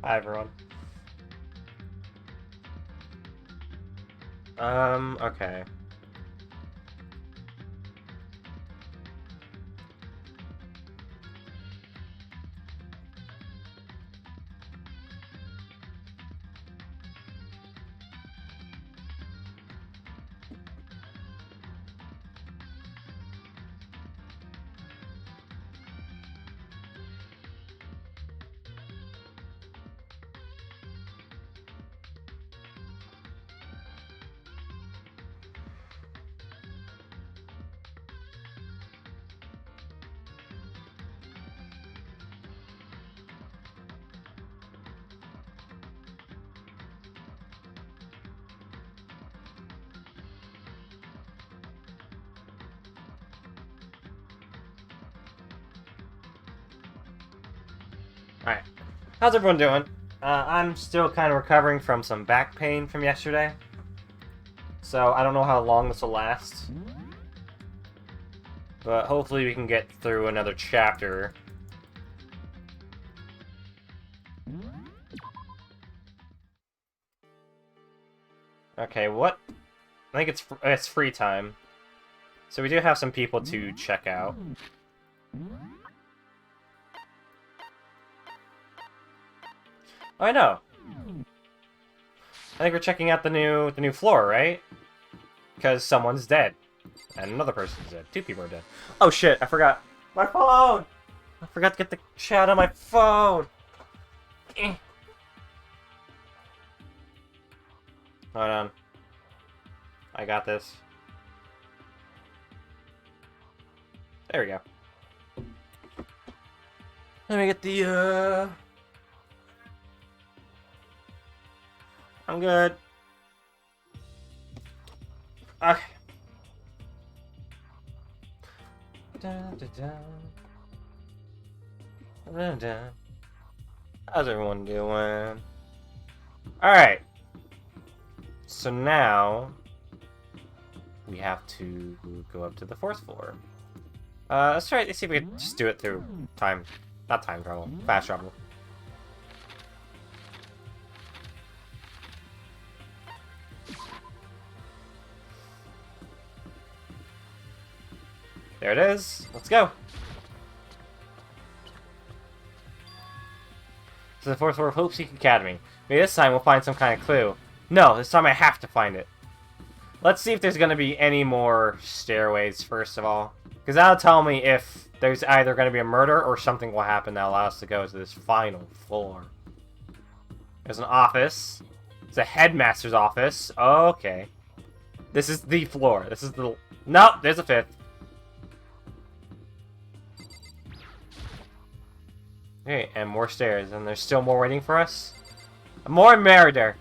Hi, everyone. Okay. Alright. How's everyone doing? I'm still kind of recovering from some back pain from yesterday. So I don't know how long this will last. But hopefully we can get through another chapter. Okay, what? I think it's free time. So we do have some people to check out. Oh, I know. I think we're checking out the new floor, right? Because someone's dead. And another person's dead. Two people are dead. Oh shit, I forgot. My phone! I forgot to get the chat on my phone! Eh. Hold on. I got this. There we go. Let me get the, I'm good. Okay. How's everyone doing? Alright. So now we have to go up to the 4th floor. Let's try to see if we can just do it through time. Not time travel. Fast travel. There it is. Let's go. To the 4th floor of Hope Seek Academy. Maybe this time we'll find some kind of clue. No, this time I have to find it. Let's see if there's going to be any more stairways, first of all. Because that'll tell me if there's either going to be a murder or something will happen that allows us to go to this final floor. There's an office. It's a headmaster's office. Okay. This is the floor. This is the... Nope, there's a 5th. Okay, and more stairs. And there's still more waiting for us. More murder.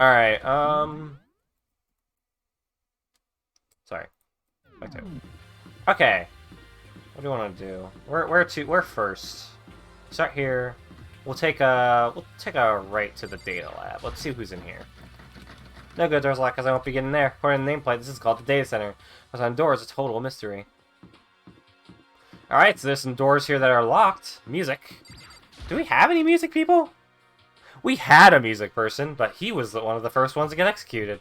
Alright, sorry. Okay. What do you want to do? Where first? Start here. We'll take a right to the data lab. Let's see who's in here. No good, door's locked because I won't be getting there. According to the nameplate, this is called the data center. What's on doors, a total mystery. Alright, so there's some doors here that are locked. Music. Do we have any music, people? We had a music person, but he was one of the first ones to get executed.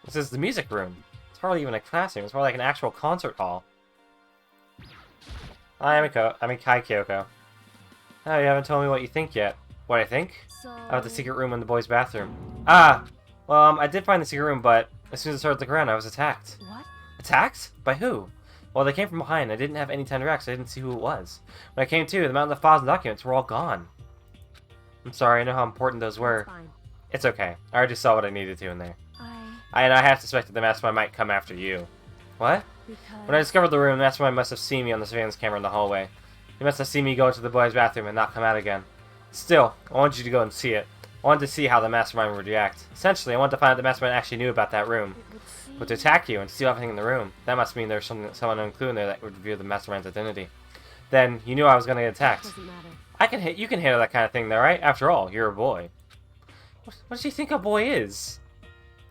This is the music room. It's hardly even a classroom. It's more like an actual concert hall. Hi, hi, Kyoko. Oh, you haven't told me what you think yet. What I think? About the secret room in the boys' bathroom. Ah! Well, I did find the secret room, but as soon as I started looking around, I was attacked. What? Attacked? By who? Well, they came from behind. I didn't have any time to react, so I didn't see who it was. When I came to, the mountain of files and documents were all gone. I'm sorry, I know how important those were. Fine. It's okay. I already saw what I needed to in there. I I have suspected the mastermind might come after you. What? because When I discovered the room, the mastermind must have seen me on the surveillance camera in the hallway. He must have seen me go into the boys' bathroom and not come out again. Still, I wanted you to go and see it. I wanted to see how the mastermind would react. Essentially, I wanted to find out the mastermind actually knew about that room. it would seem But to attack you and steal everything in the room, that must mean there's some unknown clue in there that would reveal the mastermind's identity. Then, you knew I was going to get attacked. doesn't matter. You can handle that kind of thing though, right? After all, you're a boy. What does he think a boy is?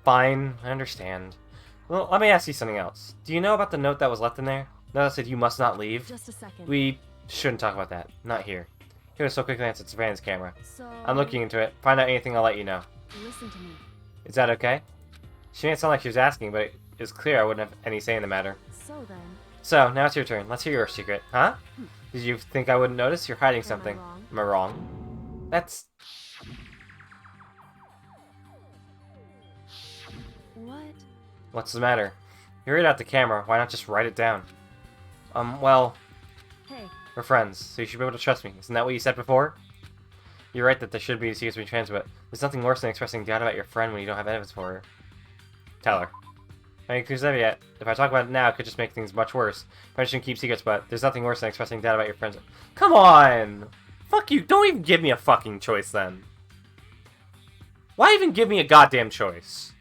Fine, I understand. Well, let me ask you something else. Do you know about the note that was left in there? No, I said you must not leave. Just a second. We shouldn't talk about that. Not here. Here was so quick glance at Savannah's camera. So... I'm looking into it. Find out anything, I'll let you know. Listen to me. Is that okay? She made it sound like she was asking, but it was clear I wouldn't have any say in the matter. So then... So, now it's your turn. Let's hear your secret. Huh? Did you think I wouldn't notice? You're hiding something. Am I wrong? That's... What? What's the matter? You read out the camera. Why not just write it down? Well... Hey. We're friends, so you should be able to trust me. Isn't that what you said before? You're right that there should be secrets between friends, but there's nothing worse than expressing doubt about your friend when you don't have evidence for her. Tell her. I ain't clear yet. If I talk about it now, it could just make things much worse. Friends shouldn't keep secrets, but there's nothing worse than expressing doubt about your friends. Come on! Fuck you! Don't even give me a fucking choice, then. Why even give me a goddamn choice?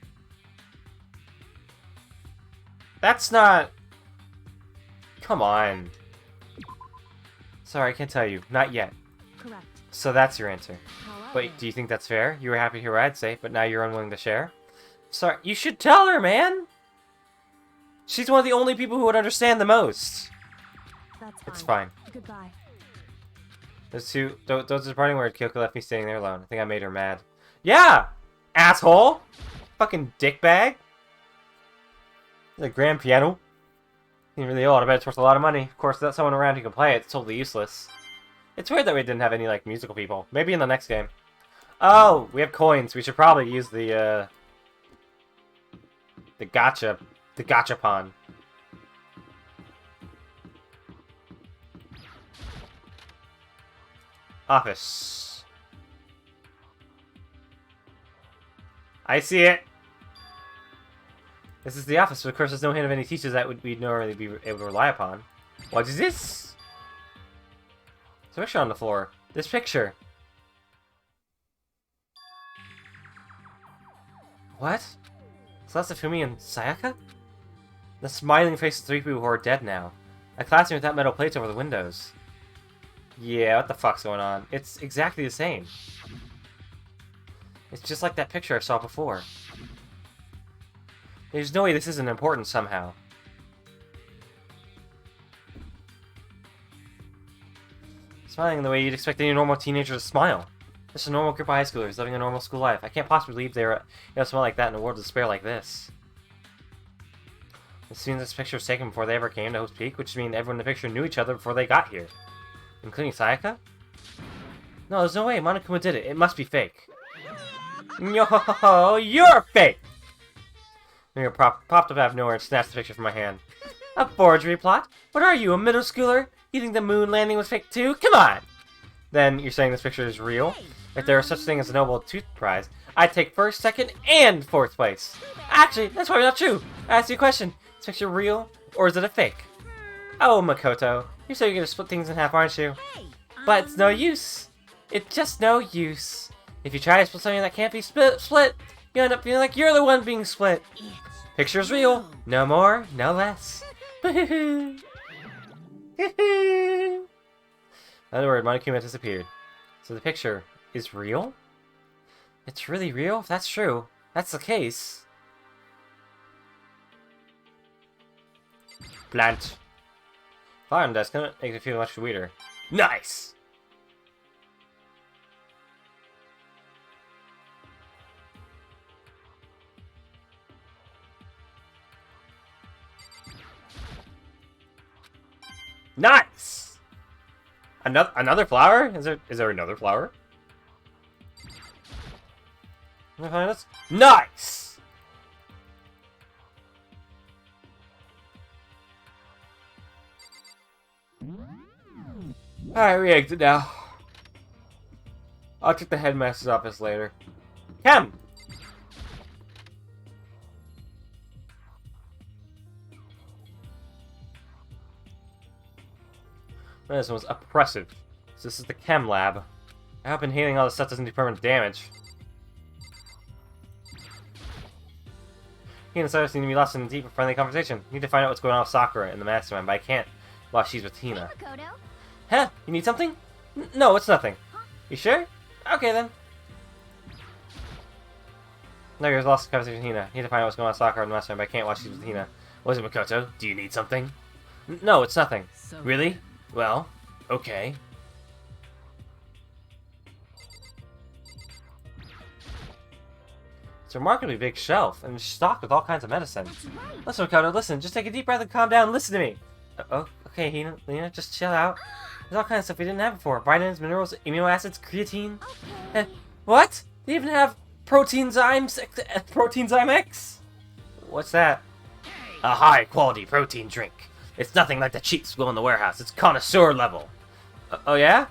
That's not... Come on. Sorry, I can't tell you. Not yet. Correct. So that's your answer. However... But do you think that's fair? You were happy to hear what I'd say, but now you're unwilling to share? Sorry, you should tell her, man! She's one of the only people who would understand the most. That's fine. It's fine. Goodbye. Those departing word, Kyoko left me standing there alone. I think I made her mad. Yeah! Asshole! Fucking dickbag! The grand piano. Ain't really old. I bet it's worth a lot of money. Of course, without someone around who can play it, it's totally useless. It's weird that we didn't have any, like, musical people. Maybe in the next game. Oh! We have coins. We should probably use the gachapon. Office. I see it. This is the office, but of course there's no hint of any teachers that we'd normally be able to rely upon. What is this? There's a picture on the floor. This picture. What? So that's Fumi and Sayaka? The smiling faces of three people who are dead now. A classroom without metal plates over the windows. Yeah, what the fuck's going on? It's exactly the same. It's just like that picture I saw before. There's no way this isn't important somehow. Smiling in the way you'd expect any normal teenager to smile. Just a normal group of high schoolers living a normal school life. I can't possibly believe they're smile like that in a world of despair like this. It seems this picture was taken before they ever came to Hope's Peak, which means everyone in the picture knew each other before they got here. Including Sayaka? No, there's no way. Monokuma did it. It must be fake. Yo, you're fake! Mira popped up out of nowhere and snatched the picture from my hand. A forgery plot? What are you, a middle schooler? You think the moon landing was fake too? Come on! Then you're saying this picture is real? If there was such a thing as a Nobel Tooth Prize, I'd take first, second, and fourth place. Actually, that's probably not true. I asked you a question. Is this picture real, or is it a fake? Oh, Makoto, you say you're gonna split things in half, aren't you? But it's no use. It's just no use. If you try to split something that can't be split, you end up feeling like you're the one being split. Picture's real. No more, no less. In other words, Monokuma disappeared. So the picture is real? It's really real? If that's true, that's the case. Plant. Fire on desk, gonna make it feel much sweeter. Nice! Nice! Another flower? Is there another flower? Nice! Alright, we exit now. I'll check the headmaster's office later. Chem! This one was oppressive. So this is the chem lab. I hope inhaling all this stuff doesn't do permanent damage. He and Cyrus seem to be lost in a deep and friendly conversation. Need to find out what's going on with Sakura and the mastermind, but I can't while she's with Hina. Huh? You need something? No, it's nothing. You sure? Okay then. No, you're lost in conversation with Hina. Need to find out what's going on with Sakura and the mastermind, but I can't while she's with Hina. What is it, Makoto? Do you need something? No, it's nothing. So Really? Well, okay. It's a remarkably big shelf, and it's stocked with all kinds of medicine. That's right. Listen, Makoto, listen. Just take a deep breath and calm down and listen to me. Oh, okay, Lena, just chill out. There's all kinds of stuff we didn't have before. Vitamins, minerals, amino acids, creatine. Okay. What? They even have proteinzyme X? What's that? A high-quality protein drink. It's nothing like the cheap school in the warehouse. It's connoisseur level. Oh, yeah?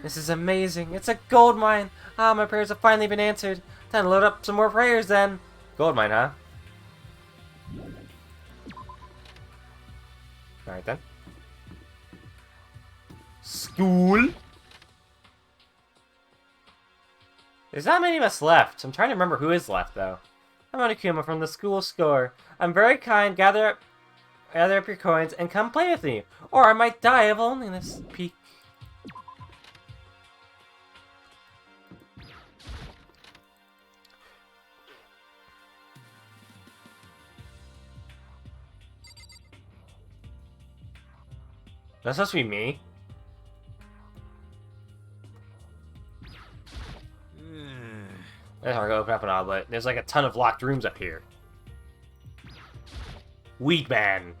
This is amazing. It's a gold mine. Ah, my prayers have finally been answered. Time to load up some more prayers, then. Gold mine, huh? Alright, then. School? There's not many of us left. I'm trying to remember who is left, though. I'm Onokuma from the school score. I'm very kind. Gather up your coins and come play with me. Or I might die of loneliness. Peek. That's supposed to be me? That's hard to open up and all, but there's like a ton of locked rooms up here. Weed man!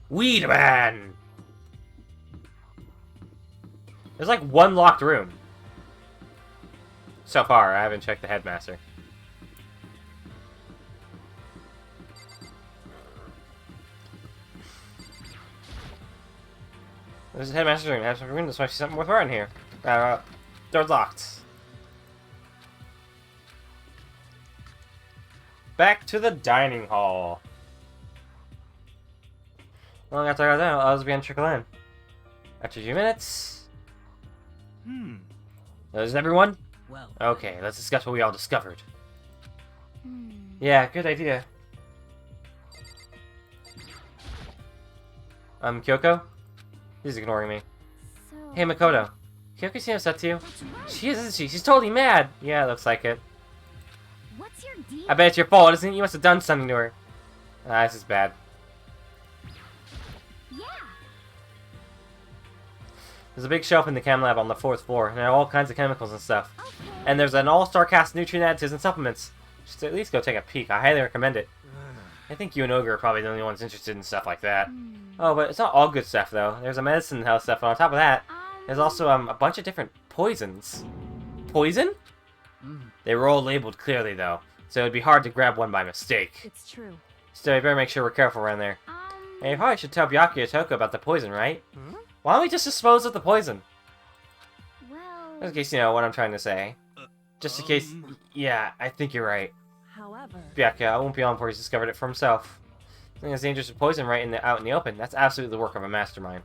Weed man! There's like one locked room. So far, I haven't checked the headmaster. There's a headmaster's room. Headmaster's room. This might be something worth around here. Door's locked. Back to the dining hall. Long after I got there, I was beginning to trickle in. After a few minutes. Is everyone? well. Okay, let's discuss what we all discovered. Hmm. Yeah, good idea. Kyoko? He's ignoring me. So. Hey, Makoto. Kyoko seems upset to you? That's right. She is, isn't she? She's totally mad! Yeah, looks like it. What's your deal? I bet it's your fault, isn't it? You must have done something to her. Ah, this is bad. Yeah. There's a big shelf in the chem lab on the 4th floor, and there are all kinds of chemicals and stuff. Okay. And there's an all-star cast of nutrient additives and supplements. Just at least go take a peek. I highly recommend it. I think you and Ogre are probably the only ones interested in stuff like that. Oh, but it's not all good stuff, though. There's a medicine and health stuff, and on top of that, there's also a bunch of different poisons. Poison? They were all labeled clearly, though, so it'd be hard to grab one by mistake. It's true. So you better make sure we're careful around there. And you probably should tell Byakuya or Toko about the poison, right? Why don't we just dispose of the poison? Well. Just in case you know what I'm trying to say. Just in case... Yeah, I think you're right. However. Byakuya, I won't be long before he's discovered it for himself. I think it's dangerous with poison right out in the open. That's absolutely the work of a mastermind.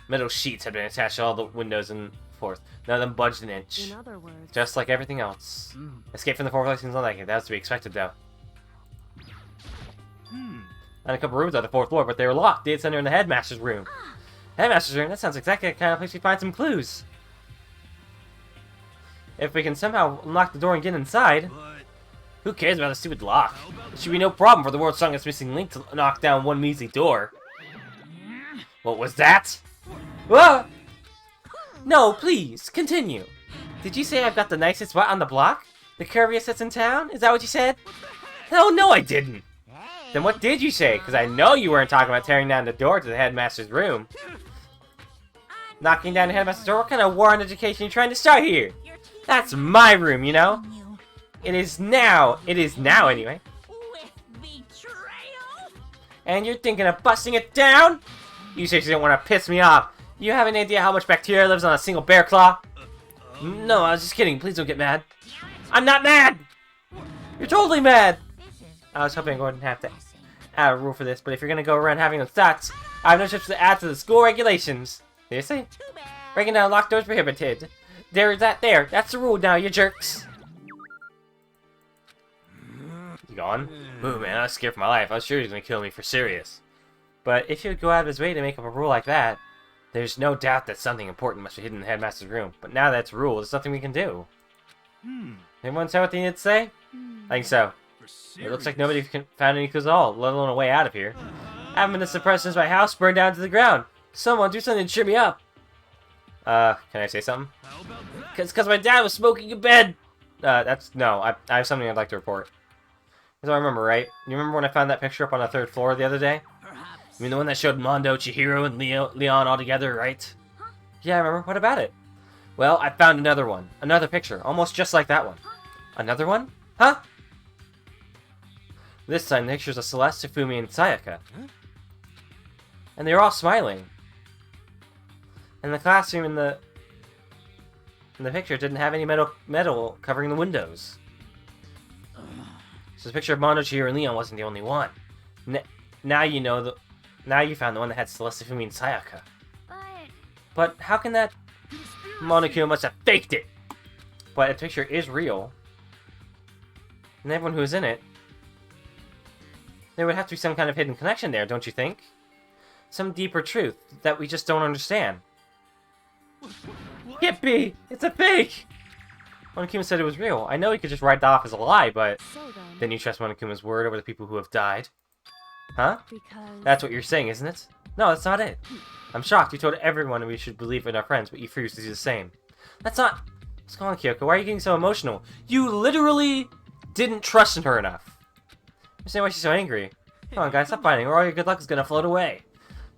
Metal sheets had been attached to all the windows in the 4th. None of them budged an inch. In other words. Just like everything else. Escape from the 4th place seems unlikely. That was to be expected, though. And a couple rooms on the 4th floor, but they were locked. Dead center in the headmaster's room. Headmaster's room? That sounds exactly the kind of place we find some clues. If we can somehow unlock the door and get inside. Who cares about the stupid lock? It should be no problem for the world's strongest missing link to knock down one measly door. What was that? Whoa! No, please, continue. Did you say I've got the nicest spot on the block? The curviest that's in town? Is that what you said? No, I didn't. Then what did you say? Because I know you weren't talking about tearing down the door to the headmaster's room. Knocking down the headmaster's door? What kind of war on education are you trying to start here? That's my room, you know? It is now. It is now, anyway. With betrayal? And you're thinking of busting it down? You seriously don't want to piss me off. You have an idea how much bacteria lives on a single bear claw? No, I was just kidding. Please don't get mad. I'm not mad! You're totally mad! I was hoping I wouldn't have to add a rule for this, but if you're gonna go around having those thoughts, I have no tips to add to the school regulations. Seriously? Breaking down locked doors prohibited. There's that there. That's the rule now, you jerks. You gone? Ooh, man, I was scared for my life. I was sure he was gonna kill me for serious. But if he would go out of his way to make up a rule like that, there's no doubt that something important must be hidden in the headmaster's room. But now that's a rule, there's nothing we can do. Everyone say what they need to say? I think so. It looks like nobody found any clues at all, let alone a way out of here. I haven't been suppressed since my house burned down to the ground. Someone do something to cheer me up. Can I say something? Because my dad was smoking in bed. No, I have something I'd like to report. As I remember, right? You remember when I found that picture up on the 3rd floor the other day? Perhaps. I mean, the one that showed Mondo, Chihiro, and Leon all together, right? Yeah, I remember. What about it? Well, I found another one. Another picture. Almost just like that one. Another one? Huh? This time, the pictures of Celeste, Fumi, and Sayaka. And they were all smiling. And the classroom in the picture didn't have any metal covering the windows. So the picture of Mondo, Chihiro, and Leon wasn't the only one. Now you know now you found the one that had Celeste, Fumi, and Sayaka. But how can that... Monokuma must have faked it! But the picture is real. And everyone who's in it... There would have to be some kind of hidden connection there, don't you think? Some deeper truth that we just don't understand. Yippee! It's a fake! Monokuma said it was real. I know he could just write that off as a lie, but... Then you trust Monokuma's word over the people who have died? Huh? That's what you're saying, isn't it? No, that's not it. I'm shocked. You told everyone we should believe in our friends, but you refused to do the same. That's not... What's going on, Kyoko? Why are you getting so emotional? You literally didn't trust in her enough. I understand why she's so angry. Come on, guys, stop fighting, or all your good luck is gonna float away.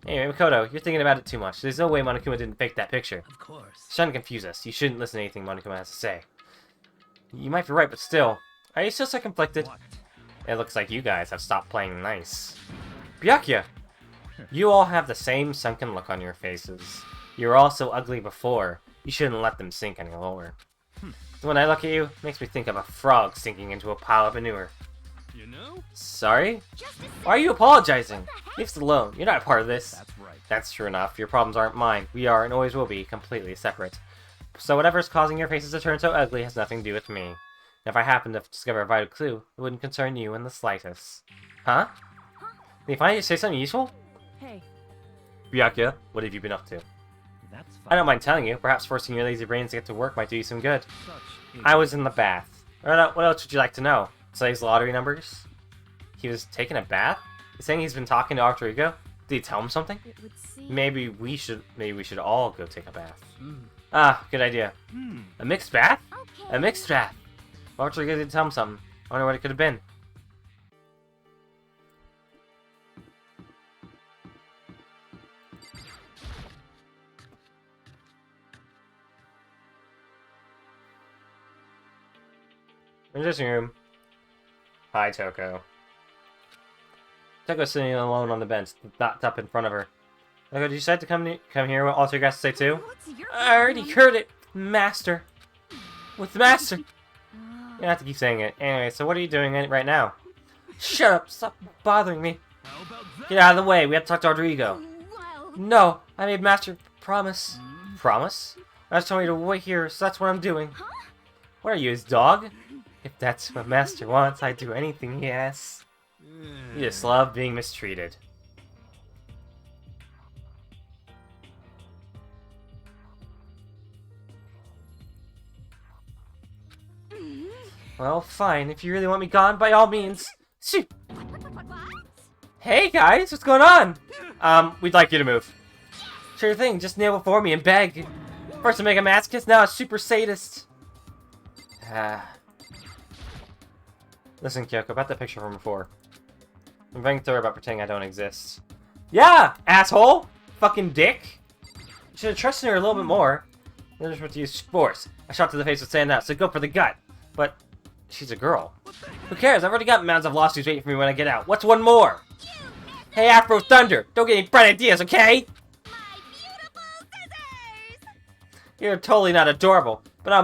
Anyway, Makoto, you're thinking about it too much. There's no way Monokuma didn't fake that picture. Of course. It's trying to confuse us. You shouldn't listen to anything Monokuma has to say. You might be right, but still. Are you still so conflicted? What? It looks like you guys have stopped playing nice. Byakuya! You all have the same sunken look on your faces. You were all so ugly before. You shouldn't let them sink any lower. When I look at you, it makes me think of a frog sinking into a pile of manure. You know? Sorry? Why are you apologizing? Leave us alone. You're not part of this. That's right. That's true enough. Your problems aren't mine. We are and always will be completely separate. So whatever's causing your faces to turn so ugly has nothing to do with me. And if I happen to discover a vital clue, it wouldn't concern you in the slightest. Huh? Can you finally say something useful? Hey. Byakuya, what have you been up to? That's fine. I don't mind telling you. Perhaps forcing your lazy brains to get to work might do you some good. Such I was in the bath. What else would you like to know? Say's lottery numbers? He was taking a bath? He's saying he's been talking to Alter Ego? Did he tell him something? It would seem... Maybe we should all go take a bath. Mm. Ah, good idea. A mixed bath? Okay. A mixed bath. Alter Ego did tell him something. I wonder what it could have been. In the dressing room. Hi, Toko. Toko's sitting alone on the bench, not up in front of her. Toko, did you decide to come here? What Alter Ego has to say too? What's your I already problem? heard it, Master. With the Master. You Ah. don't have to keep saying it. Anyway, so what are you doing right now? Shut up! Stop bothering me. How about that? Get out of the way. We have to talk to Alter Ego. Well, No, I made Master promise. Promise? I was told me to wait here, so that's what I'm doing. huh? What are you, his dog? If that's what Master wants, I'd do anything he asks. You just love being mistreated. Well, fine. If you really want me gone, by all means. Shoot. What? Hey, guys, what's going on? We'd like you to move. Sure thing, just kneel before me and beg. First to make a masochist, now a super sadist. Listen, Kyoko, about that picture from before. I'm being thorough about pretending I don't exist. Yeah, asshole! Fucking dick! You should have trusted her a little bit more. You're just to use force. A shot to the face would stand out, so go for the gut. But she's a girl. Who cares? I've already got mounds of lawsuits waiting for me when I get out. What's one more? Hey, Afro Thunder! Don't get any bright ideas, okay? My beautiful scissors! You're totally not adorable, but I'll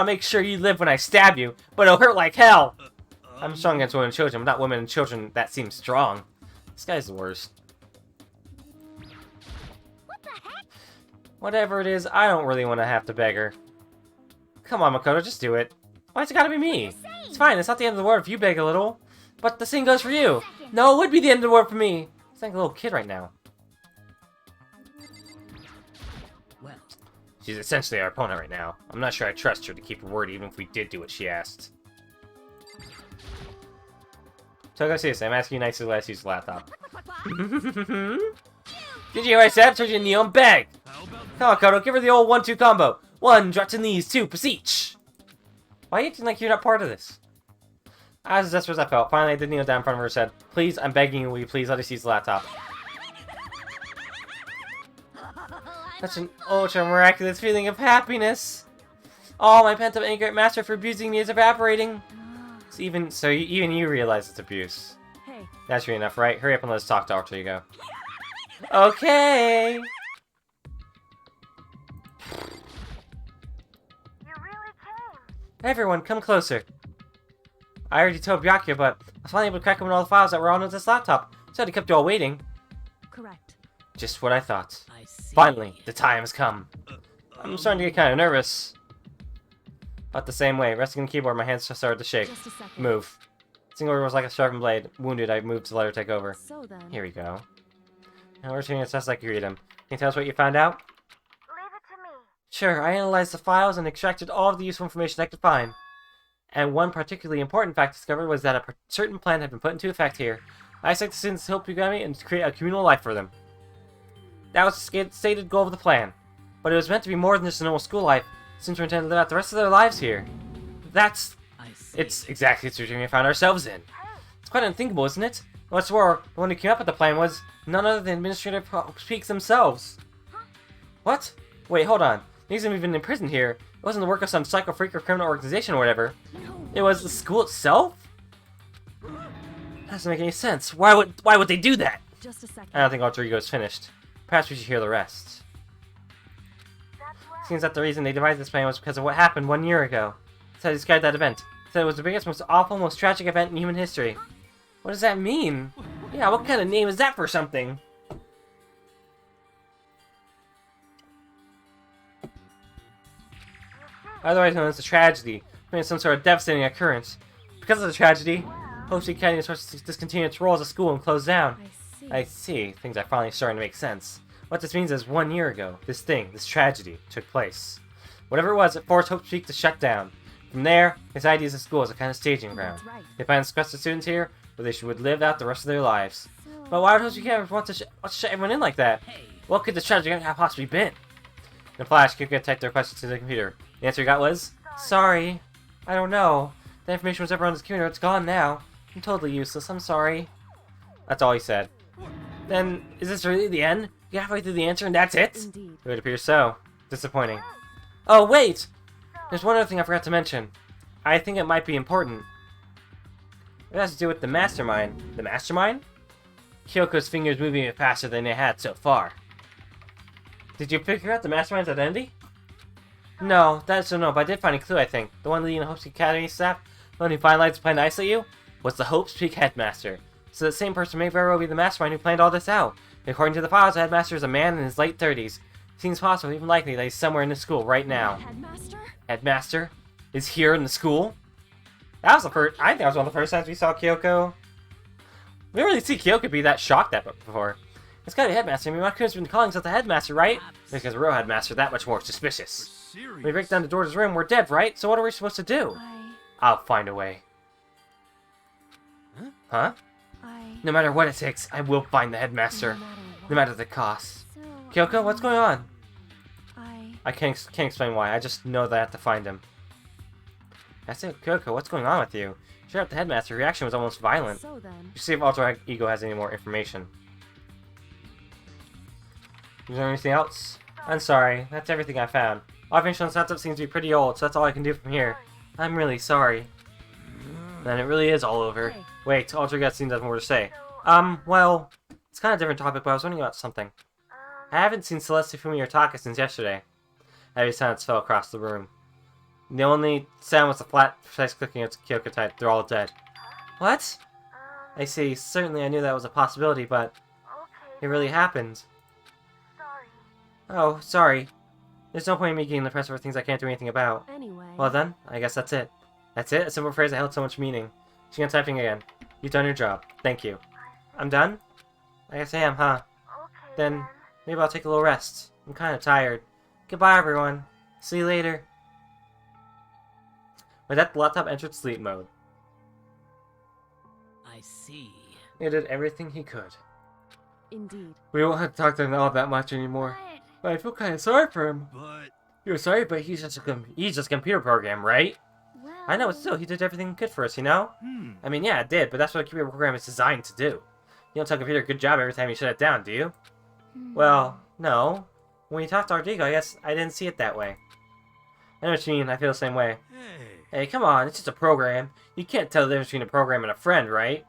make sure you live when I stab you. But it'll hurt like hell. I'm strong against women and children, but not women and children that seem strong. This guy's the worst. What the heck? Whatever it is, I don't really want to have to beg her. Come on, Makoto, just do it. Why's it gotta be me? It's fine, it's not the end of the world if you beg a little. But the same goes for you. No, it would be the end of the world for me. It's like a little kid right now. Well, She's essentially our opponent right now. I'm not sure I trust her to keep her word even if we did do what she asked. Togo, seriously, I'm asking you nicely to let us use the laptop. Quack, quack, quack. Did you hear what I said? Told you to kneel and beg! How about Come on, Kodo, give her the old 1-2 combo. 1, drop to knees, 2, beseech! Why are you acting like you're not part of this? As desperate as I felt, finally I did kneel down in front of her and said, please, I'm begging you, will you please let us use the laptop? Such an ultra miraculous feeling of happiness. All my pent-up anger at Master for abusing me is evaporating. Even you realize it's abuse. Hey, That's really enough, right? Hurry up and let's talk to Alter Ego. Okay. you really came. Everyone, come closer. I already told Byakuya, but I was finally able to crack open all the files that were on this laptop. So I kept you all waiting. Correct. Just what I thought. I see. Finally, the time has come. I'm starting to get kind of nervous. But the same way, resting on the keyboard, my hands just started to shake. Just a second. Move. Single was like a sharpened blade. Wounded, I moved to let her take over. So then. Here we go. Now we're seeing it just like you read them. Can you tell us what you found out? Leave it to me. Sure, I analyzed the files and extracted all of the useful information I could find. And one particularly important fact discovered was that a certain plan had been put into effect here. I expect the students to help Yugami and to create a communal life for them. That was the stated goal of the plan. But it was meant to be more than just a normal school life. Students were intended to live out the rest of their lives here. It's exactly the situation we found ourselves in. It's quite unthinkable, isn't it? What's more, the one who came up with the plan was none other than Administrator Peaks themselves. What? Wait, hold on. These aren't even in prison here. It wasn't the work of some psycho freak or criminal organization or whatever. No. It was the school itself? That doesn't make any sense. Why would they do that? Just a second. I don't think Alter Ego is finished. Perhaps we should hear the rest. Seems that the reason they devised this plan was because of what happened 1 year ago. So I described that event. Said it was the biggest, most awful, most tragic event in human history. What does that mean? Yeah, what kind of name is that for something? Otherwise known as a tragedy, meaning some sort of devastating occurrence. Because of the tragedy, Hoshi Academy was forced to discontinue its role as a school and close down. I see. I see. Things are finally starting to make sense. What this means is 1 year ago, this tragedy, took place. Whatever it was, it forced Hope Peak to shut down. From there, his idea of the school is a kind of staging ground. That's right. They plan to sequester students here, where they would live out the rest of their lives. So, But why would Hope Peak want to shut everyone in like that? Hey. What could the tragedy have possibly been? In a flash, Kyuka typed their questions to the computer. The answer he got was, sorry. I don't know. The information was ever on this computer, it's gone now. I'm totally useless, I'm sorry. That's all he said. Then, is this really the end? You halfway through the answer and that's it? Indeed. It would appear so. Disappointing. Oh, wait! There's one other thing I forgot to mention. I think it might be important. It has to do with the mastermind. The mastermind? Kyoko's fingers moving faster than they had so far. Did you figure out the mastermind's identity? No, that's no, but I did find a clue, I think. The one leading the Hope's Peak Academy staff, the one who finalized the plan to isolate you, was the Hope's Peak headmaster. So the same person may very well be the mastermind who planned all this out. According to the files, the headmaster is a man in his late 30s. Seems possible, even likely, that he's somewhere in the school right now. Headmaster? Headmaster is here in the school? That was the first, I think that was one of the first times we saw Kyoko. We didn't really see Kyoko be that shocked that before. It's gotta be headmaster. I mean, why couldn't have been calling himself the headmaster, right? Because a real headmaster, that much more suspicious. When we break down the door to his room, we're dead, right? So what are we supposed to do? I'll find a way. Huh? No matter what it takes, I will find the headmaster. No matter the cost. So, Kyoko, what's going on? I I can't explain why. I just know that I have to find him. I said, Kyoko, what's going on with you? Sure up the headmaster. Your reaction was almost violent. So then. You see if Alter Ego has any more information. Is there anything else? I'm sorry. That's everything I found. All information on the laptop seems to be pretty old, so that's all I can do from here. I'm really sorry. Then it really is all over. Hey. Wait, Alter Ego seems to have more to say. Well, it's kind of a different topic, but I was wondering about something. I haven't seen Celeste, Fumi, or Taka since yesterday. Heavy silence fell across the room. The only sound was the flat, precise clicking of Kyoko type. They're all dead. What? I see. Certainly I knew that was a possibility, but it really happened. Oh, sorry. There's no point in me getting depressed over things I can't do anything about. Anyway. Well then, I guess that's it. That's it? A simple phrase that held so much meaning. She began typing again. You've done your job. Thank you. I'm done? I guess I am, huh? Then, maybe I'll take a little rest. I'm kinda tired. Goodbye, everyone. See you later. With that, the laptop entered sleep mode. I I see. He did everything he could. Indeed. We won't have to talk to him all that much anymore. But I feel kind of sorry for him. But You're sorry, but he's just a computer program, right? Well, I know, but still, he did everything good for us, you know? hmm. I mean, yeah, it did, but that's what a computer program is designed to do. You don't tell a computer good job every time you shut it down, do you? Well, no. When you talked to Rodrigo, I guess I didn't see it that way. I know what you mean, I feel the same way. Hey. Hey, come on, it's just a program. You can't tell the difference between a program and a friend, right?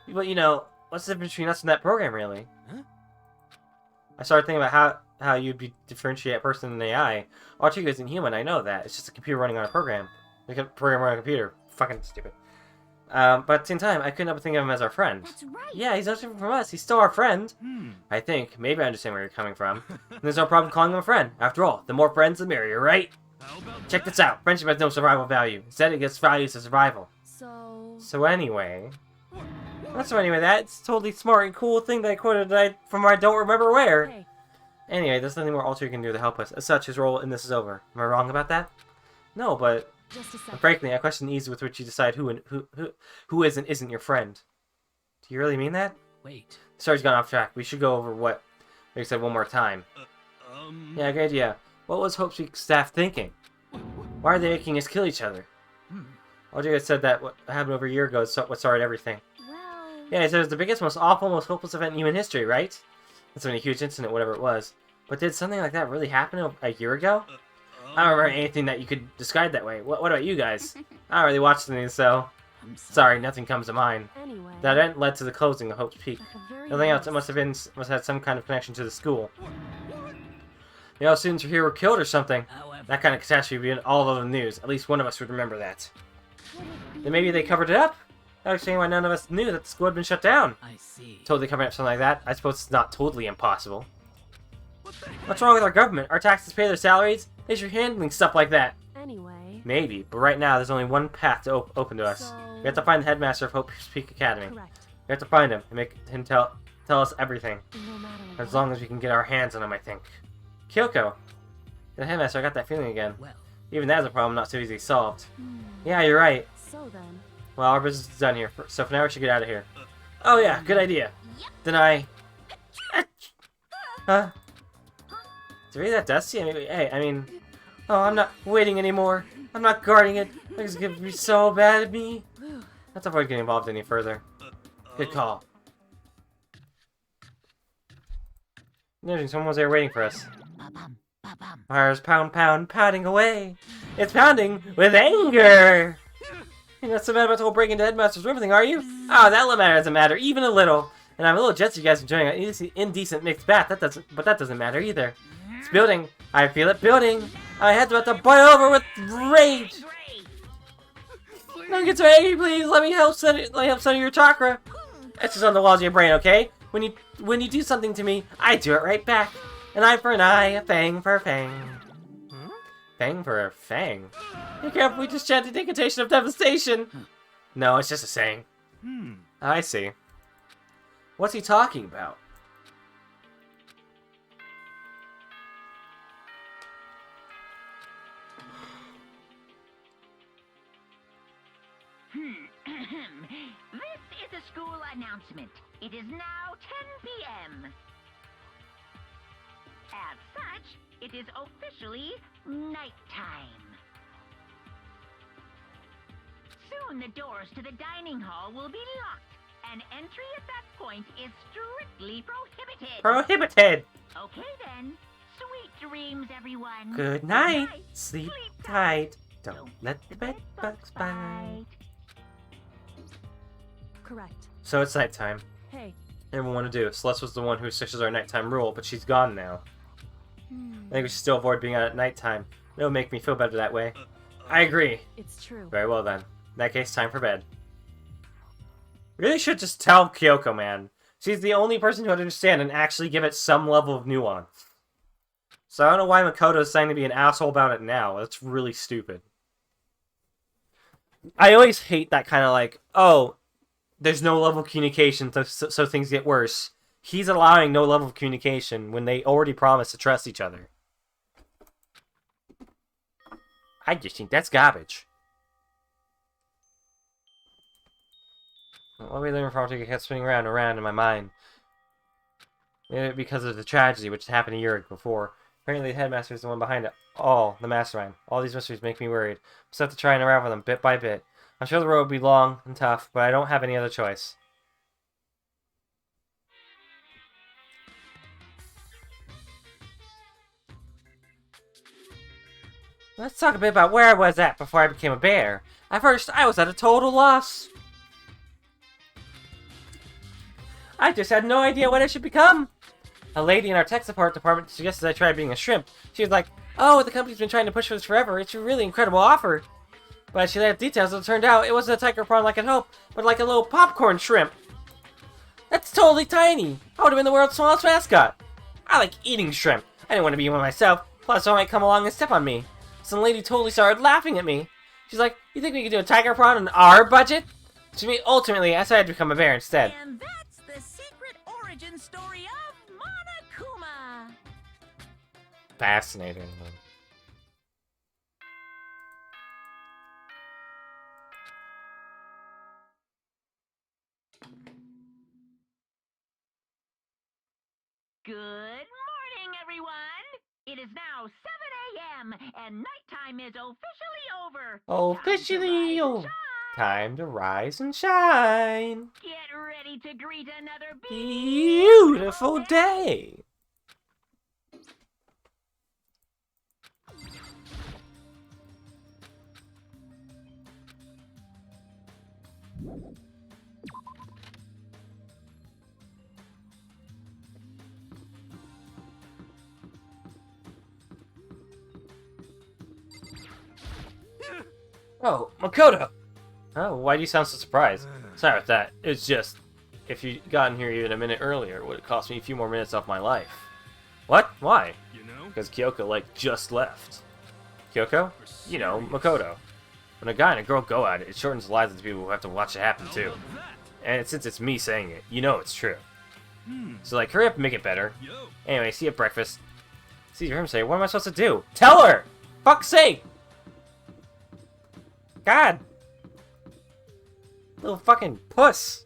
But, you know, what's the difference between us and that program, really? Huh? I started thinking about how you'd differentiate a person and an AI. Rodrigo isn't human, I know that. It's just a computer running on a program. Like a program running on a computer. Fucking stupid. But at the same time, I couldn't help but think of him as our friend. That's right. Yeah, he's no different from us. He's still our friend. Hmm. I think. Maybe I understand where you're coming from. And there's no problem calling him a friend. After all, the more friends, the merrier, right? How about Check that? this out. Friendship has no survival value. Instead, it gives value to survival. So Anyway... That's a totally smart and cool thing that I quoted from I don't remember where. hey, Anyway, there's nothing more Alter can do to help us. As such, his role in this is over. Am I wrong about that? No, but just a second. frankly, I question the ease with which you decide who is and isn't your friend. Do you really mean that? Wait. The story's gone off track. We should go over what we said one more time. Yeah, good idea. What was Hope's Peak staff thinking? Why are they making us kill each other? Hmm. Alter said that what happened over a year ago is what started everything. Well, Yeah, he said it was the biggest, most awful, most hopeless event in human history, right? That's been a huge incident, whatever it was. But did something like that really happen a year ago? I don't remember anything that you could describe that way. What about you guys? I don't really watch the news, so... I'm Sorry, nothing comes to mind. anyway. That event led to the closing of Hope's Peak. at the very Nothing else, it least- must have some kind of connection to the school. The all students here were killed or something. However, That kind of catastrophe would be in all over the news. At least one of us would remember that. Could it be- Then maybe they covered it up? That would explain why none of us knew that the school had been shut down. I see. Totally covering up something like that. I suppose it's not totally impossible. What the heck? What's wrong with our government? Our taxes pay their salaries? They should be handling stuff like that. Anyway. Maybe, but right now there's only one path to open to us. So... We have to find the headmaster of Hope's Peak Academy. Correct. We have to find him and make him tell us everything. No matter As what. long as we can get our hands on him, I think. Kyoko. The headmaster, I got that feeling again. Well, Even that's a problem not so easily solved. Hmm. Yeah, you're right. So then. Well, our business is done here, so for now we should get out of here. Oh yeah, good idea. Then I... Huh? Is it really that dusty? I mean... Oh, I'm not waiting anymore. I'm not guarding it. It's gonna be so bad at me. Let's avoid getting involved any further. Good call. Noticing someone was there waiting for us. ba-bum, ba-bum. Heart's pound, pound, pounding away. It's pounding with anger. You're not so mad about the whole break into Headmaster's room thing, are you? Oh, that little matter doesn't matter, even a little. And I'm a little jealous you guys enjoying an indecent mixed bath. That doesn't matter either. It's building. I feel it building. My head's about to boil over with rage. Don't get so angry, please. Let me help center your chakra. It's just on the walls of your brain, okay? When you do something to me, I do it right back. An eye for an eye, a fang for a fang. Fang for a fang? Be careful, we just chanted the incantation of devastation. No, it's just a saying. I see. What's he talking about? This is a school announcement. It is now 10 p.m. As such, it is officially nighttime. Soon the doors to the dining hall will be locked, and entry at that point is strictly prohibited. Prohibited! Okay then. Sweet dreams, everyone. Good night. Sleep tight. Don't let the bed bugs bite. Correct. So it's nighttime. Hey. Everyone want to do. Celeste was the one who sticks our nighttime rule, but she's gone now. I think we should still avoid being out at nighttime. It'll make me feel better that way. I agree. It's true. Very well then. In that case, time for bed. Really should just tell Kyoko, man. She's the only person who would understand and actually give it some level of nuance. So I don't know why Makoto's saying to be an asshole about it now. That's really stupid. I always hate that kind of like, oh, there's no level of communication, so things get worse. He's allowing no level of communication when they already promised to trust each other. I just think that's garbage. What we learned from it kept spinning around and around in my mind. Because of the tragedy which happened a year before. Apparently the headmaster is the one behind it all, the mastermind. All these mysteries make me worried. I just have to try and unravel them bit by bit. I'm sure the road will be long and tough, but I don't have any other choice. Let's talk a bit about where I was at before I became a bear. At first, I was at a total loss. I just had no idea what I should become. A lady in our tech support department suggested I try being a shrimp. She was like, "Oh, the company's been trying to push for this forever. It's a really incredible offer." But as she laid out details, it turned out it wasn't a tiger prawn like I'd hoped, but like a little popcorn shrimp. That's totally tiny. I would have been the world's smallest mascot. I like eating shrimp. I didn't want to be one myself. Plus, someone might come along and step on me. Some lady totally started laughing at me. She's like, "You think we could do a tiger prawn on our budget?" To me, ultimately, I decided to become a bear instead. And that's the secret origin story of Monokuma. Fascinating. Good morning, everyone. It is now 7 a.m. and nighttime is officially over. Officially over. Time Time to rise and shine. to rise and shine. Get ready to greet another Beautiful day. Oh, Makoto! Oh, why do you sound so surprised? Sorry about that. It's just, if you'd gotten here even a minute earlier, it would have cost me a few more minutes off my life. What? Why? You know? Because Kyoko, like, just left. Kyoko? You know, Makoto. When a guy and a girl go at it, it shortens the lives of the people who have to watch it happen, too. And since it's me saying it, you know it's true. So, like, hurry up and make it better. Yo. Anyway, see you at breakfast. See your him say, what am I supposed to do? Tell her! Fuck's sake! God! Little fucking puss!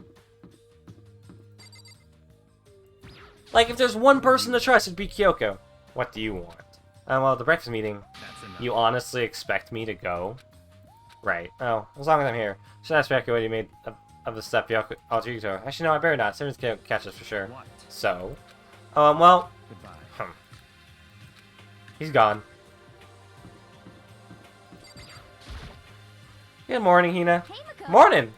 Like, if there's one person to trust, it'd be Kyoko. What do you want? Well, the breakfast meeting. That's enough. You honestly expect me to go? Right. Oh, as long as I'm here. Should ask Ryoko what he made of the step Alter. Actually, no, I better not. Simmons can't catch us for sure. What? So, well, Goodbye. he's gone. Good morning, Hina. Hey, Makoto. Morning!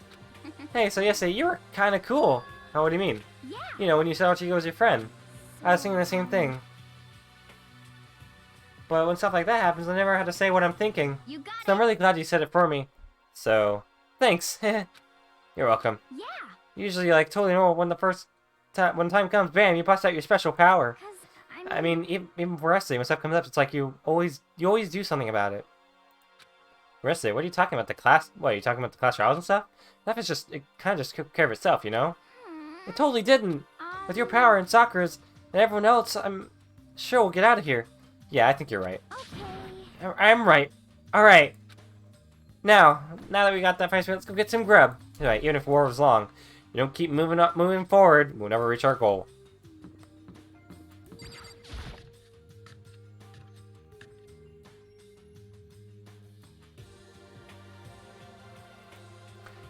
Hey, so yesterday you were kind of cool. Oh, what do you mean? Yeah. You know, when you said Alter was your friend. I was thinking the same thing. But when stuff like that happens, I never had to say what I'm thinking. You got So I'm really glad you said it for me. So, thanks. You're welcome. it. Yeah. Usually, like, totally normal when when time comes, bam, you bust out your special power. 'Cause I mean, even for wrestling, when stuff comes up, it's like you always do something about it. Wrestling, what are you talking about? The class? What, are you talking about the class trials and stuff? That is just, it kind of just took care of itself, you know? It totally didn't. With your power and Sakura's and everyone else, I'm sure we'll get out of here. Yeah, I think you're right. Okay. I'm right. Alright. Now that we got that price, let's go get some grub. Alright, even if war was long, you don't keep moving forward, we'll never reach our goal.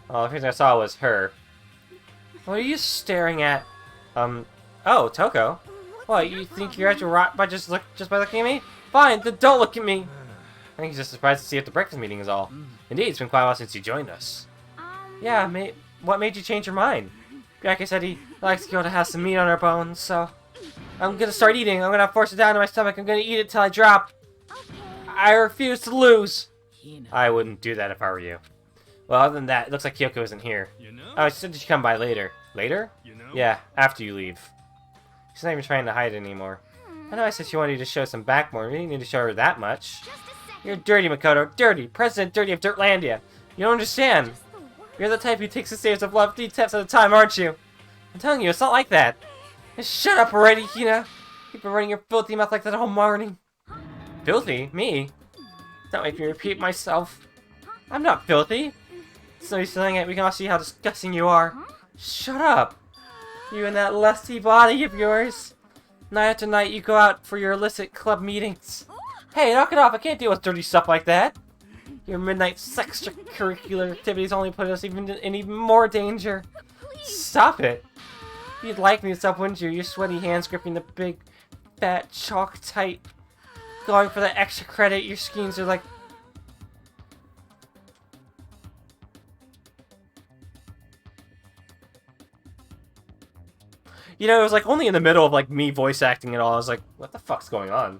Oh, the first thing I saw was her. What are you staring at? Oh, Toko. What, you think you're at your rot by just by looking at me? Fine, then don't look at me. I think he's just surprised to see if the breakfast meeting is all. Indeed, it's been quite a while since you joined us. Yeah, what made you change your mind? Byake said he likes Kyoto to have some meat on her bones, so I'm gonna start eating. I'm gonna force it down to my stomach. I'm gonna eat it till I drop. Okay. I refuse to lose. Hina. I wouldn't do that if I were you. Well, other than that, it looks like Kyoko isn't here. You know? Oh, she said she'd come by later. Later? You know? Yeah, after you leave. She's not even trying to hide anymore. I know I said she wanted you to show some backbone. You didn't need to show her that much. Just a second. You're dirty, Makoto. Dirty. President Dirty of Dirtlandia. You don't understand. Just the word. You're the type who takes the stairs of love 3 steps at a time, aren't you? I'm telling you, it's not like that. Just shut up already, Hina. You've been running your filthy mouth like that all morning. Filthy? Me? Don't make me repeat myself. I'm not filthy. So you're saying it, we can all see how disgusting you are. Huh? Shut up! You and that lusty body of yours. Night after night you go out for your illicit club meetings. Hey, knock it off, I can't deal with dirty stuff like that. Your midnight extracurricular activities only put us in even more danger. Stop it. You'd like me to stop, wouldn't you? Your sweaty hands gripping the big, fat chalk tight. Going for the extra credit, your schemes are like... You know, it was like only in the middle of like me voice acting and all. I was like, what the fuck's going on?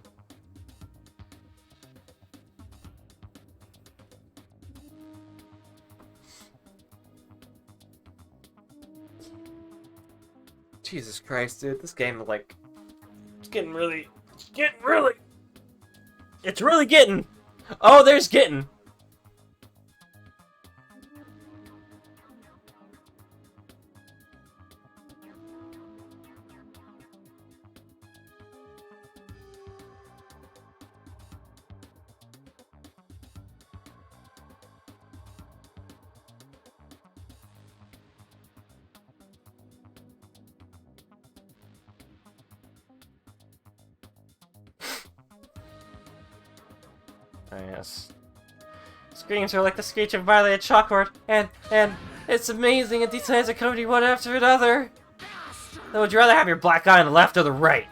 Jesus Christ, dude. This game, like, it's getting really... It's really getting... Oh, there's getting... Yes. Screams are like the screech of violated chalkboard, and it's amazing, and these times are coming one after another. Though, would you rather have your black eye on the left or the right?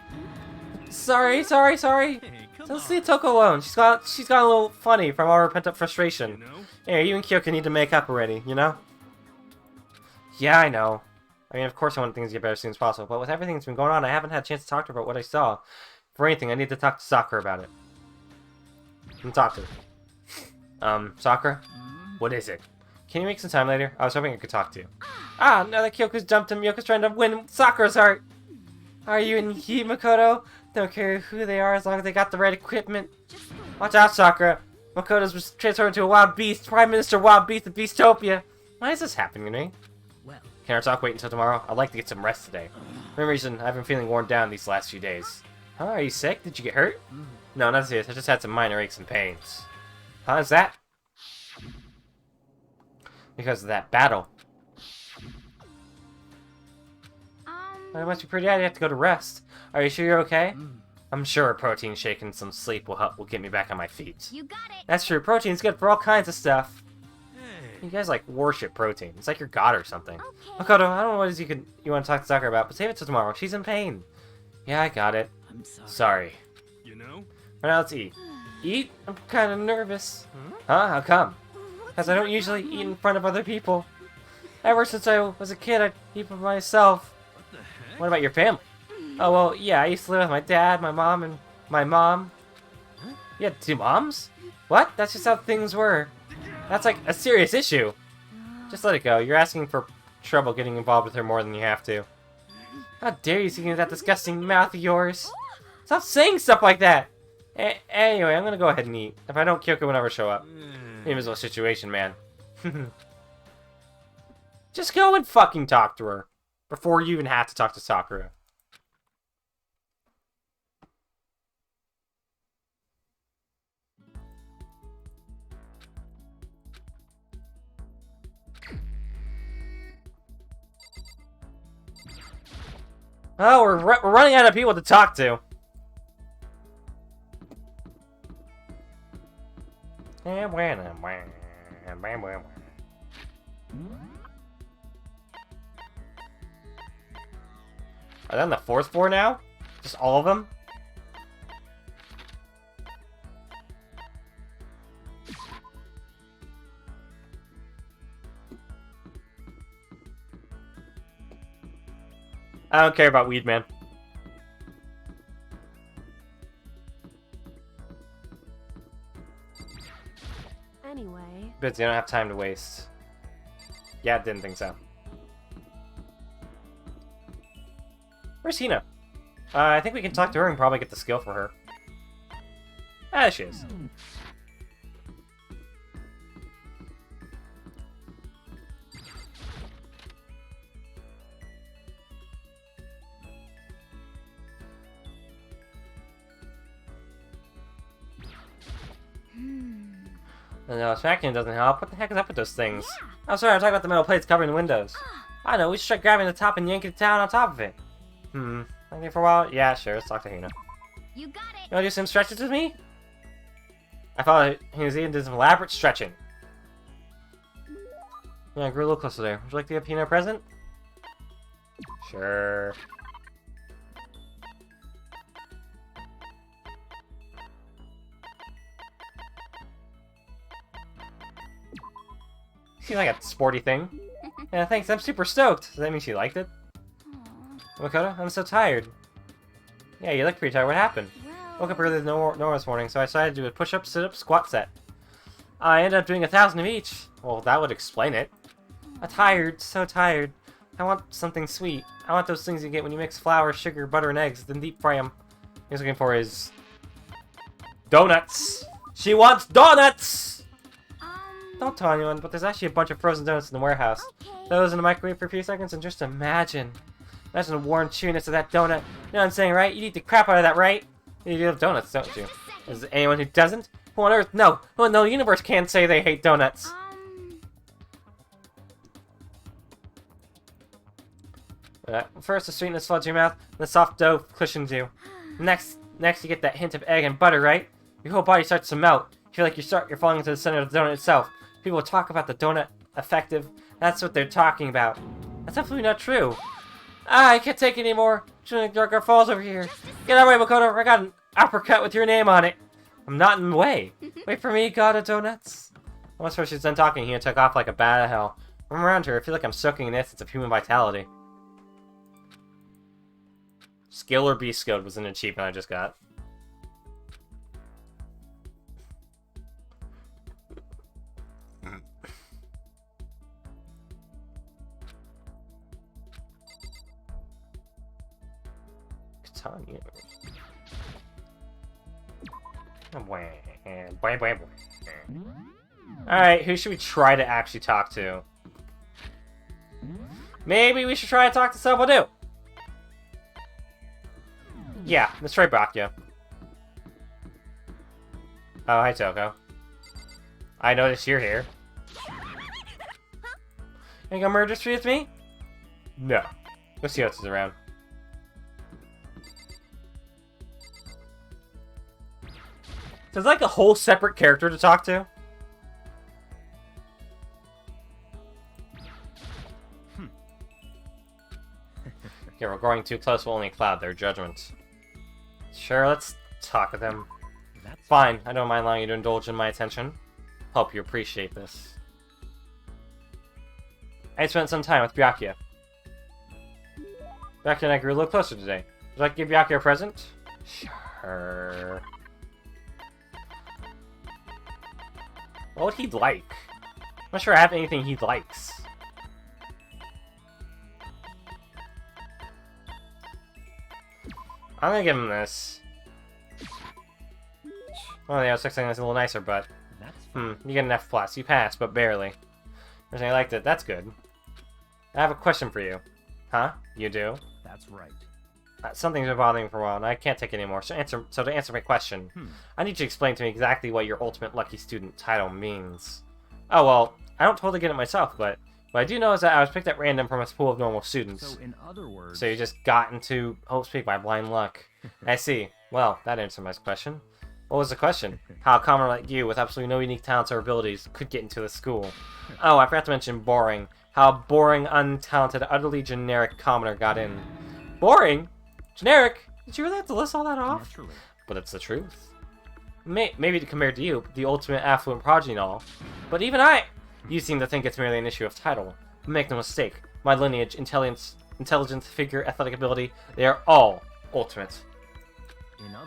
Sorry. Hey, come Let's on. leave Toko alone. She's got a little funny from all her pent-up You frustration. know? Hey, you and Kyoka need to make up already, you know? Yeah, I know. I mean, of course I want things to get better as soon as possible, but with everything that's been going on, I haven't had a chance to talk to her about what I saw. For anything, I need to talk to Sakura about it. And talk to her. Sakura? What is it? Can you make some time later? I was hoping I could talk to you. Ah, now that Kyoko's dumped him, Yoko's trying to win Sakura's heart. Are you and he, Makoto? Don't care who they are as long as they got the right equipment. Watch out, Sakura. Makoto's was transformed into a wild beast. Prime Minister Wild Beast of Beastopia. Why is this happening to me? Well, Can our talk wait until tomorrow? I'd like to get some rest today. For some reason, I've been feeling worn down these last few days. Huh? Are you sick? Did you get hurt? No, not serious. I just had some minor aches and pains. How's that? Because of that battle. Well, it must be pretty bad. You have to go to rest. Are you sure you're okay? I'm sure a protein shake and some sleep will get me back on my feet. You got it. That's true. Protein's good for all kinds of stuff. hey. You guys like worship protein. It's like your god or something. Okay. Makoto, I don't know what it is you want to talk to Sakura about, but save it till tomorrow. She's in pain. Yeah, I got it. I'm sorry. Sorry. You know? Right now, let's eat. Eat? I'm kind of nervous. Huh? How come? Because I don't usually eat in front of other people. Ever since I was a kid, I'd eat for myself. What the heck? What about your family? Oh, well, yeah, I used to live with my dad, my mom, and my mom. You had two moms? What? That's just how things were. That's like a serious issue. Just let it go. You're asking for trouble getting involved with her more than you have to. How dare you speak with that disgusting mouth of yours? Stop saying stuff like that! Anyway, I'm gonna go ahead and eat. If I don't, Kyoko will never show up. Invisible situation, man. Just go and fucking talk to her. Before you even have to talk to Sakura. Oh, we're running out of people to talk to. Are they on the fourth floor now? Just all of them? I don't care about Weed Man. Anyway. Busy, I don't have time to waste. Yeah, didn't think so. Where's Hina? I think we can talk to her and probably get the skill for her. Ah, there she is. No, smacking doesn't help. What the heck is up with those things? Yeah. I'm sorry, I'm talking about the metal plates covering the windows. I know, we should try grabbing the top and yanking it down on top of it. Thinking for a while? Yeah, sure, let's talk to Hina. You got it. You wanna do some stretches with me? I thought he was even did some elaborate stretching. Yeah, I grew a little closer there. Would you like to give Hina a present? Sure. Seems like a sporty thing. Yeah, thanks. I'm super stoked. Does that mean she liked it? Makoto, I'm so tired. Yeah, you look pretty tired. What happened? Woke up earlier than normal this morning, so I decided to do a push-up, sit-up, squat set. I ended up doing 1,000 of each. Well, that would explain it. I'm tired, so tired. I want something sweet. I want those things you get when you mix flour, sugar, butter, and eggs, then deep fry them. What he's looking for is donuts. She wants donuts! Don't tell anyone, but there's actually a bunch of frozen donuts in the warehouse. Okay. Throw those in the microwave for a few seconds and just imagine. Imagine the warm chewiness of that donut. You know what I'm saying, right? You eat the crap out of that, right? You do love donuts, don't you? Is there anyone who doesn't? Who on Earth? No! Who in the universe can't say they hate donuts? First, the sweetness floods your mouth, and the soft dough cushions you. Next, you get that hint of egg and butter, right? Your whole body starts to melt. You feel like you're falling into the center of the donut itself. People talk about the donut effective. That's what they're talking about. That's absolutely not true. I can't take it anymore. Darker falls over here. Get out of the way, Makoto. I got an uppercut with your name on it. I'm not in the way. Wait for me, God of Donuts. Once she's done talking, he took off like a bat out of hell. I'm around her. I feel like I'm soaking in the essence of human vitality. Skill or be skilled was an achievement I just got. Katanya. Alright, who should we try to actually talk to? Maybe we should try to talk to Sabado. Yeah, let's try Byakuya. Oh, hi Toko. I noticed you're here. You gonna murder street with me? No. Let's see what else is around. There's like a whole separate character to talk to. Okay, we're going too close will only cloud their judgment. Sure, let's talk with them. Fine, I don't mind allowing you to indulge in my attention. Hope you appreciate this. I spent some time with Byakuya. Byakuya and I grew a little closer today. Would you like to give Byakuya a present? Sure. What would he like? I'm not sure I have anything he likes. I'm gonna give him this. Oh, yeah, I was expecting this a little nicer, but... you get an F+. You passed, but barely. I liked it. That's good. I have a question for you. Huh? You do? That's right. Something's been bothering me for a while, and I can't take it anymore. So to answer my question, I need you to explain to me exactly what your ultimate lucky student title means. Oh, well, I don't totally get it myself, but what I do know is that I was picked at random from a pool of normal students. So, in other words... So you just got into Hope's Peak by blind luck. I see. Well, that answered my question. What was the question? How a commoner like you, with absolutely no unique talents or abilities, could get into the school. Oh, I forgot to mention boring. How a boring, untalented, utterly generic commoner got in. Boring? Generic? Did you really have to list all that off? Naturally. But it's the truth. Maybe compared to you, the ultimate affluent prodigy and all. But even I... You seem to think it's merely an issue of title. But make no mistake. My lineage, intelligence, figure, athletic ability, they are all ultimate.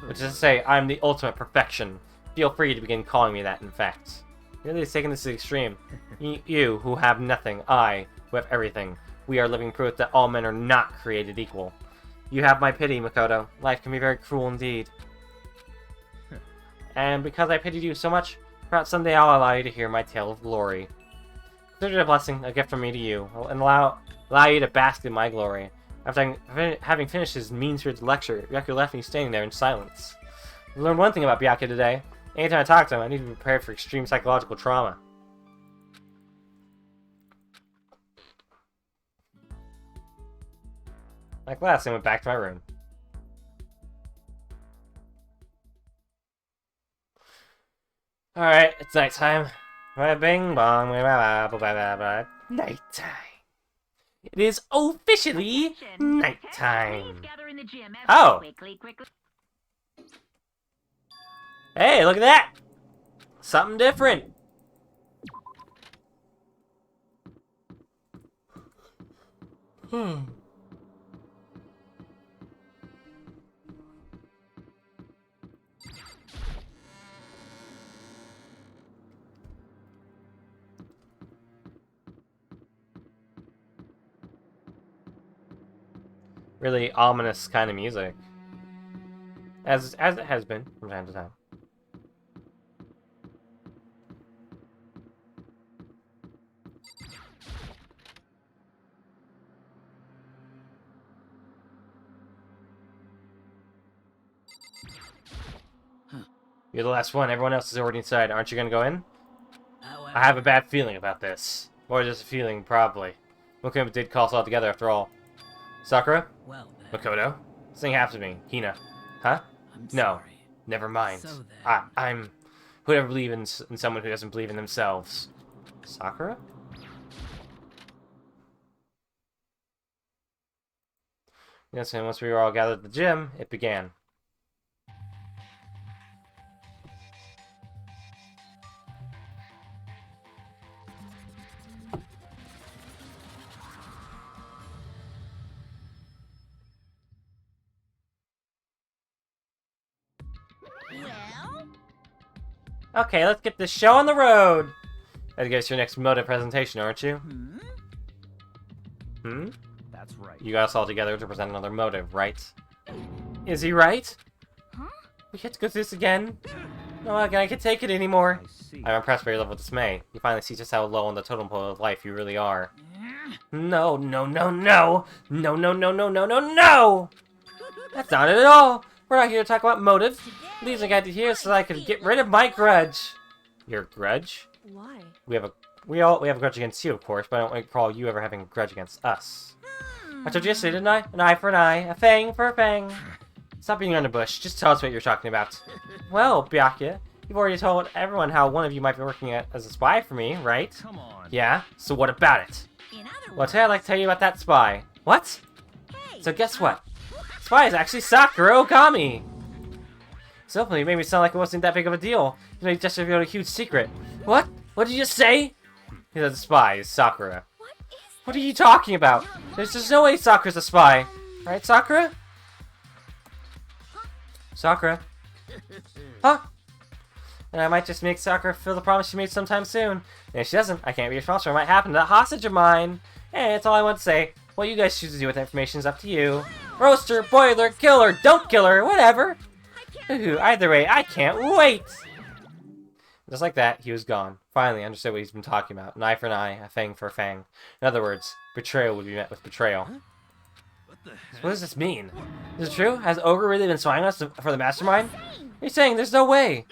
Which is to say, I'm the ultimate perfection. Feel free to begin calling me that, in fact. You're really taking this to the extreme. You, who have nothing, I, who have everything. We are living proof that all men are not created equal. You have my pity, Makoto. Life can be very cruel indeed. And because I pitied you so much, perhaps someday I'll allow you to hear my tale of glory. Consider it a blessing, a gift from me to you, and allow you to bask in my glory. After having finished his mean-spirited lecture, Byakuya left me standing there in silence. I learned one thing about Byakuya today. Anytime I talk to him, I need to be prepared for extreme psychological trauma. Like last, I went back to my room. Alright, it's nighttime. Bing bong, nighttime. It is officially nighttime. Please gather in the gym. Oh. Quickly. Hey, look at that! Something different. Really ominous kind of music. As it has been from time to time. You're the last one. Everyone else is already inside. Aren't you gonna go in? I have a bad feeling about this. Or just a feeling, probably. Mokuma did call us all together after all. Sakura? Well, then. Makoto? This thing happened to me. Hina. Huh? I'm No. sorry. Never mind. So then. I'm... Who'd ever believe in someone who doesn't believe in themselves? Sakura? Yes, and once we were all gathered at the gym, it began. Well, Okay, let's get this show on the road! I guess your next motive presentation, aren't you? Hmm? That's right. You got us all together to present another motive, right? Is he right? Huh? We have to go through this again? No, I can't take it anymore. I see. I'm impressed by your level of dismay. You finally see just how low on the totem pole of life you really are. No, no, no, no! No, no, no, no, no, no, no! That's not it at all! We're not here to talk about motives. The reason I got to here so that I could get rid of my grudge. Your grudge? Why? We have a grudge against you, of course, but I don't recall you ever having a grudge against us. I told you yesterday, didn't I? An eye for an eye, a fang for a fang. Stop beating around the bush. Just tell us what you're talking about. Well, Byakuya, you've already told everyone how one of you might be working as a spy for me, right? Come on. Yeah? So what about it? in other Well, today I'd like to tell you about that spy. What? hey, So guess what? Spy is actually Sakura Okami! So hopefully you made me sound like it wasn't that big of a deal. You know, you just revealed a huge secret. What? What did you say? He said the spy is Sakura. What is What are you talking about? There's just no way Sakura's a spy. Right, Sakura? Sakura? Huh? And I might just make Sakura fulfill the promise she made sometime soon. And if she doesn't, I can't be responsible for what might happen to that hostage of mine. Hey, that's all I want to say. What you guys choose to do with that information is up to you. Roaster, boiler, kill her, don't kill her, whatever. Ooh, either way, I can't wait. Just like that, he was gone. Finally, I understood what he's been talking about. An eye for an eye, a fang for a fang. In other words, betrayal would be met with betrayal. What the So heck? what does this mean? Is it true? Has Ogre really been spying on us for the mastermind? He's saying there's no way.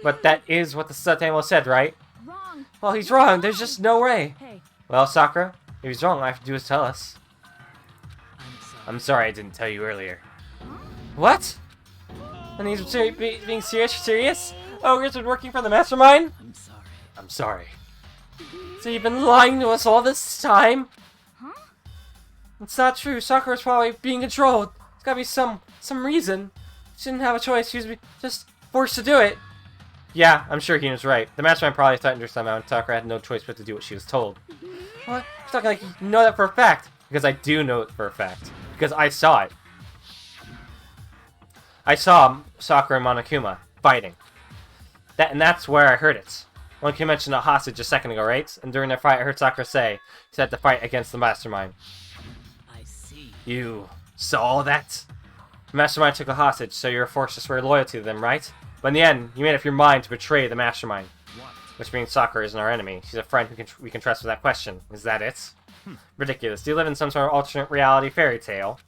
But that is what the subtitle said, right? wrong? Well, he's wrong. There's just no way. Hey, Well, Sakura, if he's wrong, all I have to do is tell us. I'm sorry. I'm sorry I didn't tell you earlier. What? And he's being serious? Ogre's been working for the mastermind? I'm sorry. I'm sorry. So you've been lying to us all this time? huh? It's not true. Sakura's probably being controlled. There's gotta be some reason. She didn't have a choice. She was just forced to do it. Yeah, I'm sure Hina's right. The mastermind probably threatened her somehow, and Sakura had no choice but to do what she was told. What? You're talking like you know that for a fact. Because I do know it for a fact. Because I saw it. I saw Sakura and Monokuma fighting. That's where I heard it. Monokuma mentioned a hostage a second ago, right? And during that fight, I heard Sakura say she had to fight against the mastermind. I see. You saw that? The mastermind took a hostage, so you were forced to swear loyalty to them, right? But in the end, you made up your mind to betray the mastermind. What? Which means Sakura isn't our enemy. She's a friend we can trust with that question. Is that it? Ridiculous. Do you live in some sort of alternate reality fairy tale?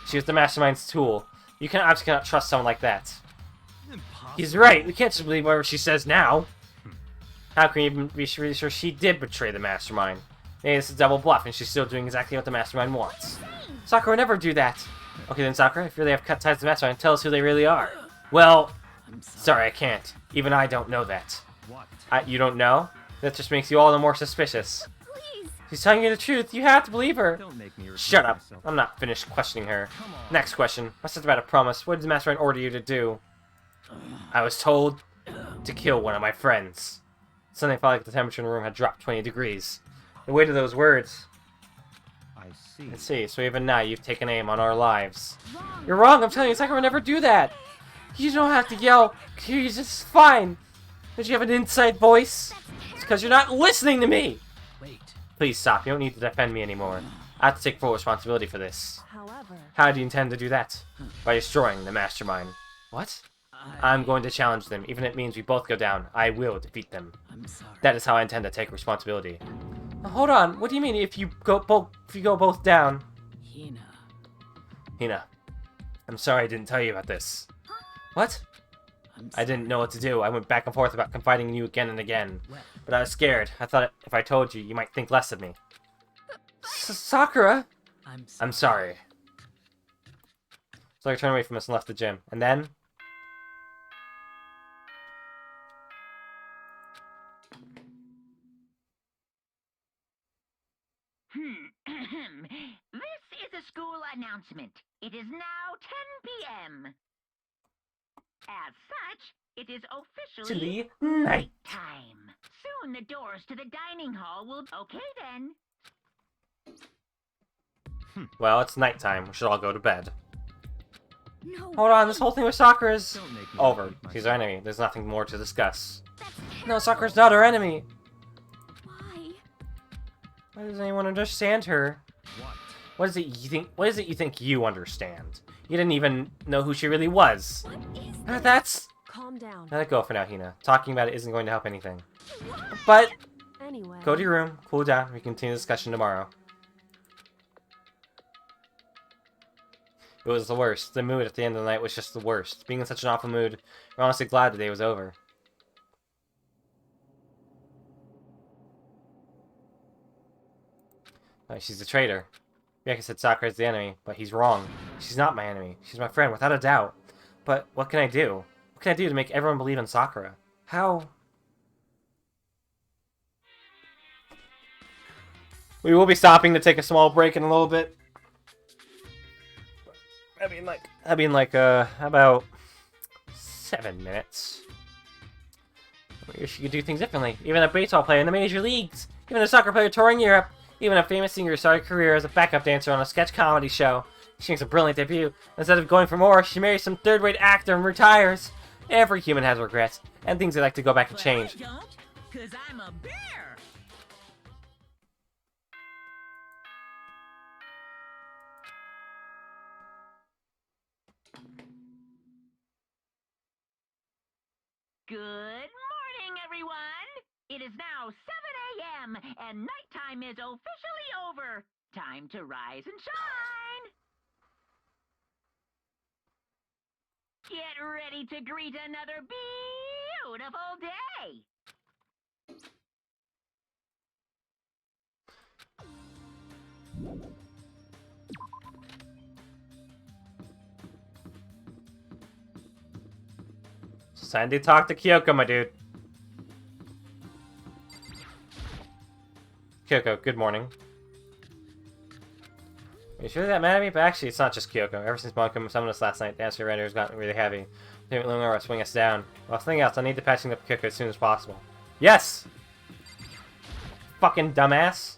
She was the mastermind's tool. You obviously cannot trust someone like that. Impossible. He's right. We can't just believe whatever she says now. How can we even be really sure she did betray the mastermind? Maybe this is double bluff and she's still doing exactly what the mastermind wants. Sakura would never do that. Okay then, Sakura, if you really have cut ties to the Mastermind, tell us who they really are. Well, I'm sorry. sorry, I can't. Even I don't know that. What? You don't know? That just makes you all the more suspicious. Please. She's telling you the truth. You have to believe her. Don't make me repeat Shut up. myself. I'm not finished questioning her. Come on. Next question. What's this about a promise? What did the Mastermind order you to do? I was told to kill one of my friends. Suddenly it felt like the temperature in the room had dropped 20 degrees. The weight of those words. I see. Let's see. So even now, you've taken aim on our lives. Wrong. You're wrong. I'm telling you, Sakura would never do that. You don't have to yell. You're just fine. Did you have an inside voice? It's because you're not listening to me. Wait. Please stop. You don't need to defend me anymore. I have to take full responsibility for this. However, How do you intend to do that? By destroying the Mastermind. What? I'm going to challenge them, even if it means we both go down. I will defeat them. I'm sorry. That is how I intend to take responsibility. Hold on. What do you mean if you go both down? Hina. Hina, I'm sorry I didn't tell you about this. What? I'm I didn't know what to do. I went back and forth about confiding in you again and again. Well, But I was scared. I thought if I told you, you might think less of me. Sakura? I'm sorry. I'm sorry. So I turned away from us and left the gym. And then? This is a school announcement. It is now 10 p.m. As such, it is officially To the night. time. Soon the doors to the dining hall will... Okay then. Well, it's nighttime. We should all go to bed. no. Hold on, this whole thing with Sakura's Don't make me over. repeat She's our myself. enemy. There's nothing more to discuss. That's No, Sakura's not our enemy. why. Why doesn't anyone understand her? What? What is it you think? What is it you think you understand? You didn't even know who she really was. What is That's. Calm down. Let it go for now, Hina. Talking about it isn't going to help anything. But Anyway. go to your room, cool down. We can continue the discussion tomorrow. It was the worst. The mood at the end of the night was just the worst. Being in such an awful mood, we're honestly glad the day was over. She's a traitor. Miyake said Sakura's the enemy, but he's wrong. She's not my enemy. She's my friend, without a doubt. But what can I do? What can I do to make everyone believe in Sakura? How? We will be stopping to take a small break in a little bit. I mean like about 7 minutes. We wish you could do things differently. Even a baseball player in the major leagues. Even a soccer player touring Europe. Even a famous singer started a career as a backup dancer on a sketch comedy show. She makes a brilliant debut. Instead of going for more, she marries some third-rate actor and retires. Every human has regrets, and things they like to go back and change. Well, I don't, 'cause I'm a bear. Good morning, everyone. It is now 7 a.m. and nighttime is officially over. Time to rise and shine. Get ready to greet another beautiful day. It's time to talk to Kyoko, my dude. Kyoko, good morning. Are you sure that mad at me? But actually, it's not just Kyoko. Ever since Monkey summoned us last night, the answer render has gotten really heavy. They won't longer swing us down. Well, something else, I need to patching up Kyoko as soon as possible. Yes! Fucking dumbass.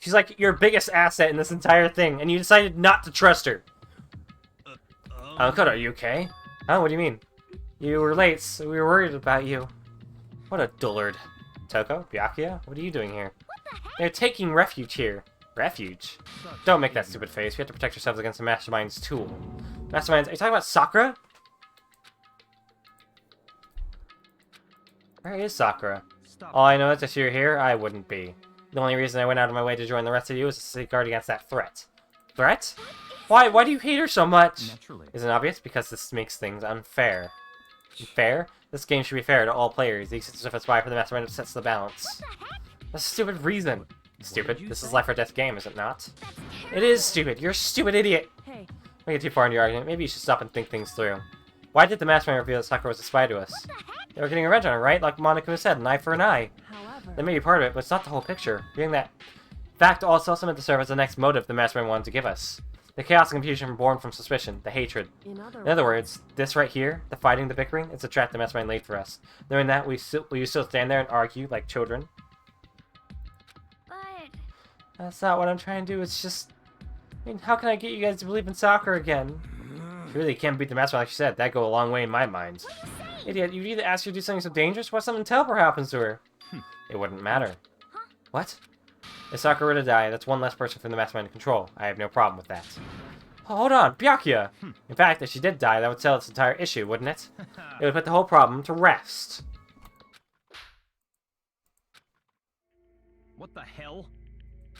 She's like your biggest asset in this entire thing, and you decided not to trust her. Koda, are you okay? Huh? What do you mean? You were late, so we were worried about you. What a dullard. Toko? Byakuya? What are you doing here? They're taking refuge here. Refuge? Don't make that stupid face. We have to protect ourselves against the Mastermind's tool. Masterminds? Are you talking about Sakura? Where is Sakura? Stop. All I know is if you're here, I wouldn't be. The only reason I went out of my way to join the rest of you is to safeguard against that threat. Threat? Why? Why do you hate her so much? Naturally. Isn't it obvious? Because this makes things unfair. Fair? This game should be fair to all players. The existence of a spy for the Mastermind upsets the balance. That's a stupid reason. Stupid. you This is say? life or death game, is it not? That's It is stupid. You're a stupid idiot. Hey, Don't get too far into your argument. Maybe you should stop and think things through. Why did the mastermind reveal that Sakura was a spy to us? They were getting revenge on her, right? Like Monica said, an eye for an eye. however, That may be part of it, but it's not the whole picture. Being that fact also meant to serve as the next motive the mastermind wanted to give us. The chaos and confusion born from suspicion, the hatred. in In other words, this right here, the fighting, the bickering, it's a trap the mastermind laid for us. Knowing that, will you still stand there and argue like children? but That's not what I'm trying to do, it's just... I mean, how can I get you guys to believe in soccer again? If you really can't beat the mastermind like you said, that'd go a long way in my mind. what are you saying? Idiot, you'd either ask her to do something so dangerous, or what something terrible happens to her. It wouldn't matter. Huh? What? If Sakura were to die, that's one less person from the mastermind to control. I have no problem with that. Oh, hold on, Byakuya! In fact, if she did die, that would settle its entire issue, wouldn't it? It would put the whole problem to rest. What the hell?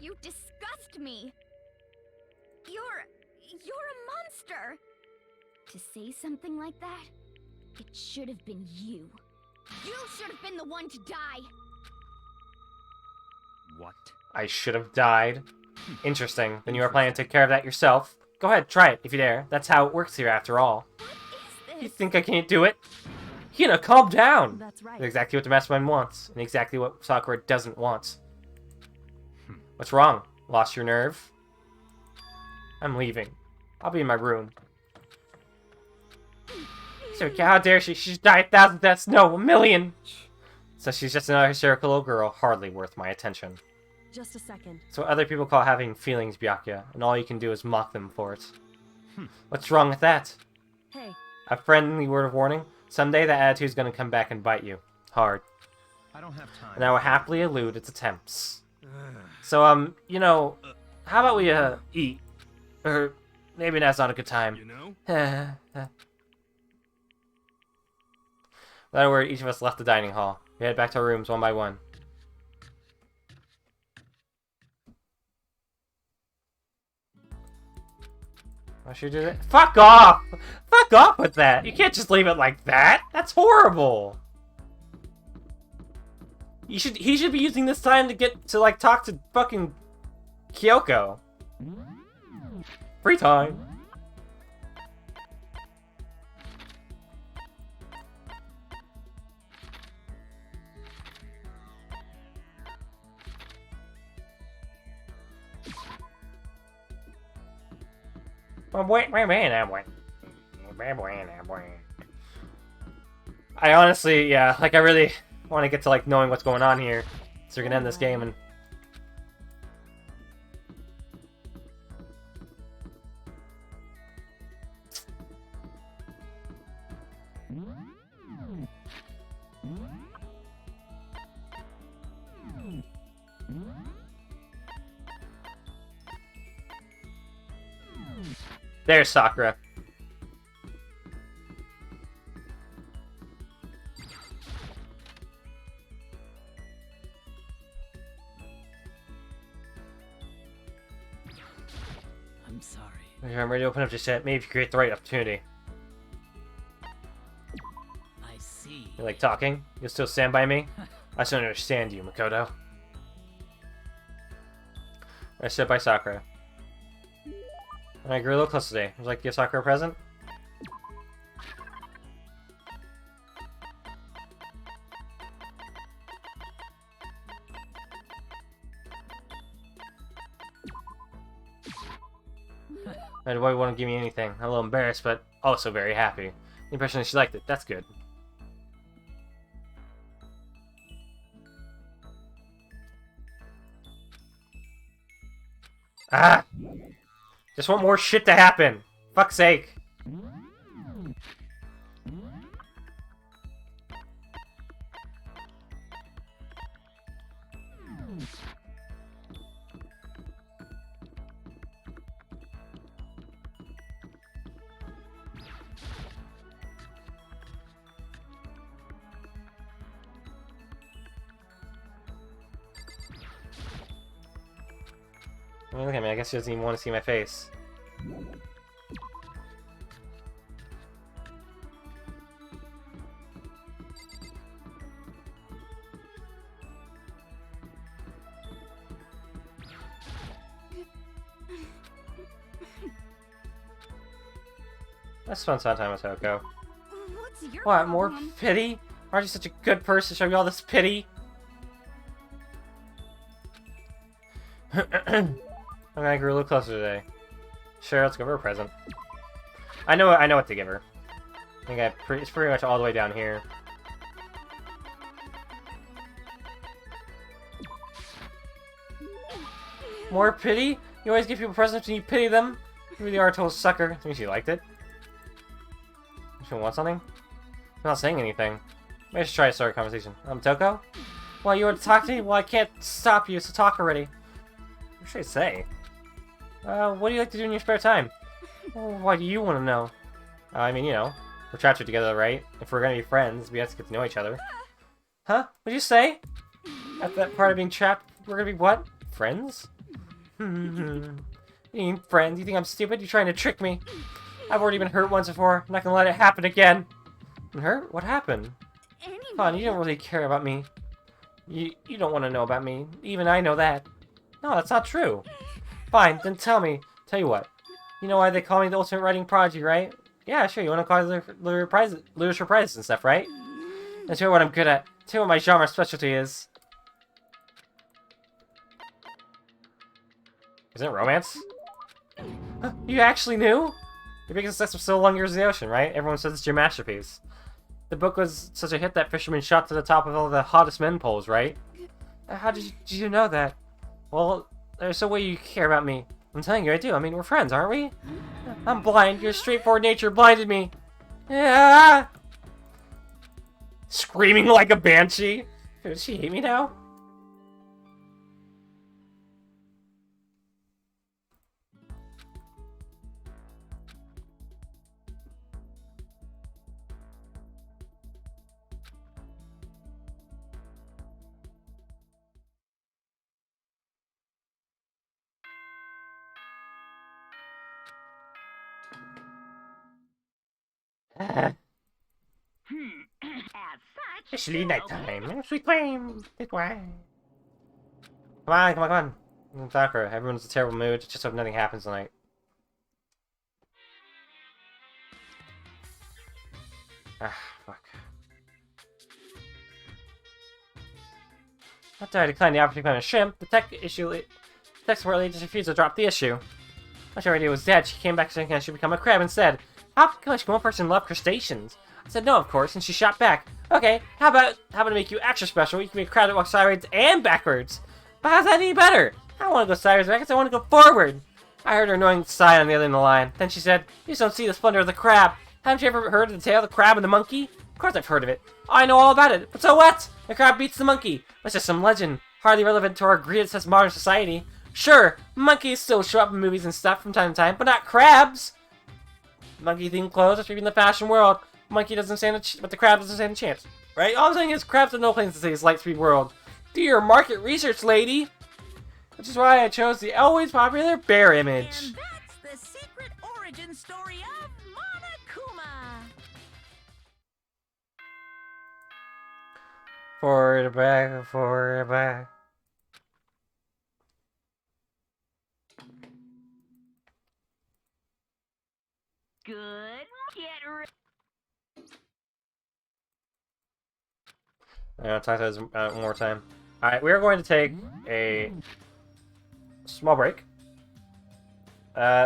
You disgust me. You're a monster. To say something like that, it should have been you. You should have been the one to die. What? I should have died. Interesting. Then you are planning to take care of that yourself. Go ahead, try it, if you dare. That's how it works here, after all. What is You this? think I can't do it? Hina, calm down! That's right. That's exactly what the mastermind wants, and exactly what Sakura doesn't want. What's wrong? Lost your nerve? I'm leaving. I'll be in my room. So, how dare she? She's died 1,000 deaths, no, 1,000,000! So she's just another hysterical little girl, hardly worth my attention. Just a second. It's what other people call having feelings, Byakuya, and all you can do is mock them for it. What's wrong with that? Hey, A friendly word of warning? Someday that attitude's gonna come back and bite you. Hard. I don't have time. And I will happily elude its attempts. So, you know, how about we, eat? Or maybe that's not a good time. You know? Without a word, each of us left the dining hall. We head back to our rooms one by one. Why should we do that? Fuck off! Fuck off with that! You can't just leave it like that! That's horrible! He should be using this time to get to, like, talk to fucking Kyoko. Free time. I honestly, yeah, like I really want to get to like knowing what's going on here, so we're gonna end this game and. There's Sakura. I'm sorry. If I'm ready to open up just yet, maybe if you create the right opportunity. I see. You like talking? You'll still stand by me? I still don't understand you, Makoto. I stood by Sakura. And I grew a little close today. Would you like to give Sakura a present? And why wouldn't give me anything? I'm a little embarrassed, but also very happy. The impression that she liked it. That's good. Ah! Just want more shit to happen. Fuck's sake. I mean, look at me. I guess she doesn't even want to see my face. Let's spend some time with Hoko. What's your What, more problem? pity? Aren't you such a good person to show me all this pity? I'm gonna grow a little closer today. Sure, let's give her a present. I know what to give her. I think it's pretty much all the way down here. More pity? You always give people presents and you pity them? You really are a total sucker. I think she liked it. She want something? I'm not saying anything. Maybe I should try to start a conversation. Toko? Well, you want to talk to me? Well, I can't stop you, so talk already. What should I say? What do you like to do in your spare time? Well, why do you want to know? I mean, you know, we're trapped here together, right? If we're gonna be friends, we have to get to know each other. Huh? What'd you say? At that part of being trapped, we're gonna be what? Friends? You mean friends? You think I'm stupid? You're trying to trick me. I've already been hurt once before. I'm not gonna let it happen again. Hurt? What happened? Anyway, Come on, you don't really care about me. You don't want to know about me. Even I know that. No, that's not true. Fine, then tell me. Tell you what. You know why they call me the ultimate writing prodigy, right? Yeah, sure. You want to call me literature prizes and stuff, right? That's what I'm good at. Tell you what my genre specialty is. Isn't it romance? Huh, you actually knew? Your biggest success was So Long Years of the Ocean, right? Everyone says it's your masterpiece. The book was such a hit that Fisherman shot to the top of all the hottest men polls, right? How did you know that? Well, there's a way you care about me. I'm telling you, I do. I mean, we're friends, aren't we? I'm blind. Your straightforward nature blinded me. Yeah. Screaming like a banshee. Does she hate me now? As such, Officially nighttime. Sweet flame. It's why. Come on, come on, come on. Sakura, everyone's in a terrible mood. Just hope nothing happens tonight. Ah, fuck. After I declined the opportunity to find a shrimp, the tech support lady just refused to drop the issue. Once her idea was dead, she came back saying I should become a crab instead. How can one person love crustaceans? I said no, of course, and she shot back. Okay, how about to make you extra special? You can be a crab that walks sideways and backwards. But how's that any better? I don't want to go sideways or backwards, I want to go forward. I heard her annoying sigh on the other end of the line. Then she said, you just don't see the splendor of the crab. Haven't you ever heard of the tale of the crab and the monkey? Of course I've heard of it. I know all about it. But so what? The crab beats the monkey. That's just some legend. Hardly relevant to our greed-obsessed modern society. Sure, monkeys still show up in movies and stuff from time to time, but not crabs. Monkey-themed clothes are sweeping the fashion world. Monkey doesn't stand a but the crab doesn't stand a chance. Right? All I'm saying is crabs have no place to say this Lightspeed world. Do your market research, lady. Which is why I chose the always popular bear image. And that's the secret origin story of Monokuma. Forward, back, forward, back. Good. Get ready. I'm gonna talk to this one more time. Alright, we're going to take a small break.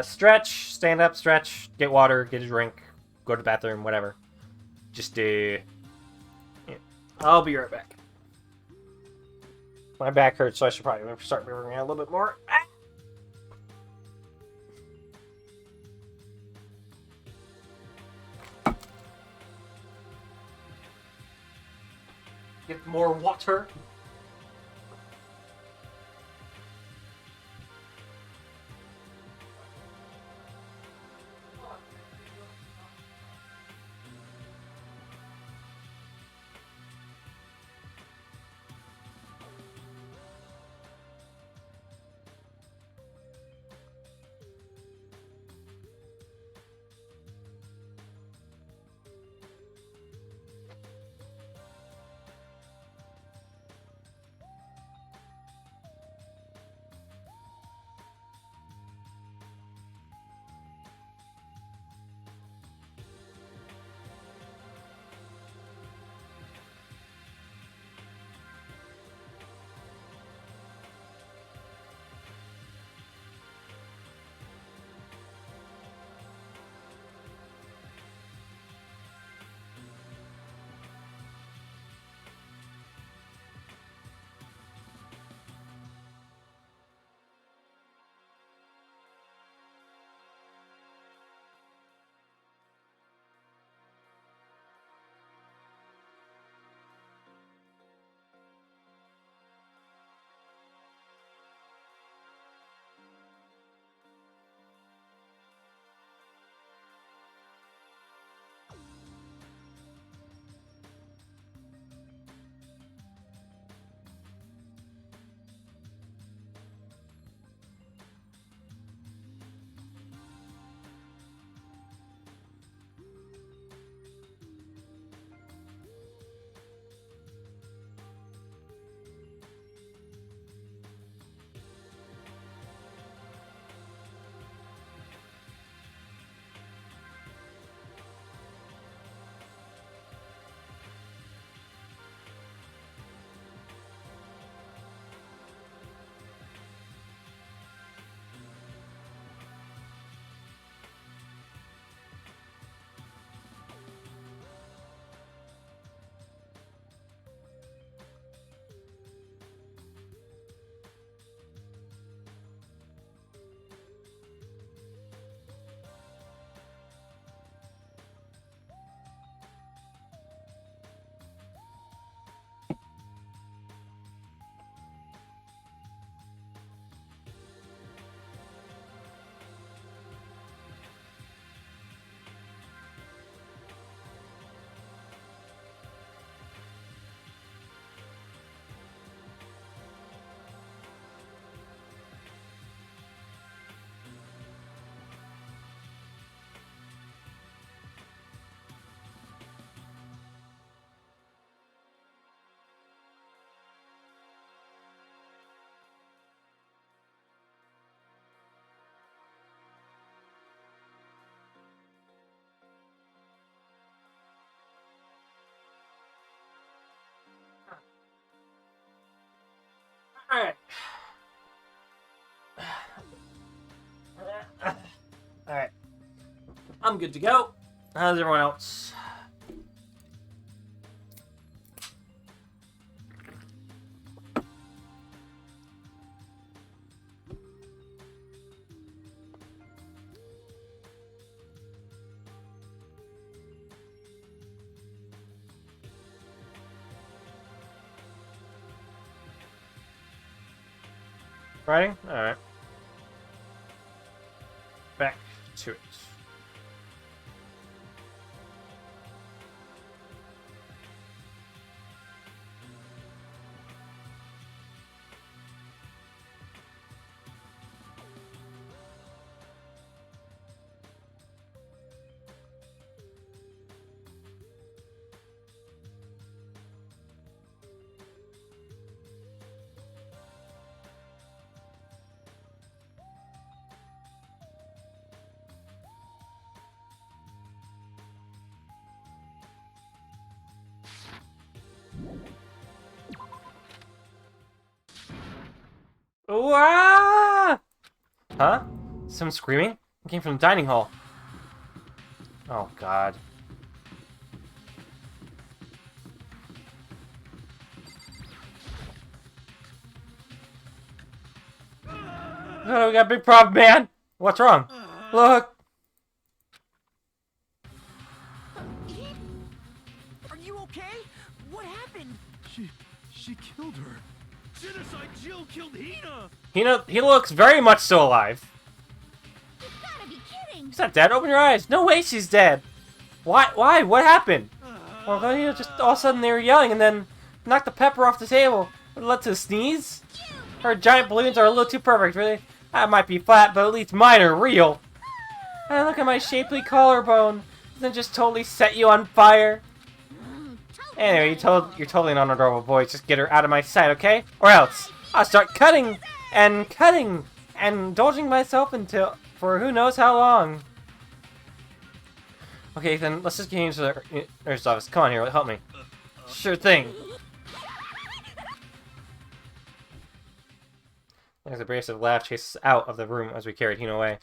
Stretch, stand up, stretch, get water, get a drink, go to the bathroom, whatever. Just, yeah. I'll be right back. My back hurts, so I should probably start moving around a little bit more. Ah! Get more water. Alright. Alright. I'm good to go. How's everyone else? Writing? Alright. Back to it. Wah! Huh? Someone screaming? It came from the dining hall. Oh, God. Oh, we got a big problem, man! What's wrong? Look! Are you okay? What happened? She killed her. Genocide Jill killed Hina! He looks very much still alive. You gotta be kidding! She's not dead. Open your eyes. No way she's dead. Why? Why? What happened? Well, just all of a sudden they were yelling and then knocked the pepper off the table. What led to a sneeze? Her giant balloons are a little too perfect, really. That might be flat, but at least mine are real. And look at my shapely collarbone. Doesn't it just totally set you on fire? Anyway, you're totally an unadorable boy. Just get her out of my sight, okay? Or else I'll start cutting and indulging myself for who knows how long. Okay, then let's just get into the nurse's office. Come on here, help me. Sure thing. There's a abrasive laugh chases us out of the room as we carried Hina away.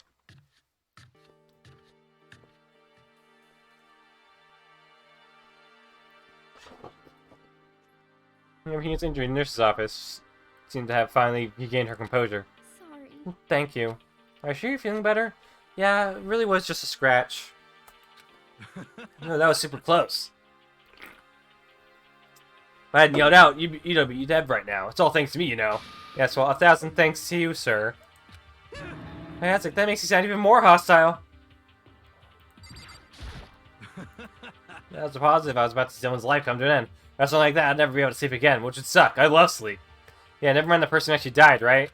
Whenever Hina's injured in the nurse's office, seemed to have finally regained her composure. Sorry. Thank you. Are you sure you're feeling better? Yeah, it really was just a scratch. No, that was super close. If I hadn't yelled out, you'd be dead right now. It's all thanks to me, you know. Yes, well, 1,000 thanks to you, sir. Fantastic, that makes you sound even more hostile. That was a positive. I was about to see someone's life come to an end. Or something like that, I'd never be able to sleep again, which would suck. I love sleep. Yeah, never mind the person who actually died, right?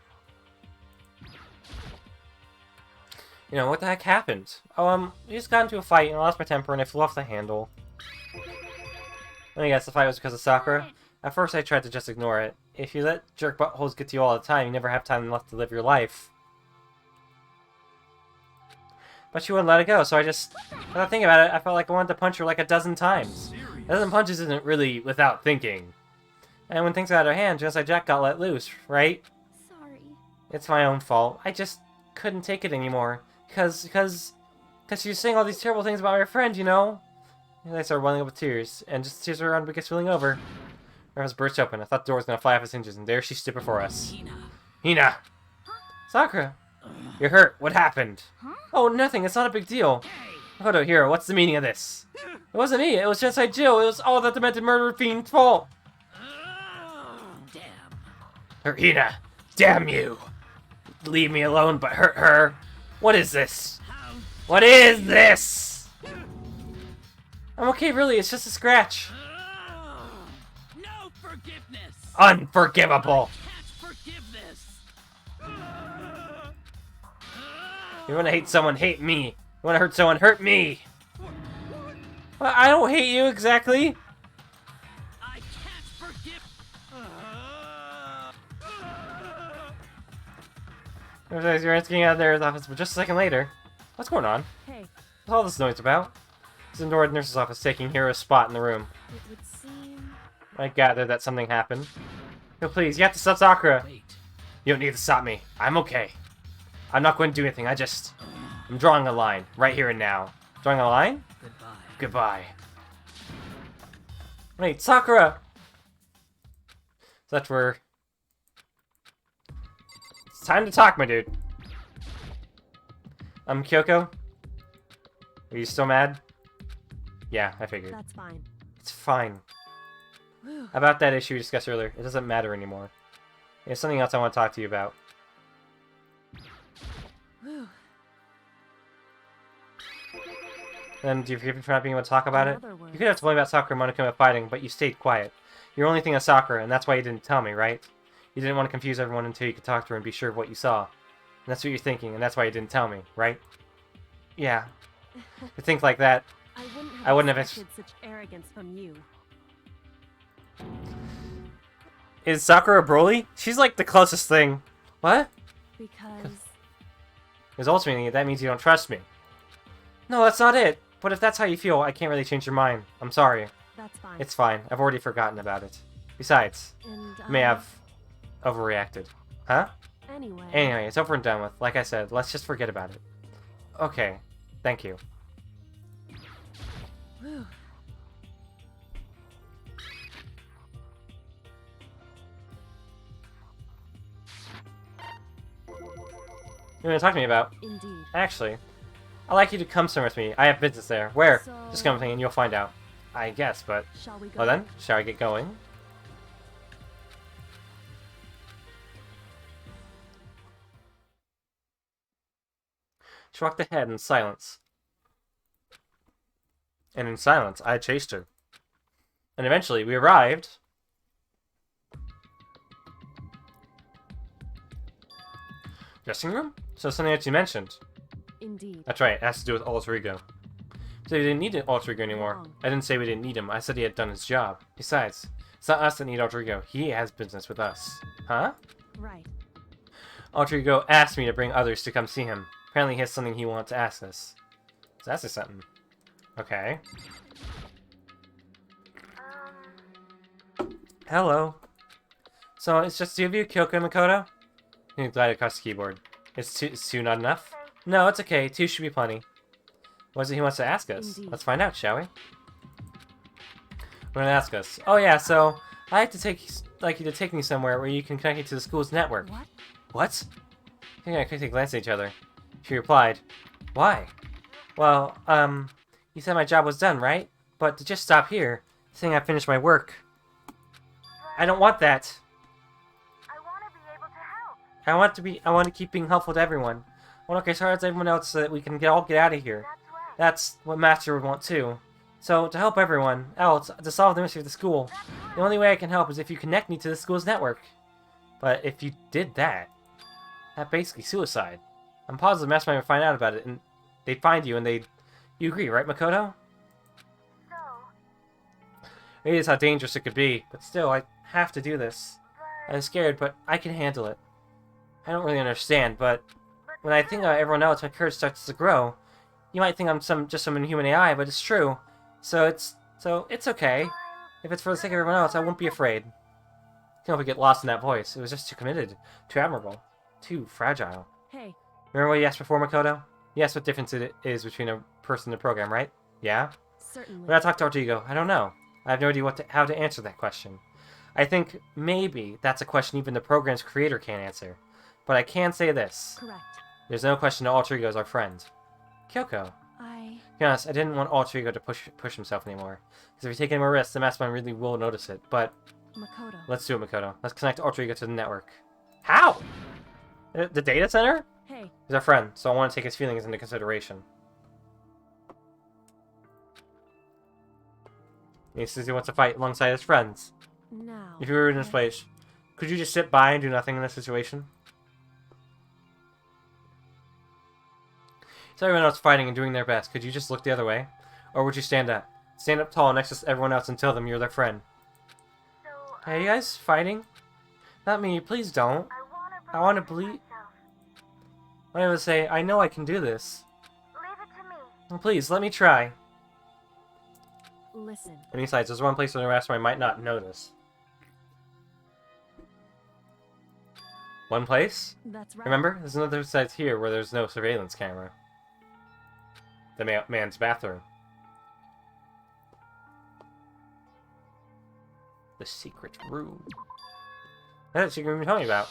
You know, what the heck happened? Oh, we just got into a fight and I lost my temper and I flew off the handle. Let me guess, the fight was because of Sakura? At first I tried to just ignore it. If you let jerk buttholes get to you all the time, you never have time left to live your life. But she wouldn't let it go, so without thinking about it, I felt like I wanted to punch her like a dozen times. A dozen punches isn't really without thinking. And when things got out of hand, just like Jack got let loose, right? Sorry. It's my own fault. I just couldn't take it anymore. Cause she was saying all these terrible things about my friend, you know? And I started welling up with tears, and just tears were unbeknownst spilling over. Her eyes burst open. I thought the door was gonna fly off its hinges, and there she stood before us. Hina! Sakura! You're hurt. What happened? Huh? Oh, nothing. It's not a big deal. Hodo, Hero, what's the meaning of this? It wasn't me. It was Genocide Jill. It was all that demented murder fiend's fault. Damn. Hina, damn you. Leave me alone, but hurt her. What is this? What is this? I'm okay, really. It's just a scratch. No forgiveness. Unforgivable. Can't forgive this. You want to hate someone, hate me. You want to hurt someone, hurt me. Well, I don't hate you exactly. I can't forgive. You're getting out of their office, but just a second later. What's going on? Hey, What's all this noise about? It's in the nurse's office, taking Hero's spot in the room. it would seem... I gather that something happened. No, please, you have to stop Sakura. Wait. You don't need to stop me. I'm okay. I'm not going to do anything. I'm drawing a line. Right here and now. Drawing a line? Goodbye. Goodbye. Wait, Sakura! So that's where... It's time to talk, my dude. Kyoko? Are you still mad? Yeah, I figured. That's fine. It's fine. Whew. About that issue we discussed earlier, it doesn't matter anymore. There's something else I want to talk to you about. Whew. Then, do you forgive me for not being able to talk about it? In other words- You could have told me about Sakura and Monokuma fighting, but you stayed quiet. You're only thinking of Sakura, and that's why you didn't tell me, right? You didn't want to confuse everyone until you could talk to her and be sure of what you saw. And that's what you're thinking, and that's why you didn't tell me, right? Yeah. To think like that, I wouldn't have expected such arrogance from you. is Sakura Broly? She's like the closest thing. What? Because Because ultimately, that means you don't trust me. No, that's not it. But if that's how you feel, I can't really change your mind. I'm sorry. that's fine. It's fine. I've already forgotten about it. Besides, And I may have overreacted. Huh? Anyway. Anyway, it's over and done with. Like I said, let's just forget about it. Okay. Thank you. Whew. You want to talk to me about? Indeed. Actually, I'd like you to come somewhere with me. I have business there. Where? So- Just come with me and you'll find out. I guess, but... Shall we go? Well then, shall I get going? She walked ahead in silence. And in silence, I chased her. And eventually, we arrived... Dressing room? So something that you mentioned. Indeed. That's right, it has to do with Alter Ego. So we didn't need an Alter Ego anymore. Wrong. I didn't say we didn't need him, I said he had done his job. Besides, it's not us that need Alter Ego, he has business with us. Huh? Right. Alter Ego asked me to bring others to come see him. Apparently he has something he wants to ask us. So that's just something. Okay. Hello. So it's just two of you, Kyoko and Makoto? You glide across the keyboard. Is two not enough? No, it's okay. Two should be plenty. What is it he wants to ask us? Indeed. Let's find out, shall we? We're gonna ask us. Oh yeah, so I like you to take me somewhere where you can connect me to the school's network. What? What? I think I quickly glanced at each other. She replied, "Why?" Well, you said my job was done, right? But to just stop here, saying I finished my work. I don't want that. I want to keep being helpful to everyone. I want to work as hard as everyone else so that we can all get out of here. That's what Master would want too. So, to help everyone else, to solve the mystery of the school, the only way I can help is if you connect me to the school's network. But if you did that, that's basically suicide. I'm positive Master might find out about it, and they'd find you, and they'd... You agree, right, Makoto? Maybe it's how dangerous it could be, but still, I have to do this. I'm scared, but I can handle it. I don't really understand, but when I think about everyone else, my courage starts to grow. You might think I'm just some inhuman AI, but it's true. So it's okay. If it's for the sake of everyone else, I won't be afraid. I can't help but get lost in that voice. It was just too committed, too admirable, too fragile. Hey. Remember what you asked before, Makoto? You asked what difference it is between a person and a program, right? Yeah? Certainly. When I talk to Alter Ego, I don't know. I have no idea how to answer that question. I think maybe that's a question even the program's creator can't answer. But I can say this. Correct. There's no question that Alter Ego is our friend. Kyoko. To be honest, I didn't want Alter Ego to push himself anymore. Because if we take any more risks, the Mastermind really will notice it. But Makoto. let's do it, Makoto. Let's connect Alter Ego to the network. How? The data center? Hey. He's our friend, so I want to take his feelings into consideration. He says he wants to fight alongside his friends. Now. If you were in this place, could you just sit by and do nothing in this situation? So everyone else fighting and doing their best. Could you just look the other way? Or would you stand up? Stand up tall next to everyone else and tell them you're their friend. Hey, you guys fighting? Not me, please don't. I want to bleed. I would say, I know I can do this. Well, please, let me try. Listen. And besides, there's one place where the Mastermind might not notice. One place? That's right. Remember? There's another side here where there's no surveillance camera. The man's bathroom. The secret room. That's what you're going to tell me about.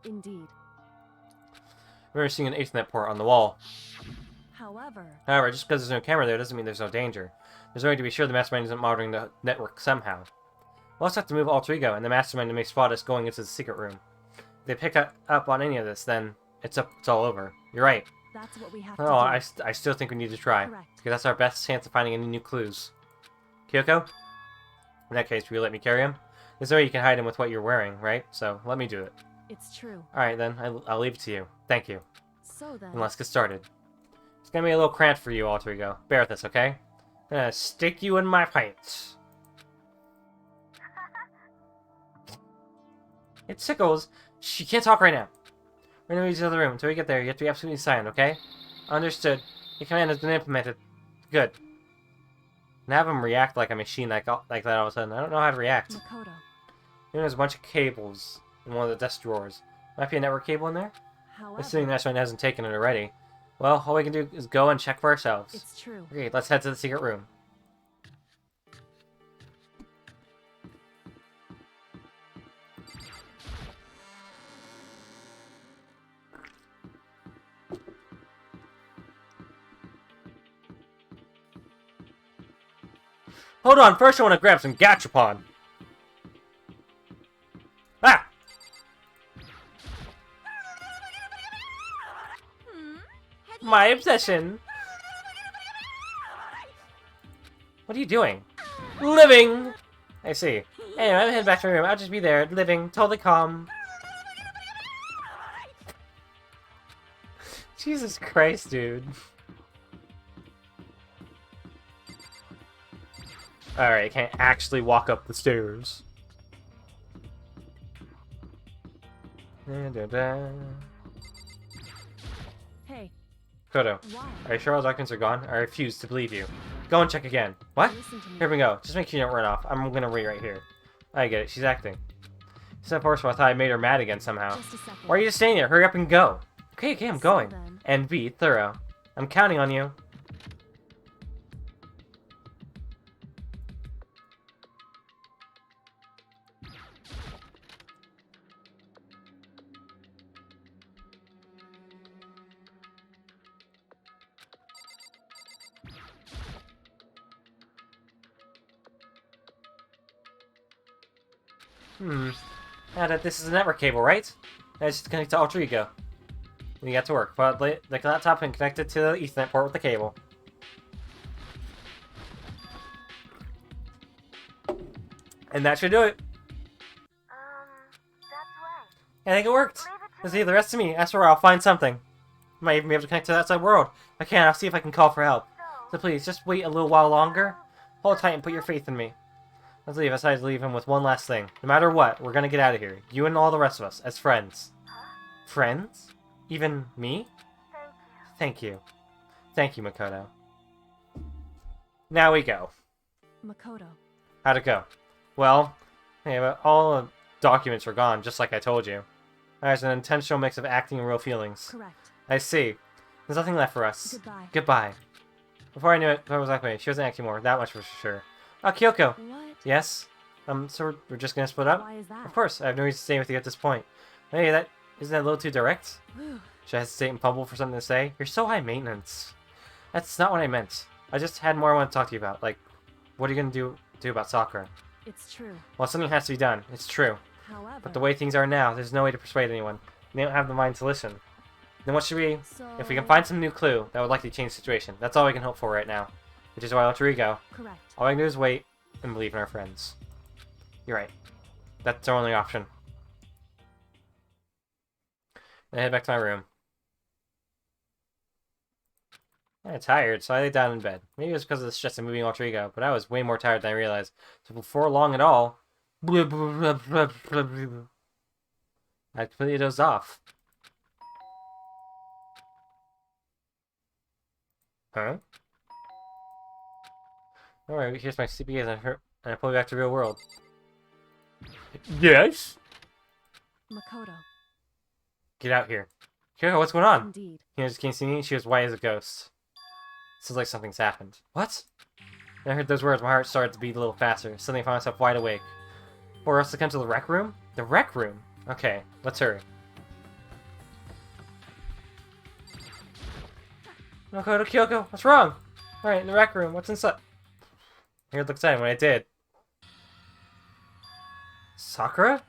Indeed. I remember seeing an Ethernet port on the wall. However, However, just because there's no camera there doesn't mean there's no danger. There's only to be sure the mastermind isn't monitoring the network somehow. We'll also have to move Alter Ego, and the mastermind may spot us going into the secret room. If they pick up on any of this, then it's all over. You're right. that's what we have Oh, to do. I still think we need to try. Correct. Because that's our best chance of finding any new clues. Kyoko? In that case, will you let me carry him? There's no way you can hide him with what you're wearing, right? So, let me do it. It's true. Alright then, I'll leave it to you. Thank you. So then, And let's get started. It's gonna be a little cramped for you, Alter Ego. Bear with us, okay? I'm gonna stick you in my pants. It tickles. Shh, you can't talk right now. We're gonna move to the other room. Until we get there, you have to be absolutely silent, okay? Understood. Your command has been implemented. Good. And have him react like a machine like that all of a sudden. I don't know how to react. Makoto. There's a bunch of cables in one of the desk drawers. Might be a network cable in there? However, Assuming the mastermind hasn't taken it already. Well, all we can do is go and check for ourselves. it's true. Okay, let's head to the secret room. Hold on, first I want to grab some gachapon. Ah! My obsession. What are you doing? Living! I see. Anyway, I'm heading back to my room. I'll just be there, living, totally calm. Jesus Christ, dude. Alright, I can't actually walk up the stairs. Hey, Kodo, why? are you sure all documents are gone? I refuse to believe you. Go and check again. What? Listen to me. Here we go. Just make sure you don't run off. I'm gonna read right here. I get it. She's acting. She's not forceful. I thought I made her mad again somehow. Just a second. Why are you just standing there? Hurry up and go. Okay, I'm So going. then- And be thorough. I'm counting on you. Now that this is a network cable, right? Now just connect to Alter Ego. And you got to work. Put the laptop and connect it to the Ethernet port with the cable. And that should do it. That's right. I think it worked. Leave it to Let's leave the rest to me. That's where I'll find something. Might even be able to connect to the outside world. If I can, I'll see if I can call for help. So please, just wait a little while longer. Hold tight and put your faith in me. Let's leave. I decided to leave him with one last thing. No matter what, we're gonna get out of here. You and all the rest of us, as friends. Friends? Even me? Thank you. Thank you. Thank you, Makoto. Now we go. Makoto. How'd it go? Well, yeah, but all the documents were gone, just like I told you. There's an intentional mix of acting and real feelings. Correct. I see. There's nothing left for us. Goodbye. Goodbye. Before I knew it, I was like, wait, she wasn't acting more. That much for sure. Oh, Kyoko. What? Yes? So we're just gonna split up? Why is that? Of course, I have no reason to stay with you at this point. Hey, isn't that a little too direct? Whew. Should I hesitate and fumble for something to say? You're so high maintenance. That's not what I meant. I just had more I want to talk to you about. Like, what are you gonna do about Sakura? It's true. Well, something has to be done. It's true. However, But the way things are now, there's no way to persuade anyone. They don't have the mind to listen. Then what should we... so If we can find some new clue, that would likely change the situation. That's all we can hope for right now. Which is why Alter Ego. correct. All we can do is wait and believe in our friends. You're right. That's our only option. I head back to my room. I'm tired, so I lay down in bed. Maybe it was because of the stress of moving Alter Ego, but I was way more tired than I realized. So before long at all, I completely dozed off. Huh? Alright, here's my sleepy gaze and I pull me back to the real world. Yes? Makoto. Get out here. Kyoko, what's going on? Indeed. Hina just can't see me. She was white as a ghost. Sounds like something's happened. What? When I heard those words, my heart started to beat a little faster. Suddenly I found myself wide awake. For us to come to the rec room? The rec room? Okay, let's hurry. Makoto, Kyoko, what's wrong? Alright, in the rec room, what's inside? I heard it look exciting when I did. Sakura?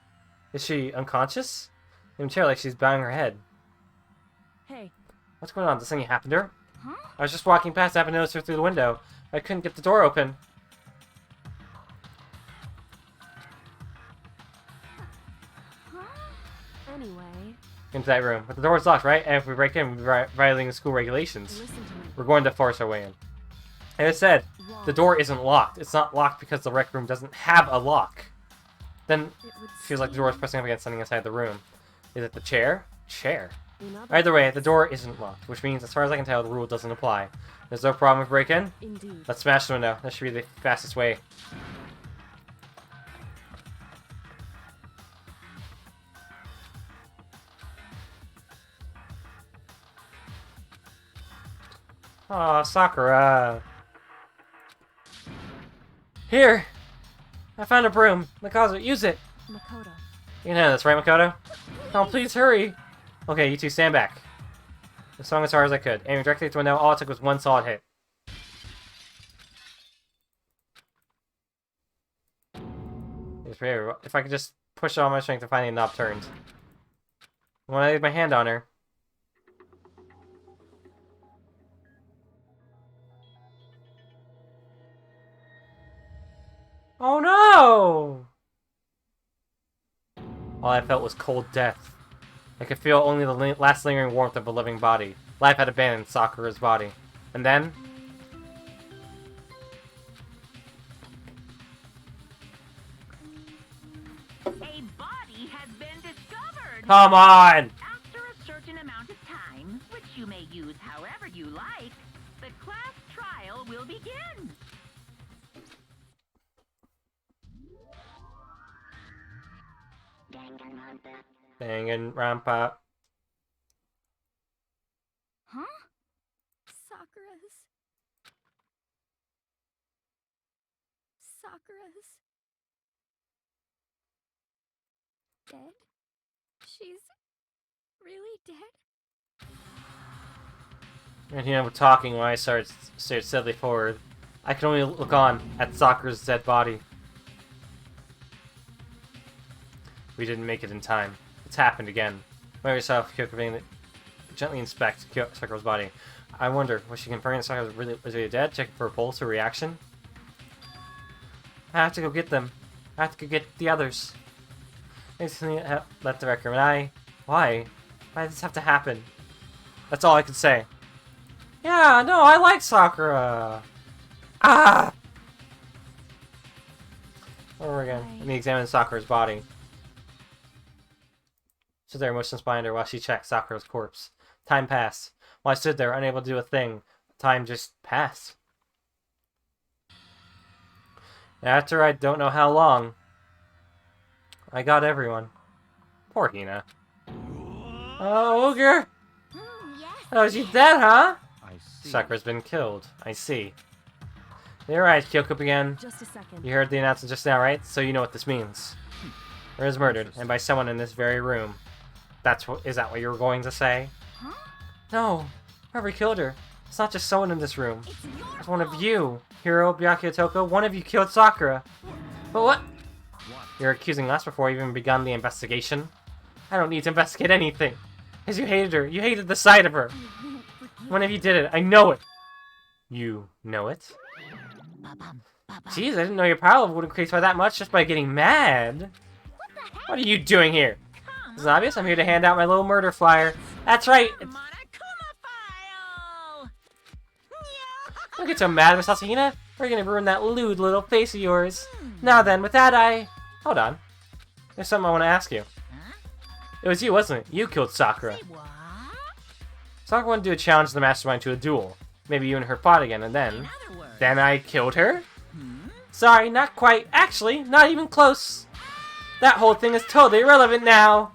Is she unconscious? In a chair like she's bowing her head. Hey, What's going on? Did something happen to her? Huh? I was just walking past, I happened to notice her through the window. I couldn't get the door open. anyway, Into that room. But the door's locked, right? And if we break in, we're violating the school regulations. listen to me. We're going to force our way in. And it said, Wrong. the door isn't locked. It's not locked because the rec room doesn't have a lock. Then, It would feels like the door is pressing up against something inside the room. Is it the chair? Chair. seem, in other Either way, the words, door isn't locked, which means, as far as I can tell, the rule doesn't apply. There's no problem with break in. Indeed. Let's smash the window. That should be the fastest way. Aw, Sakura. Here! I found a broom. Mikazu, use it! Makoto. You know that's right, Makoto? Oh, please hurry! Okay, you two stand back. As long as hard as I could. Aiming directly at the window, all it took was one solid hit. If I could just push all my strength to finally the knob turned. When I laid my hand on her. Oh no! All I felt was cold death. I could feel only the last lingering warmth of a living body. Life had abandoned Sakura's body. And then... A body has been discovered! Come on! After a certain amount of time, which you may use however you like, the class trial will begin. Danganronpa. Huh? Sakura's dead? She's really dead? And here we're talking when I stared steadily forward. I could only look on at Sakura's dead body. We didn't make it in time. It's happened again. By yourself, Kyoko being gently inspect Sakura's body. I wonder, was she confirming Sakura was really dead? Checking for a pulse or reaction? I have to go get them. I have to go get the others. I instantly left the rec room, and why? Why did this have to happen? That's all I could say. Yeah, no, I like Sakura. Ah! Over again. Let me examine Sakura's body. Stood there motionless behind her while she checked Sakura's corpse. Time passed. While I stood there, unable to do a thing, time just passed. After I don't know how long, I got everyone. Poor Hina. Oh, Ogre! Yes. Oh, she's dead, huh? I see. Sakura's been killed. I see. You're right, Kyoko began. Just a second. You heard the announcement just now, right? So you know what this means. Her is murdered, and by someone in this very room. Is that what you were going to say? Huh? No, whoever killed her. It's not just someone in this room. It's your It's one of fault. you, Hiro, Byakuya, Toko. One of you killed Sakura. But what? What? You're accusing us before we even begun the investigation? I don't need to investigate anything. Because you hated her. You hated the sight of her. I won't forgive One of you did it. I know it. You know it? Jeez, I didn't know your power level would increase by that much just by getting mad. What the heck? What are you doing here? It's obvious. I'm here to hand out my little murder flyer. That's right. Monokuma file! Don't get so mad, Miss Asahina. We're gonna ruin that lewd little face of yours. Now then, with that, Hold on. There's something I want to ask you. Huh? It was you, wasn't it? You killed Sakura. Say what? Sakura wanted to do a challenge to the Mastermind to a duel. Maybe you and her fought again, and In then... other words, Then I killed her? hmm? Sorry, not quite. Actually, not even close. That whole thing is totally irrelevant now.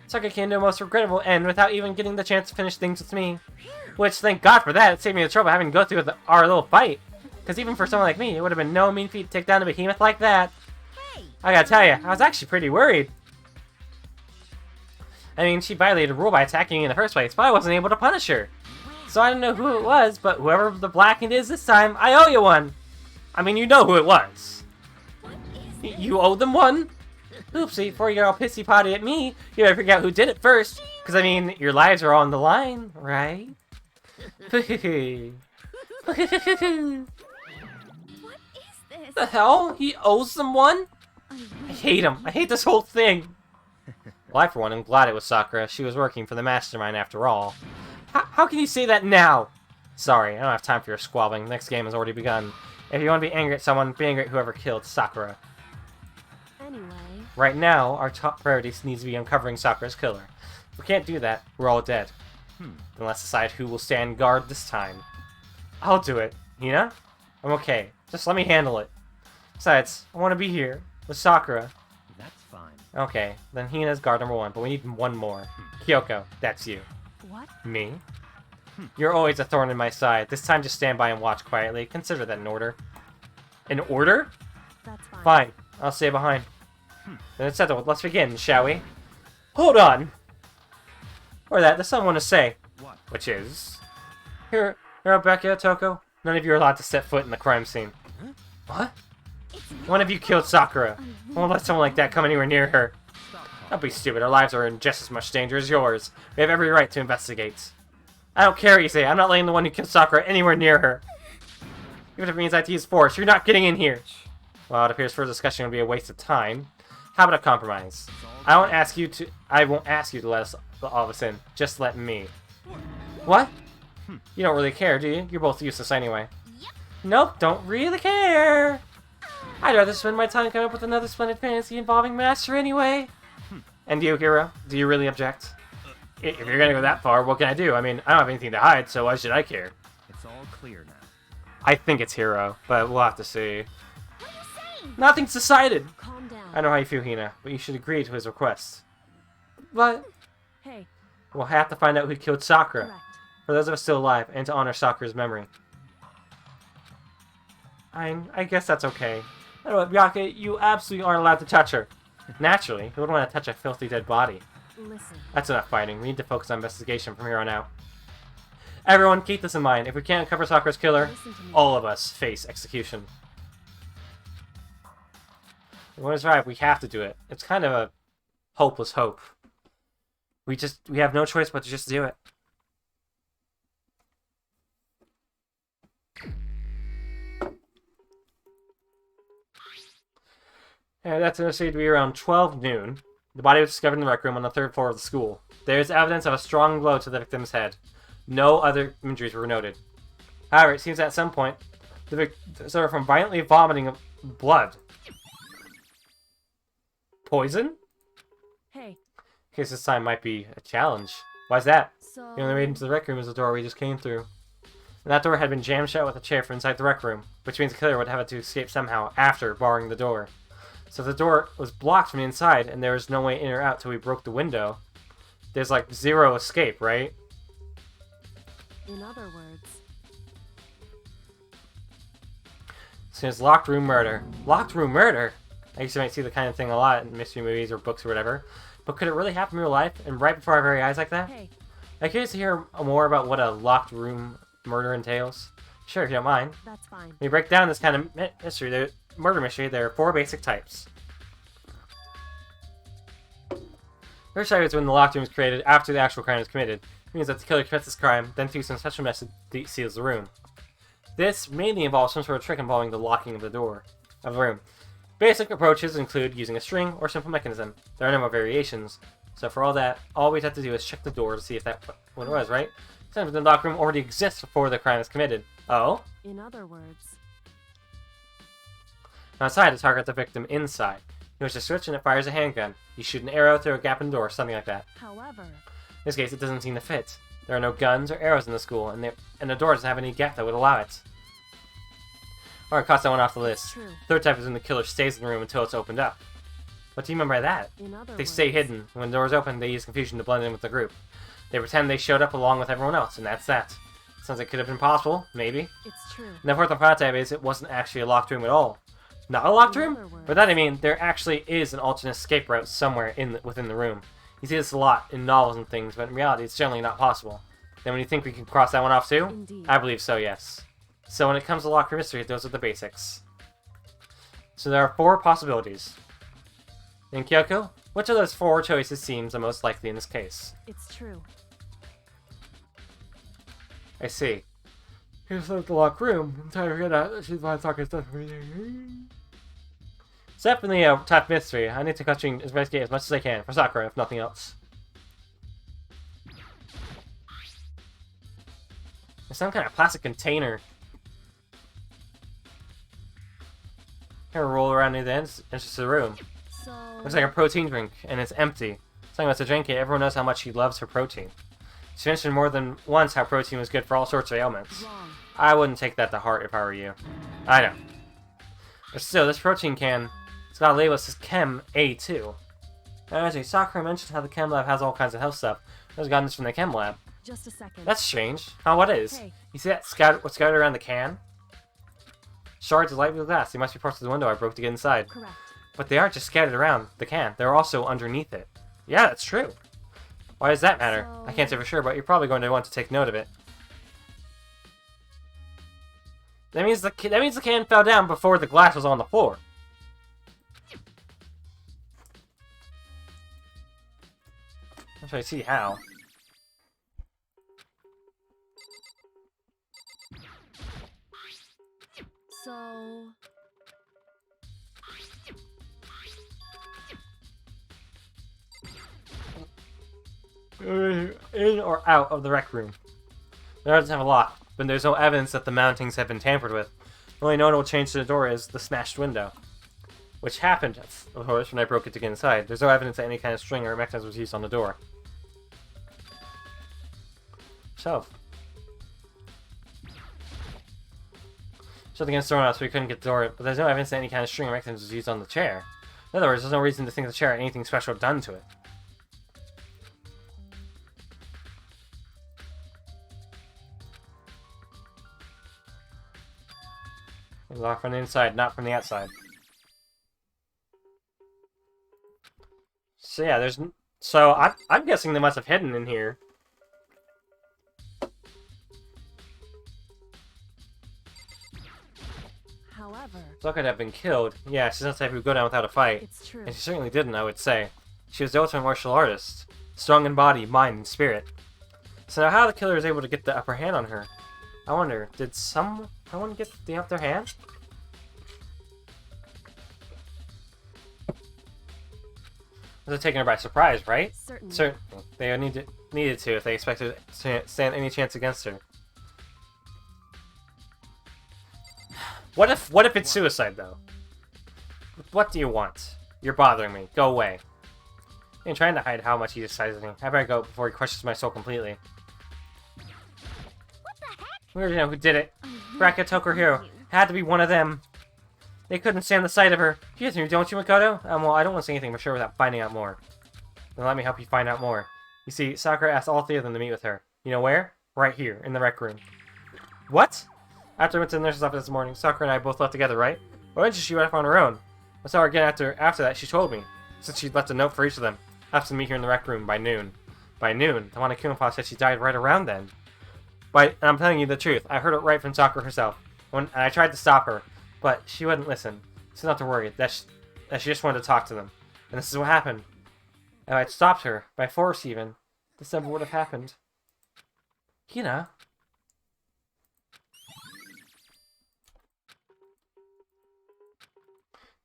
Sakura came to a most regrettable end without even getting the chance to finish things with me. Which, thank God for that, it saved me the trouble having to go through our little fight. Because even for someone like me, it would have been no mean feat to take down a behemoth like that. I gotta tell you, I was actually pretty worried. I mean, she violated a rule by attacking me in the first place, but I wasn't able to punish her. So I don't know who it was, but whoever the blackened is this time, I owe you one. I mean, you know who it was. You owe them one? Oopsie, before you get all pissy potty at me, you better figure out who did it first. Because, I mean, your lives are on the line, right? What is this? The hell? He owes them one? I hate him. I hate this whole thing. Well, I, for one, am glad it was Sakura. She was working for the mastermind after all. How can you say that now? Sorry, I don't have time for your squabbling. The next game has already begun. If you want to be angry at someone, be angry at whoever killed Sakura. Anyway. Right now, our top priority needs to be uncovering Sakura's killer. If we can't do that, we're all dead. Then let's decide who will stand guard this time. I'll do it. Hina? I'm okay. Just let me handle it. Besides, I want to be here with Sakura. That's fine. Okay, then Hina's guard number 1, but we need one more. Kyoko, that's you. What? Me? You're always a thorn in my side. This time just stand by and watch quietly. Consider that an order. An order? That's fine. Fine. I'll stay behind. Then it's settled. Let's begin, shall we? Hold on! Or that, there's someone to say. What? Which is... Here, Rebecca, Toko. None of you are allowed to set foot in the crime scene. What? One of you killed Sakura. I won't let someone like that come anywhere near her. Don't be stupid. Our lives are in just as much danger as yours. We have every right to investigate. I don't care what you say. I'm not letting the one who killed Sakura anywhere near her. Even if it means I have to use force, you're not getting in here. Well, it appears further discussion would be a waste of time. How about a compromise? I won't ask you to let us all of us in. Just let me. What? You don't really care, do you? You're both useless anyway. Nope, don't really care. I'd rather spend my time coming up with another splendid fantasy involving Master anyway. And you, Hero? Do you really object? If you're gonna go that far, what can I do? I mean, I don't have anything to hide, so why should I care? It's all clear now. I think it's Hero, but we'll have to see. What are you saying? Nothing's decided! Calm down. I know how you feel, Hina, but you should agree to his request. But Hey, we'll have to find out who killed Sakura, correct. for those of us still alive, and to honor Sakura's memory. I guess that's okay. Anyway, Byakuya, you absolutely aren't allowed to touch her. Naturally, who would want to touch a filthy dead body? Listen. That's enough fighting. We need to focus on investigation from here on out. Everyone, keep this in mind. If we can't uncover Sakura's killer, Listen to me. all of us face execution. When it's right, we have to do it. It's kind of a hopeless hope. We have no choice but to just do it. And that's estimated to be around 12 noon. The body was discovered in the rec room on the 3rd floor of the school. There is evidence of a strong blow to the victim's head. No other injuries were noted. However, it seems at some point the victim suffered from violently vomiting of blood. Poison? Hey, I guess this time might be a challenge. Why's that? so... The only way into the rec room is the door we just came through. And that door had been jammed shut with a chair from inside the rec room, which means the killer would have to escape somehow after barring the door. So if the door was blocked from the inside and there was no way in or out till we broke the window, there's like zero escape, right? In other words... So it's locked room murder. Locked room murder? I guess you might see the kind of thing a lot in mystery movies or books or whatever. But could it really happen in real life and right before our very eyes like that? Hey, I'm curious to hear more about what a locked room murder entails. Sure, if you don't mind. that's fine. When you break down this kind of murder mystery, there are 4 basic types. First type is when the locked room is created after the actual crime is committed. It means that the killer commits this crime, then through some special method seals the room. This mainly involves some sort of trick involving the locking of the door of the room. Basic approaches include using a string or simple mechanism. There are no more variations. So for all that, all we have to do is check the door to see if that's what it was, right? Sometimes the locked room already exists before the crime is committed. Oh? In other words... Outside to target the victim inside. You push a switch and it fires a handgun. You shoot an arrow through a gap in the door, something like that. However... In this case, it doesn't seem to fit. There are no guns or arrows in the school, and the door doesn't have any gap that would allow it. Alright, cross that one off the list. True. Third type is when the killer stays in the room until it's opened up. What do you mean by that? In other They stay words, hidden. When doors open, they use confusion to blend in with the group. They pretend they showed up along with everyone else, and that's that. Sounds like it could have been possible, maybe. It's true. And the fourth and final tab is it wasn't actually a locked room at all. Not a locked In room? other words- By that I mean, there actually is an alternate escape route somewhere within the room. You see this a lot in novels and things, but in reality it's generally not possible. Then when you think we can cross that one off too? Indeed. I believe so, yes. So when it comes to locked room mystery, those are the basics. So there are 4 possibilities. In Kyoko, which of those 4 choices seems the most likely in this case? It's true. I see. Here's the locked room. I'm trying to figure out she's my talking stuff. It's definitely a tough mystery. I need to investigate as much as I can for Sakura, if nothing else. There's some kind of plastic container. Here, roll around near the entrance to the room. So. Looks like a protein drink, and it's empty. Someone wants to drink it. Everyone knows how much she loves her protein. She mentioned more than once how protein was good for all sorts of ailments. Wrong. I wouldn't take that to heart if I were you. I know. But still, this protein can, it's got a label that says Chem A2. Actually, Sakura mentioned how the Chem Lab has all kinds of health stuff. I was gotten this from the Chem Lab. Just a second. That's strange. Oh, what is? Hey. You see that what's scattered around the can? Shards of light blue glass. They must be parts of the window I broke to get inside. Correct. But they aren't just scattered around the can. They're also underneath it. Yeah, that's true. Why does that matter? I can't say for sure, but you're probably going to want to take note of it. That means the can fell down before the glass was on the floor. I'm trying to see how. So. In or out of the rec room. The doors have a lock, but there's no evidence that the mountings have been tampered with. The only notable change to the door is the smashed window. Which happened, of course, when I broke it to get inside. There's no evidence that any kind of string or mechanism was used on the door. So the against thrown out so we couldn't get the door, but there's no evidence that any kind of string or mechanism was used on the chair. In other words, there's no reason to think the chair had anything special done to it. Locked from the inside, not from the outside. So yeah, I'm guessing they must have hidden in here. However. So could have been killed. Yeah, she's not the type who would go down without a fight. It's true. And she certainly didn't, I would say. She was the ultimate martial artist. Strong in body, mind, and spirit. So now how the killer is able to get the upper hand on her? I wonder, did someone get the upper hand? Was it taking her by surprise, right? Certainly. Certainly. They needed to if they expected to stand any chance against her. What if it's suicide, though? What do you want? You're bothering me. Go away. I'm trying to hide how much he despises me. I better go before he crushes my soul completely. What the heck? We already know who did it. I Bracket took her hero. Had to be one of them. They couldn't stand the sight of her. Excuse me, don't you, Makoto? Well, I don't want to say anything for sure without finding out more. Then let me help you find out more. You see, Sakura asked all 3 of them to meet with her. You know where? Right here, in the rec room. What? After I went to the nurse's office this morning, Sakura and I both left together, right? Why didn't she went off on her own? I saw her again after that, she told me. Since she'd left a note for each of them. Have to meet here in the rec room by noon. By noon? Tawana Kumafa said she died right around then. And I'm telling you the truth. I heard it right from Sakura herself. And I tried to stop her, but she wouldn't listen. So not to worry, that she just wanted to talk to them. And this is what happened. If I'd stopped her, by force even, this never would have happened. Hina?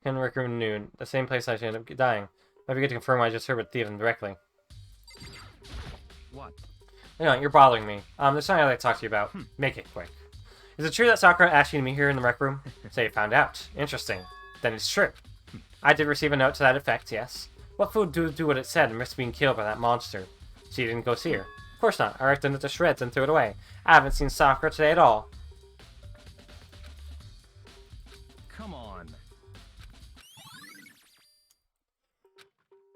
In the rec room noon, the same place I should end up dying. Might be good to confirm I just heard with Steven directly. What? You know, you're bothering me. There's something I'd like to talk to you about. Make it quick. Is it true that Sakura asked you to meet here in the rec room? Say you found out. Interesting. Then it's true. I did receive a note to that effect, yes. What food do what it said and risk being killed by that monster? So you didn't go see her? Of course not. I ripped it into shreds and threw it away. I haven't seen Sakura today at all. Come on.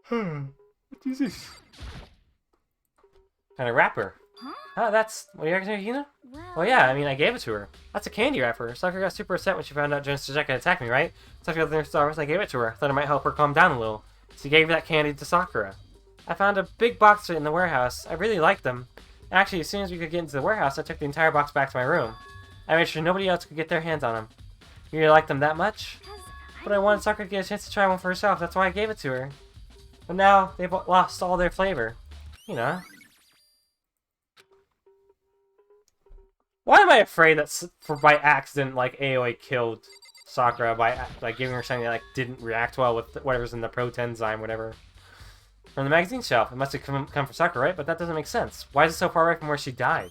What is this? Kind of wrapper. Huh? Oh, that's... What are you asking, Hina? Well, yeah, I mean, I gave it to her. That's a candy wrapper. Sakura got super upset when she found out Jack had attacked me, right? So I feel the stars. I gave it to her. Thought it might help her calm down a little. So gave that candy to Sakura. I found a big box in the warehouse. I really liked them. Actually, as soon as we could get into the warehouse, I took the entire box back to my room. I made sure nobody else could get their hands on them. You really liked them that much? But I wanted Sakura to get a chance to try one for herself. That's why I gave it to her. But now, they've lost all their flavor. You know. Why am I afraid that by accident, like, AoE killed Sakura by giving her something that, like, didn't react well with whatever's in the protenzyme, whatever? From the magazine shelf. It must have come from Sakura, right? But that doesn't make sense. Why is it so far away from where she died?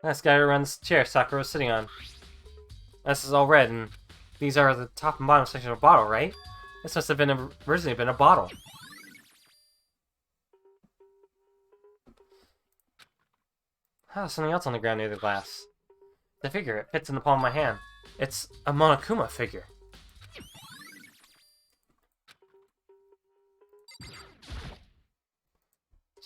This guy who runs the chair Sakura was sitting on. This is all red, and these are the top and bottom section of a bottle, right? This must have been originally been a bottle. Oh, something else on the ground near the glass. The figure, it fits in the palm of my hand. It's a Monokuma figure.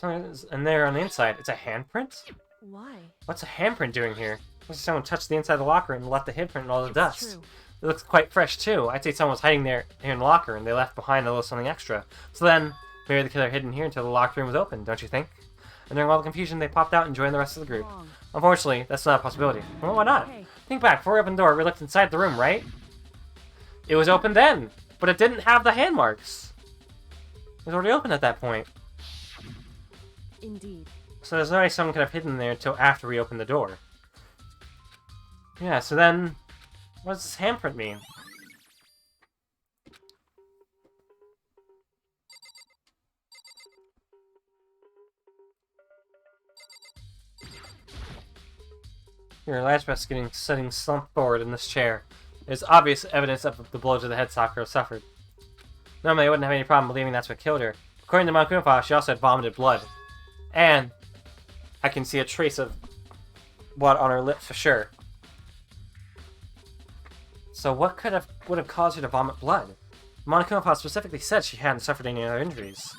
And there on the inside, it's a handprint? Why? What's a handprint doing here? Looks like someone touched the inside of the locker and left the handprint in all the dust. True. It looks quite fresh too. I'd say someone was hiding there here in the locker and they left behind a little something extra. So then, maybe the killer hid in here until the locker room was open, don't you think? And during all the confusion, they popped out and joined the rest of the group. Wrong. Unfortunately, that's not a possibility. Well, why not? Hey. Think back, before we opened the door, we looked inside the room, right? It was open then, but it didn't have the hand marks. It was already open at that point. Indeed. So there's no way someone could have hidden there until after we opened the door. Yeah, so then, what does this handprint mean? Your last breath sitting slumped forward in this chair. There's obvious evidence of the blow to the head Sakura suffered. Normally, I wouldn't have any problem believing that's what killed her. According to Monokuma file, she also had vomited blood. And I can see a trace of blood on her lip for sure. So what would have caused her to vomit blood? Monokuma file specifically said she hadn't suffered any other injuries.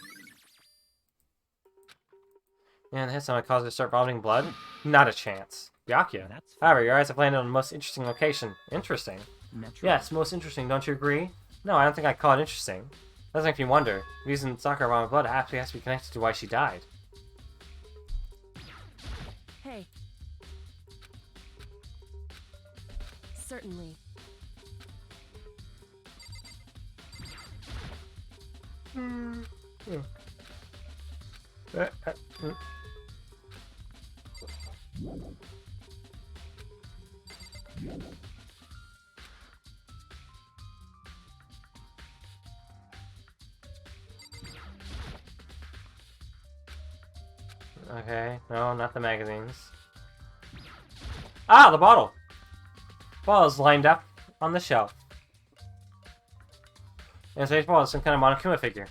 And the hit someone caused her to start vomiting blood? Not a chance. Byakuya. That's However, your eyes have landed on the most interesting location. Interesting. Metro. Yes, most interesting, don't you agree? No, I don't think I'd call it interesting. Doesn't make me wonder. The reason Sakura vomited blood actually has to be connected to why she died. Hey. Certainly. Okay, no, not the magazines. Ah, the bottle! Bottle is lined up on the shelf. And so each bottle is some kind of Monokuma figure.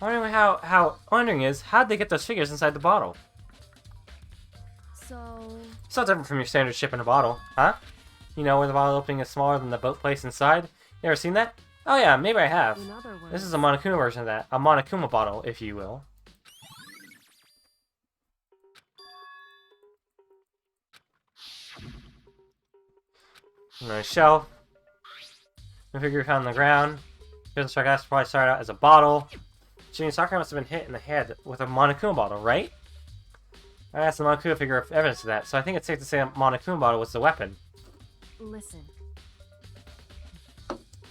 Wondering is, how'd they get those figures inside the bottle? So... It's not different from your standard ship in a bottle, huh? You know, where the bottle opening is smaller than the boat place inside? You ever seen that? Oh yeah, maybe I have. in other words... This is a Monokuma version of that. A Monokuma bottle, if you will. On a shelf. The figure found on the ground. Here's the sarcastic probably started out as a bottle. Junior Sakura must have been hit in the head with a Monokuma bottle, right? I asked the Monokuma figure of evidence of that, so I think it's safe to say a Monokuma bottle was the weapon. Listen.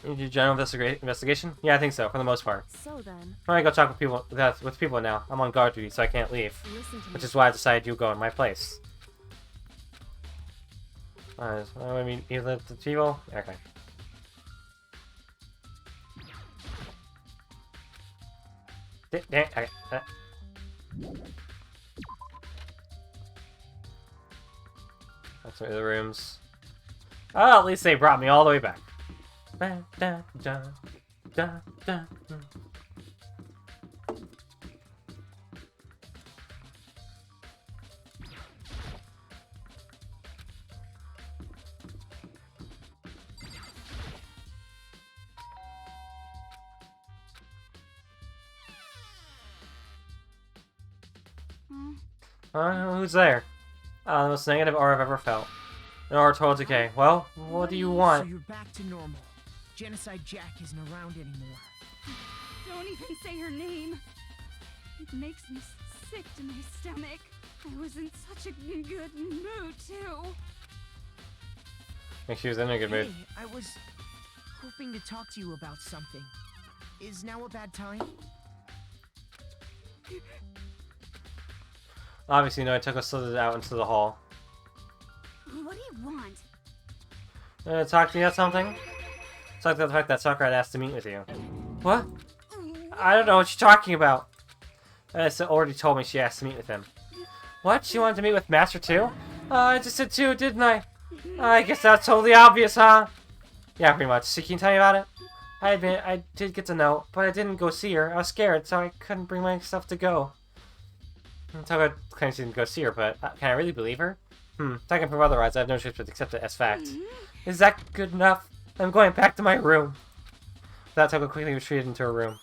You do general investigation? Yeah, I think so, for the most part. So then, I'm gonna go talk with people now. I'm on guard duty, so I can't leave. listen to Which me. is why I decided you go in my place. I mean, you live the people? Okay. Okay. That's where the rooms. Oh, at least they brought me all the way back. Who's there? The most negative aura I've ever felt. An aura total decay. Well, what do you want? So you're back to normal. Genocide Jack isn't around anymore. Don't even say her name. It makes me sick to my stomach. I was in such a good mood, too. Think she was in a good mood. Hey, I was hoping to talk to you about something. Is now a bad time? Obviously, no, I took us out into the hall. What do you want? Talk to you about something? Talk about the fact that Sakura had asked to meet with you. What? I don't know what you're talking about. Essa already told me she asked to meet with him. What? She wanted to meet with Master too? I just said two, didn't I? I guess that's totally obvious, huh? Yeah, pretty much. So can you tell me about it? I admit, I did get to know, but I didn't go see her. I was scared, so I couldn't bring myself to go. Sakura claims she didn't go see her, but can I really believe her? If I can prove otherwise, I have no choice but to accept it as fact. Is that good enough? I'm going back to my room. That Sakura quickly retreated into her room.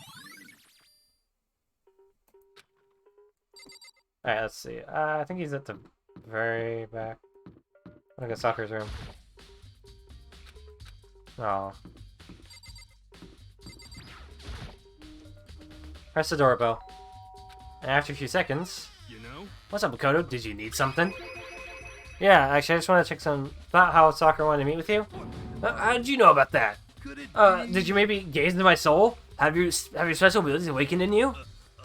Alright, let's see. I think he's at the very back. Look at Sakura's room. Oh. Press the doorbell. And after a few seconds... You know? What's up, Makoto? Did you need something? Yeah, actually, I just want to check about how Sakura wanted to meet with you. How did you know about that? Did you maybe gaze into my soul? Have your special abilities awakened in you?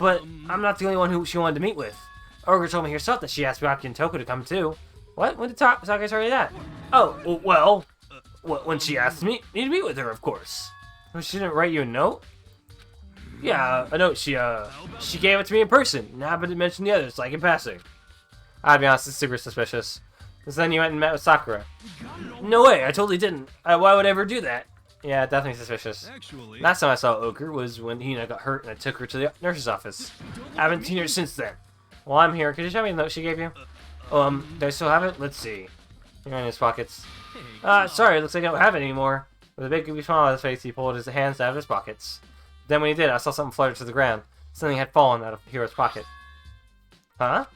But I'm not the only one who she wanted to meet with. Ogre told me herself that she asked Rocky and Toko to come too. What? When did Sakura tell you that? Oh, well, when she asked me to meet with her, of course. Well, she didn't write you a note? Yeah, a note. She gave it to me in person. And happened to mention the others, like in passing. I'll be honest, it's super suspicious. Because then you went and met with Sakura. No way, I totally didn't. Why would I ever do that? Yeah, definitely suspicious. Actually, Last time I saw Ogre was when Hina got hurt and I took her to the nurse's office. I haven't seen her since then. Well, I'm here. Could you show me the note she gave you? Do I still have it? Let's see. You're in his pockets. Sorry, looks like I don't have it anymore. With a big goofy smile on his face, he pulled his hands out of his pockets. Then when he did, I saw something flutter to the ground. Something had fallen out of Hiro's pocket. Huh?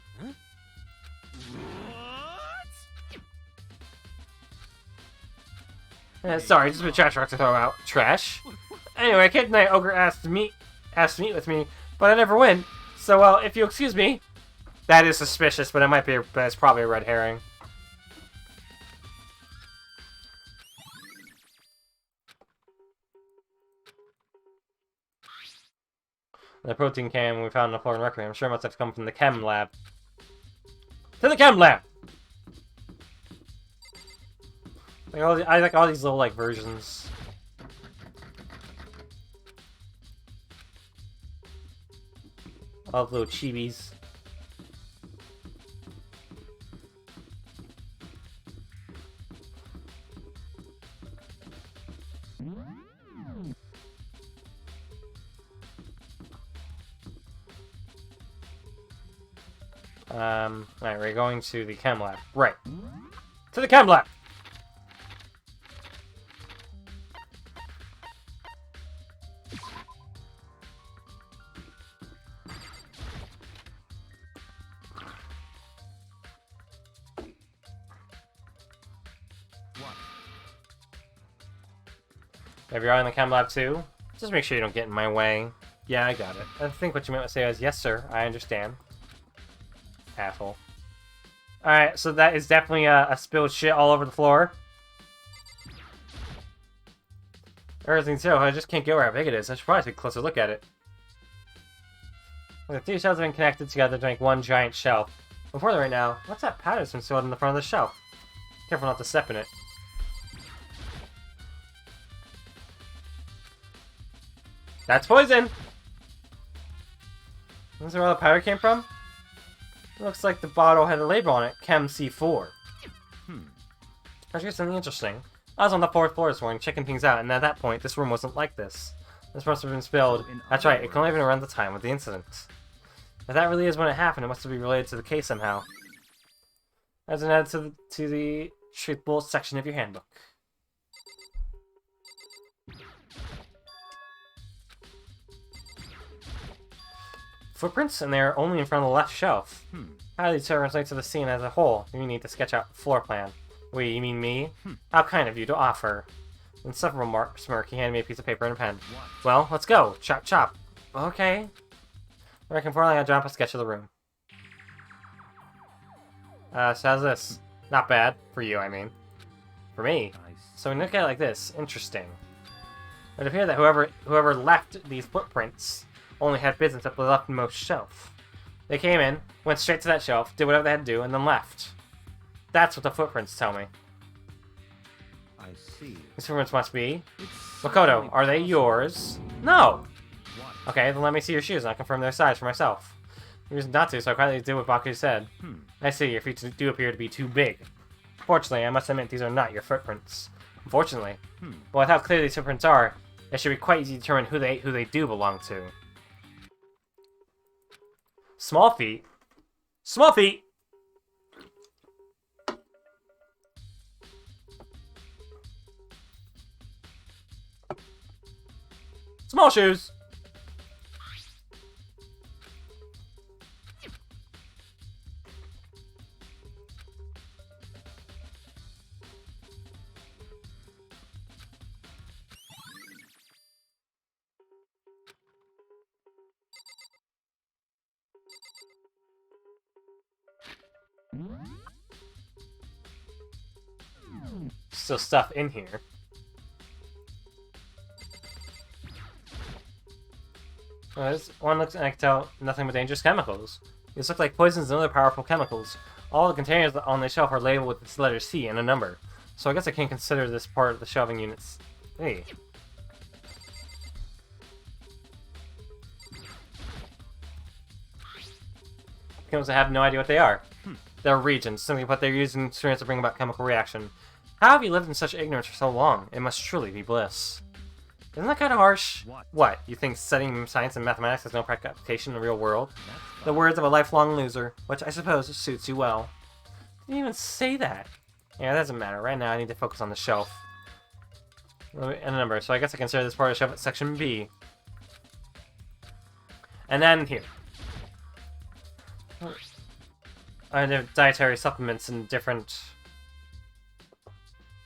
Sorry, just a bit of trash rock to throw out. Trash? Anyway, Kid Night Ogre asked to meet with me, but I never went. So, well, if you'll excuse me. That is suspicious, but it's probably a red herring. The protein can we found on the floor in Rec Room, I'm sure it must have come from the chem lab. To the chem lab! I like all these little, like, versions. All the little chibis. Alright, we're going to the chem lab. Right. To the chem lab! Have you in the chem lab too? Just make sure you don't get in my way. Yeah, I got it. I think what you meant to say was, yes sir, I understand. Asshole. Alright, so that is definitely a spilled shit all over the floor. Everything too, I just can't get where how big it is. I should probably take a closer look at it. The three shelves have been connected together to make one giant shelf. Before that right now, what's that powder that's been stored in the front of the shelf? Careful not to step in it. That's poison! Is that where the powder came from? It looks like the bottle had a label on it, Chem C4. I heard something interesting. I was on the 4th floor this morning checking things out, and at that point, this room wasn't like this. This must have been spilled. That's right, it can only have been around the time of the incident. If that really is when it happened, it must be related to the case somehow. As an add to the truthful section of your handbook. Footprints, and they're only in front of the left shelf. How do these translate to the scene as a whole? You need to sketch out a floor plan. Wait, you mean me? How kind of you to offer. In several smirk, he handed me a piece of paper and a pen. Well, let's go. Chop, chop. Okay. Working for I draw up a sketch of the room. So how's this? Not bad. For you, I mean. For me. So when you look at it like this, interesting. It would appear that whoever left these footprints only had business at the leftmost shelf. They came in, went straight to that shelf, did whatever they had to do, and then left. That's what the footprints tell me. I see. These footprints must be... Makoto, are they yours? No! Okay, then let me see your shoes and I'll confirm their size for myself. The reason not to, so I quietly did what Baku said. I see, your feet do appear to be too big. Fortunately, I must admit these are not your footprints. Unfortunately. But with how clear these footprints are, it should be quite easy to determine who they do belong to. Small feet? Small feet! Small shoes! Still stuff in here. Well, this one looks, and I can tell, nothing but dangerous chemicals. These look like poisons and other powerful chemicals. All the containers on the shelf are labeled with its letter C and a number. So I guess I can consider this part of the shelving units. Hey. Chemicals I have no idea what they are. They're reagents, simply put, they're used in experiments to bring about chemical reaction. How have you lived in such ignorance for so long? It must truly be bliss. Isn't that kind of harsh? What? You think studying science and mathematics has no practical application in the real world? The words of a lifelong loser, which I suppose suits you well. Didn't even say that. Yeah, that doesn't matter. Right now I need to focus on the shelf. And a number, so I guess I consider this part of the shelf at section B. And then here. I have dietary supplements and different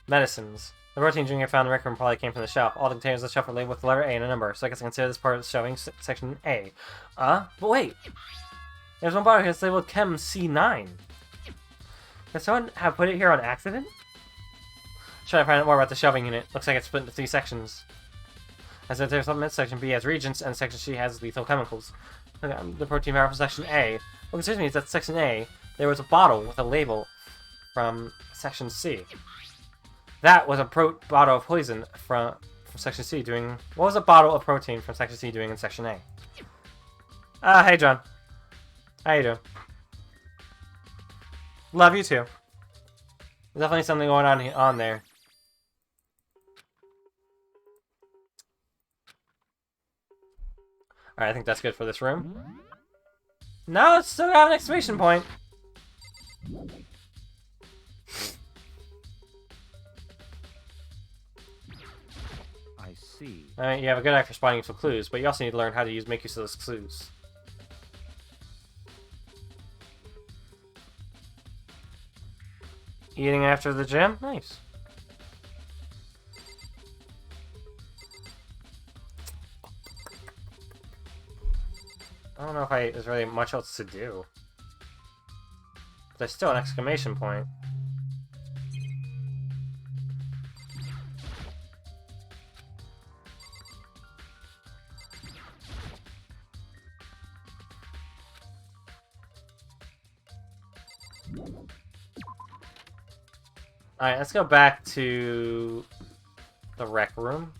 medicines. The protein drink I found in the rec room probably came from the shelf. All the containers of the shelf are labeled with the letter A and a number, so I guess I consider this part of the shelving section A. But wait! There's one bottle here that's labeled Chem C9. Did someone have put it here on accident? Trying to find out more about the shelving unit. Looks like it's split into 3 sections. As if there's supplements, section B has reagents, and section C has lethal chemicals. Okay, the protein power from section A. What concerns me is that section A, there was a bottle with a label from section C. That was a bottle of poison from section C doing... What was a bottle of protein from section C doing in section A? Hey John. How you doing? Love you too. There's definitely something going on there. Alright, I think that's good for this room. No, it's still got an exclamation point. I see. Alright, you have a good eye for spotting useful clues, but you also need to learn how to make use of those clues. Eating after the gym? Nice. I don't know if there's really much else to do. But there's still an exclamation point. Alright, let's go back to the rec room.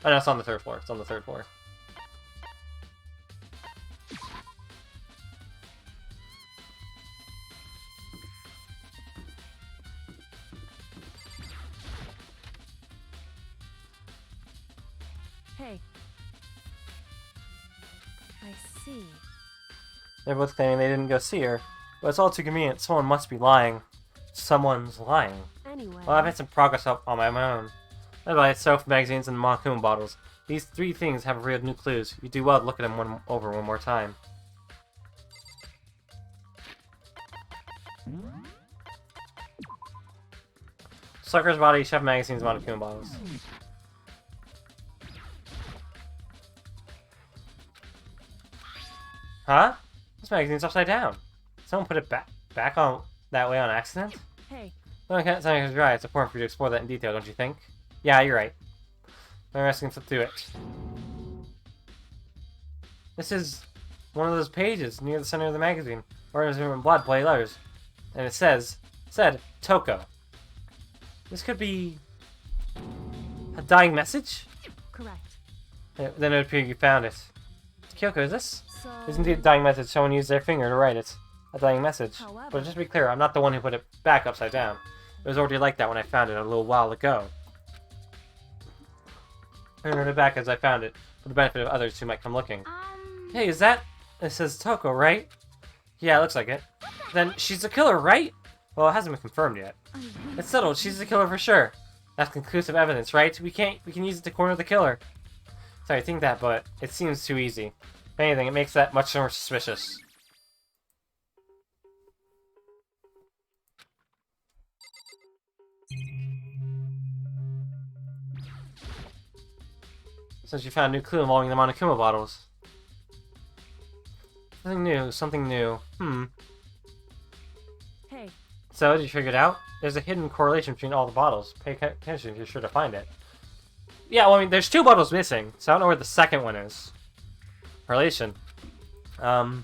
Oh no, it's on the 3rd floor. It's on the 3rd floor. Hey. I see. They're both claiming they didn't go see her, but it's all too convenient. Someone must be lying. Someone's lying. Anyway. Well, I've had some progress up on my own. I buy soap, magazines, and Monokuma bottles. These 3 things have revealed new clues. You do well to look at them over one more time. Sucker's body, chef magazines, Monokuma bottles. Huh? This magazine's upside down. Someone put it back on that way on accident? Hey, No, I can't tell you right. It's important for you to explore that in detail, don't you think? Yeah, you're right. I'm asking to flip through it. This is one of those pages near the center of the magazine, where there's in blood, bloody letters, and it said Toko. This could be a dying message. correct. Then it would appear you found it. Kyoko, is this? So. It's indeed a dying message. Someone used their finger to write it. A dying message. However. But just to be clear, I'm not the one who put it back upside down. It was already like that when I found it a little while ago. I turned it back as I found it, for the benefit of others who might come looking. Hey, is that... It says Toko, right? Yeah, it looks like it. Then she's the killer, right? Well, it hasn't been confirmed yet. It's settled. She's the killer for sure. That's conclusive evidence, right? We can use it to corner the killer. Sorry, I think that, but it seems too easy. If anything, it makes that much more suspicious. Since you found a new clue involving the Monokuma bottles. Something new. Hey, So, did you figure it out? There's a hidden correlation between all the bottles. Pay attention if you're sure to find it. Yeah, well, I mean, there's 2 bottles missing, so I don't know where the second one is. Correlation. Can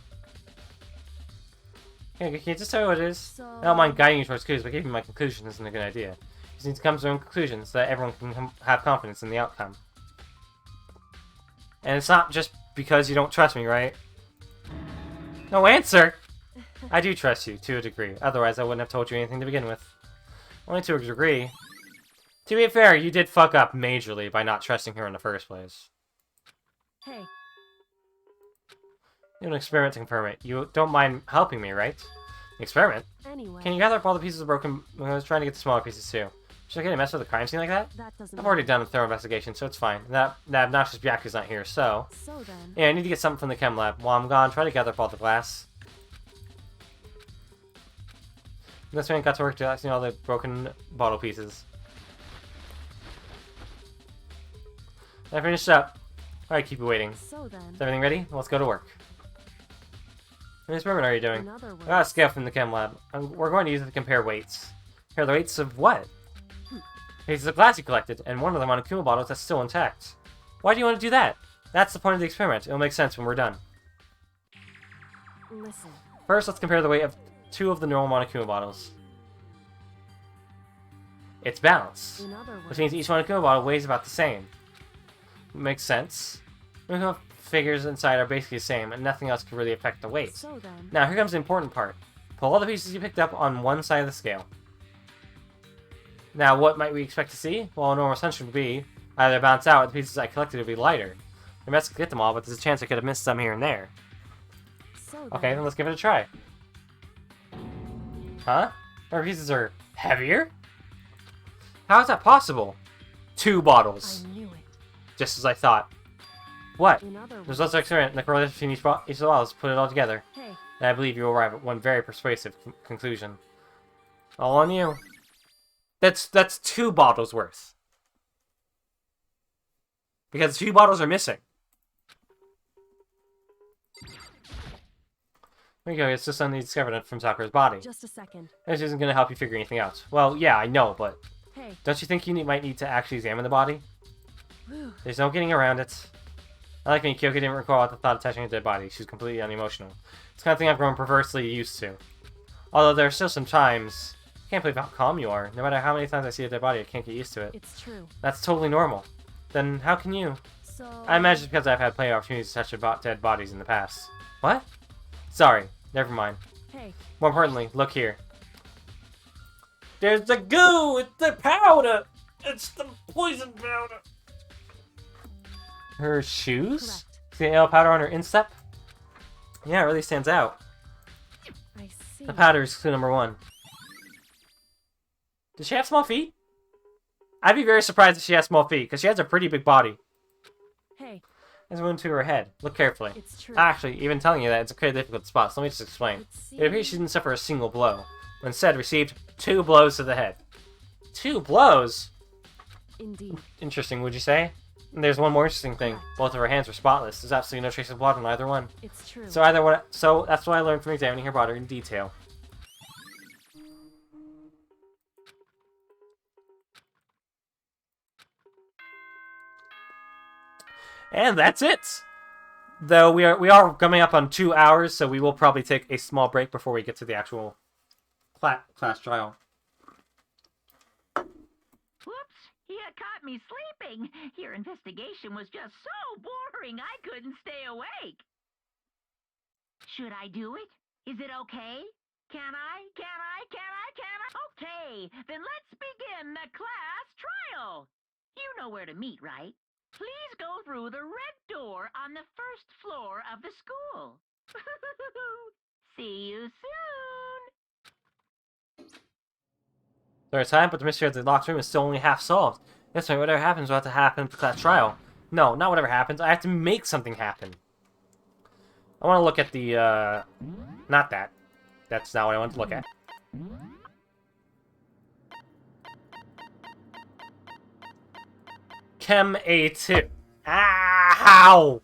you just tell me what it is? so. I don't mind guiding you towards clues, but giving you my conclusion isn't a good idea. You just need to come to your own conclusions so that everyone can have confidence in the outcome. And it's not just because you don't trust me, right? No answer! I do trust you, to a degree. Otherwise, I wouldn't have told you anything to begin with. Only to a degree. To be fair, you did fuck up majorly by not trusting her in the first place. Hey, Do an experiment to confirm it. You don't mind helping me, right? Experiment? anyway. Can you gather up all the pieces of broken... I was trying to get the smaller pieces, too. Should I get a mess with a crime scene like that? That doesn't. I've already done a thorough investigation, so it's fine. That obnoxious Byaku's not here, so... So then. Yeah, I need to get something from the chem lab. While I'm gone, try to gather up all the glass. This man got to work collecting all the broken bottle pieces. I finished up. Alright, keep you waiting. So then. Is everything ready? Let's go to work. What experiment are you doing? In other words. I got a scale from the chem lab. We're going to use it to compare weights. Compare the weights of what? Pieces of glass you collected, and one of them on Monokuma bottles that's still intact. Why do you want to do that? That's the point of the experiment. It'll make sense when we're done. Listen. First, let's compare the weight of 2 of the normal Monokuma bottles. It's balanced, In other words. which means each Monokuma bottle weighs about the same. Makes sense. Monokuma figures inside are basically the same, and nothing else can really affect the weight. So then. Now, here comes the important part. Pull all the pieces you picked up on one side of the scale. Now, what might we expect to see? Well, a normal assumption would be either bounce out or the pieces I collected would be lighter. I must get them all, but there's a chance I could have missed some here and there. So then. Okay, then let's give it a try. Huh? Our pieces are heavier? How is that possible? 2 bottles. I knew it. Just as I thought. What? In other The words. results are experiment and the correlation between each of the bottles. Put it all together. Hey, And I believe you will arrive at one very persuasive conclusion. All on you. That's 2 bottles worth. Because 2 bottles are missing. There you go, it's just something you discovered from Sakura's body. just a second. This isn't going to help you figure anything out. Well, yeah, I know, but Hey. don't you think you might need to actually examine the body? Whew. There's no getting around it. I like me, Kyoka didn't recall the thought of touching a dead body. She's completely unemotional. It's the kind of thing I've grown perversely used to. Although there are still some times... I can't believe how calm you are. No matter how many times I see a dead body, I can't get used to it. It's true. That's totally normal. Then how can you? So. I imagine it's because I've had plenty of opportunities to touch dead bodies in the past. What? Sorry. Never mind. Hey. More importantly, look here. There's the goo! It's the powder! It's the poison powder! Her shoes? Correct. See the ale powder on her instep? Yeah, it really stands out. I see. The powder is clue number 1. Does she have small feet? I'd be very surprised if she has small feet, because she has a pretty big body. Hey, There's a wound to her head. Look carefully. it's true. Actually, even telling you that, it's a pretty difficult spot, so let me just explain. It It appears she didn't suffer a single blow, but instead received 2 blows to the head. 2 blows? Indeed. Interesting, would you say? And there's one more interesting thing. Both of her hands were spotless. There's absolutely no trace of blood on either one. It's true. So that's what I learned from examining her body in detail. And that's it. Though we are coming up on 2 hours, so we will probably take a small break before we get to the actual class trial. Whoops, you caught me sleeping. Your investigation was just so boring I couldn't stay awake. Should I do it? Is it okay? Can I? Okay, then let's begin the class trial. You know where to meet, right? Please go through the red door on the first floor of the school. See you soon. There's time, but the mystery of the locked room is still only half solved. This way, whatever happens will have to happen for class trial. No, not whatever happens. I have to make something happen. I want to look at the, not that. That's not what I want to look at. Chem A2. Ow!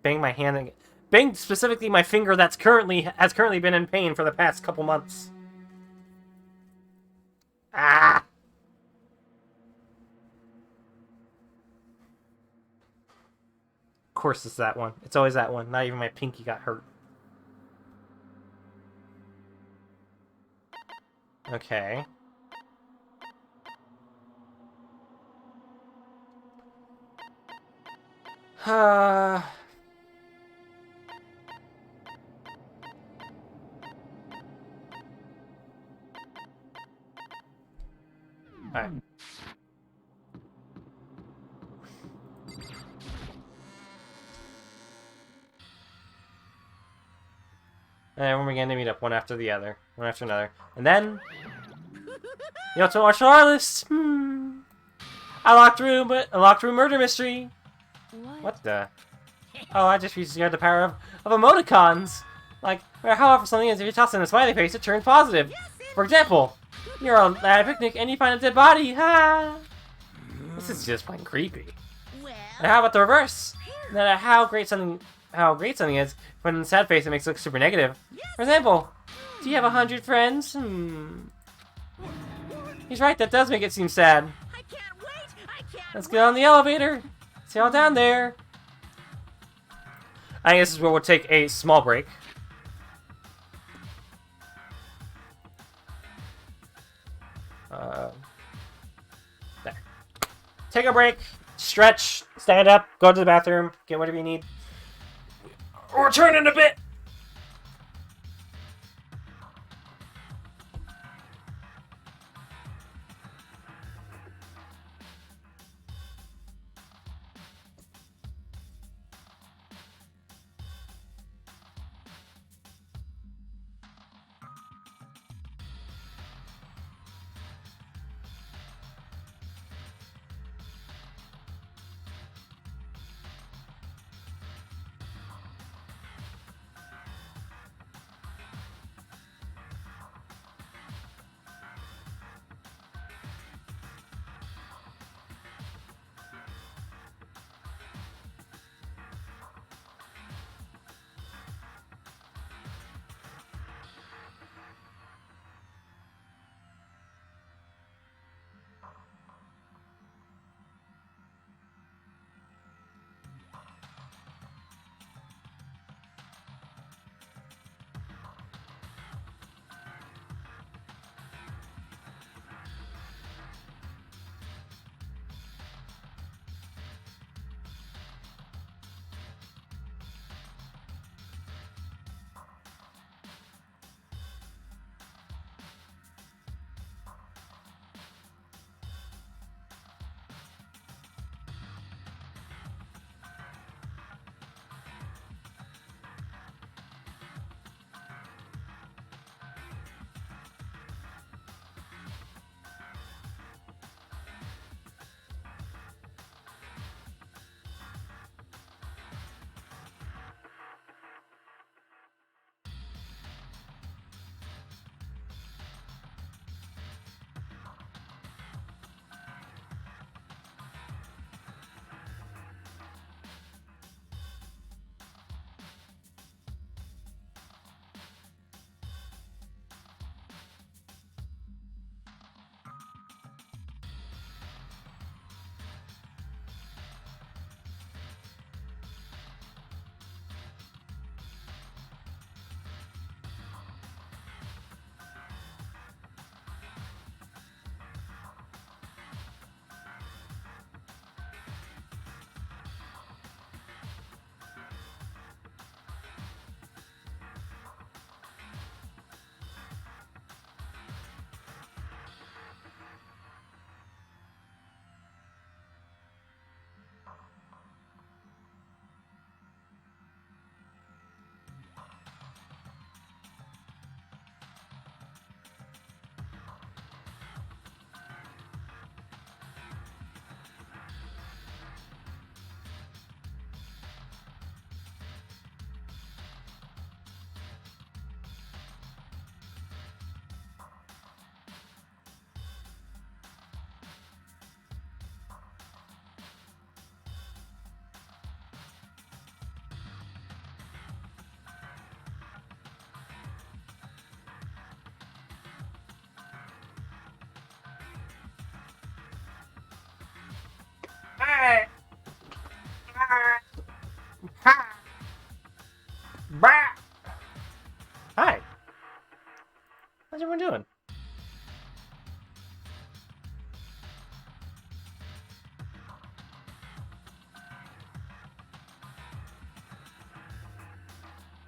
Bang my hand again. Bang specifically my finger that's has currently been in pain for the past couple months. Ah! Of course it's that one. It's always that one. Not even my pinky got hurt. Okay. Alright. And we're going to meet up one after the other. One after another. And then... the Ultimate Martial Artist! A locked room murder mystery! What the? Oh, I just recently heard the power of emoticons! Like, how often something is, if you toss in a smiley face, it turns positive. For example, you're at a picnic and you find a dead body. Ha! This is just plain creepy. And how about the reverse? No matter how great something is, when in a sad face it makes it look super negative. For example, do you have 100 friends? He's right, that does make it seem sad. I can't wait! Let's get on the elevator. See y'all down there. I think this is where we'll take a small break. There. Take a break, stretch, stand up, go to the bathroom, get whatever you need. We'll return in a bit.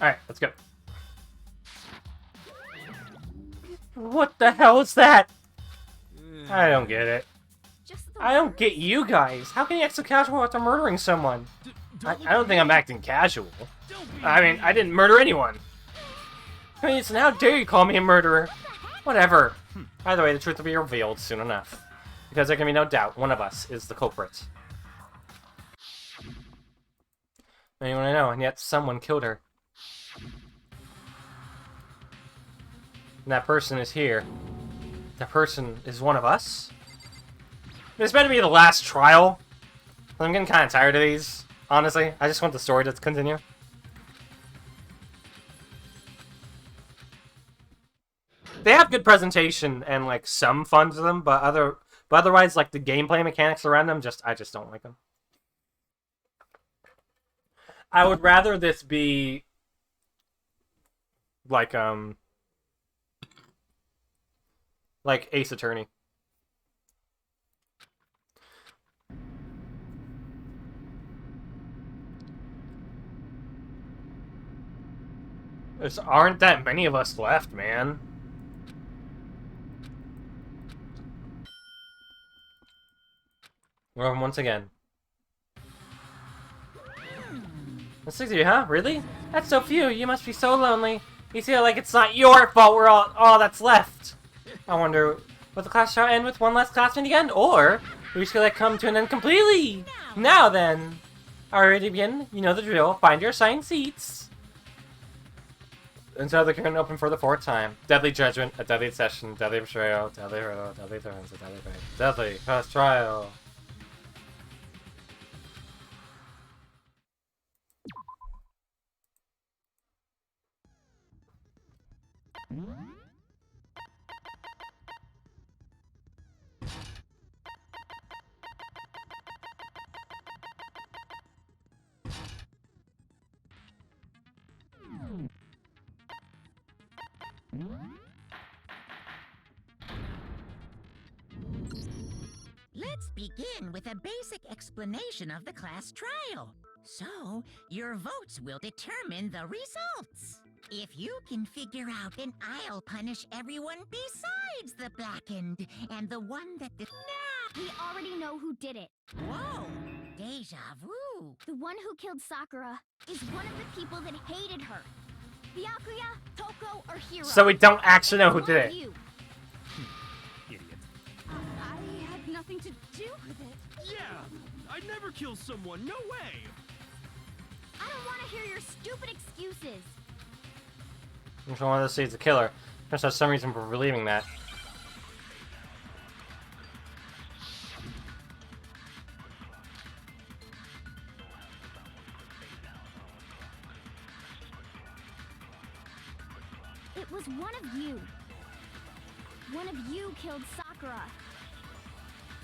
Alright, let's go. What the hell is that? I don't get it. Just the I don't words. get you guys. How can you act so casual after murdering someone? I don't think I'm acting casual. I mean, I didn't murder anyone. I mean, so how dare you call me a murderer? Whatever. Either way, the truth will be revealed soon enough. Because there can be no doubt, one of us is the culprit. Anyone I know, and yet someone killed her. And that person is here. That person is one of us? This better be the last trial. I'm getting kind of tired of these, honestly. I just want the story to continue. They have good presentation and like some fun to them, but otherwise, like the gameplay mechanics around them, I just don't like them. I would rather this be like Ace Attorney. There aren't that many of us left, man. We're on once again. That's 6 of you, huh? Really? That's so few. You must be so lonely. You feel like it's not your fault we're all that's left. I wonder, will the class shall end with one last classmate again? Or we should like come to an end completely? Now then. Already begin? You know the drill. Find your assigned seats. Until the curtain open for the 4th time. Deadly judgment, a deadly session, deadly betrayal, deadly hurdle, deadly turns, a deadly fate. Deadly first trial. Let's begin with a basic explanation of the class trial. So, your votes will determine the results. If you can figure out, then I'll punish everyone besides the blackened and the one that did. We already know who did it. Whoa! Deja vu. The one who killed Sakura is one of the people that hated her. Byakuya, Toko, or Hiro. So we don't actually know who One did of it. you. Idiot. I had nothing to do with it. Yeah, I'd never kill someone. No way. I don't want to hear your stupid excuses. Which one of us is the killer? Just have some reason for believing that. It was one of you. One of you killed Sakura.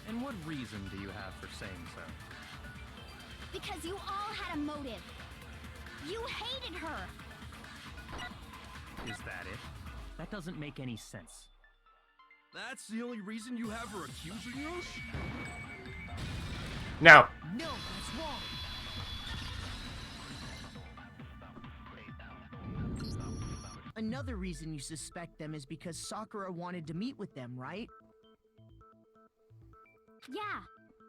And what reason do you have for saying so? Because you all had a motive. You hated her. Is that it? That doesn't make any sense. That's the only reason you have her accusing us? No. No, that's wrong. Another reason you suspect them is because Sakura wanted to meet with them, right? Yeah,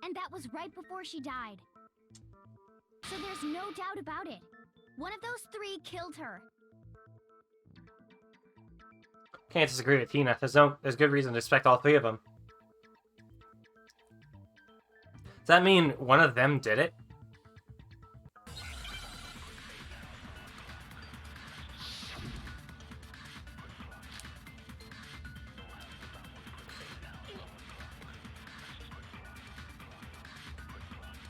and that was right before she died. So there's no doubt about it. One of those 3 killed her. Can't disagree with Tina. There's good reason to suspect all 3 of them. Does that mean one of them did it?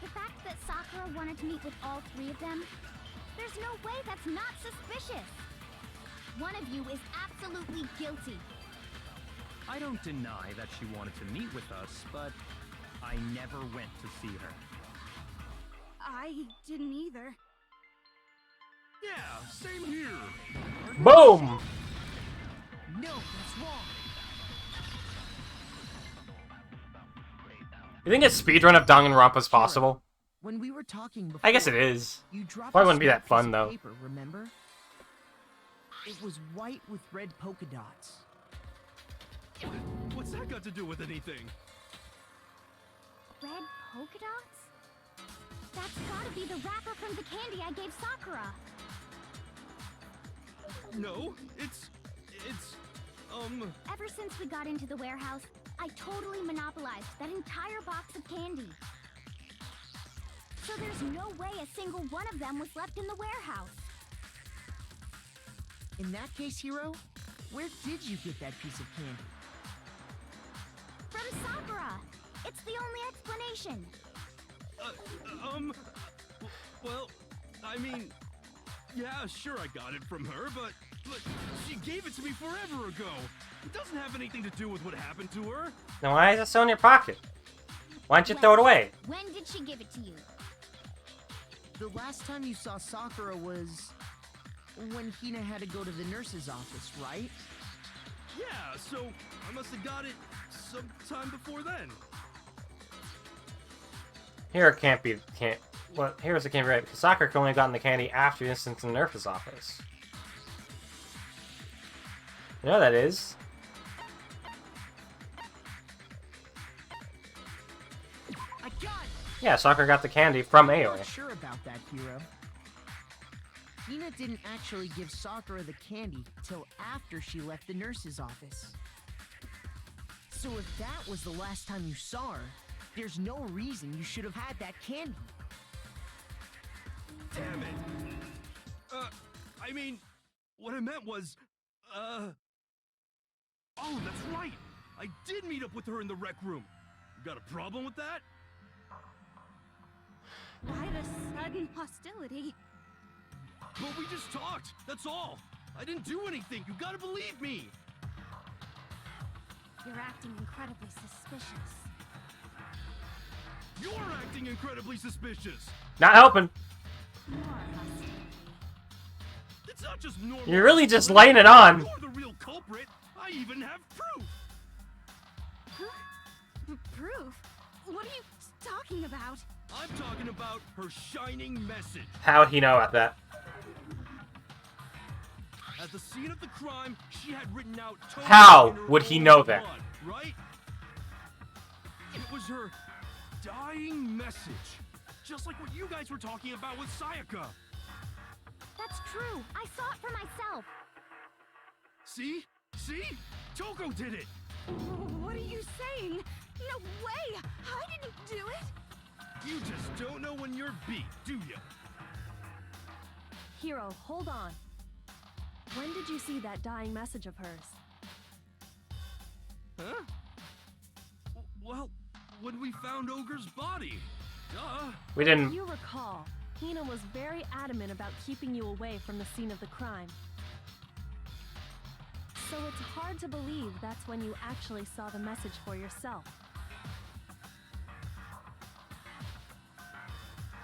The fact that Sakura wanted to meet with all 3 of them, there's no way that's not suspicious. One of you is absolutely guilty. I don't deny that she wanted to meet with us, but I never went to see her. I didn't either. Yeah, same here. Boom! No, that's wrong. You think a speedrun of Danganronpa is possible? When we were talking before, I guess it is. you dropped Probably a wouldn't be that small piece fun, of though. Paper, remember? It was white with red polka dots. What's that got to do with anything? Red polka dots? That's gotta be the wrapper from the candy I gave Sakura. No, it's, Ever since we got into the warehouse, I totally monopolized that entire box of candy. So there's no way a single one of them was left in the warehouse. In that case, Hiro, where did you get that piece of candy? From Sakura! It's the only explanation. Well, I mean, yeah, sure I got it from her, but she gave it to me forever ago. It doesn't have anything to do with what happened to her. Then why is it still in your pocket? Why don't you throw it away? When did she give it to you? The last time you saw Sakura was when Hina had to go to the nurse's office, right? Yeah, so I must have got it sometime before then. Hiro can't be, well, Heroes can't be right, because Sakura could only have gotten the candy after the incident in the nurse's office. You know that is. I got it! Yeah, Sakura got the candy from I'm Aoi. not sure about that, Hiro. Hina didn't actually give Sakura the candy till after she left the nurse's office. So if that was the last time you saw her, there's no reason you should have had that candy. Damn it. I mean, what I meant was, oh, that's right. I did meet up with her in the rec room. You got a problem with that? Why the sudden hostility? But we just talked, that's all. I didn't do anything, you gotta believe me. You're acting incredibly suspicious. You're acting incredibly suspicious. Not helping. More hostile. It's not just normal. You're really just laying it on. You're the real culprit. I even have proof. Huh? Proof? What are you talking about? I'm talking about her shining message. How'd he know about that? At the scene of the crime, she had written out Toga How in her would he own know that? blood, right? It was her dying message. Just like what you guys were talking about with Sayaka. That's true. I saw it for myself. See? See? Toko did it! What are you saying? No way! I didn't do it! You just don't know when you're beat, do you? Hiro, hold on. When did you see that dying message of hers? Huh? Well, when we found Ogre's body. Duh. We didn't. If you recall, Hina was very adamant about keeping you away from the scene of the crime. So it's hard to believe that's when you actually saw the message for yourself.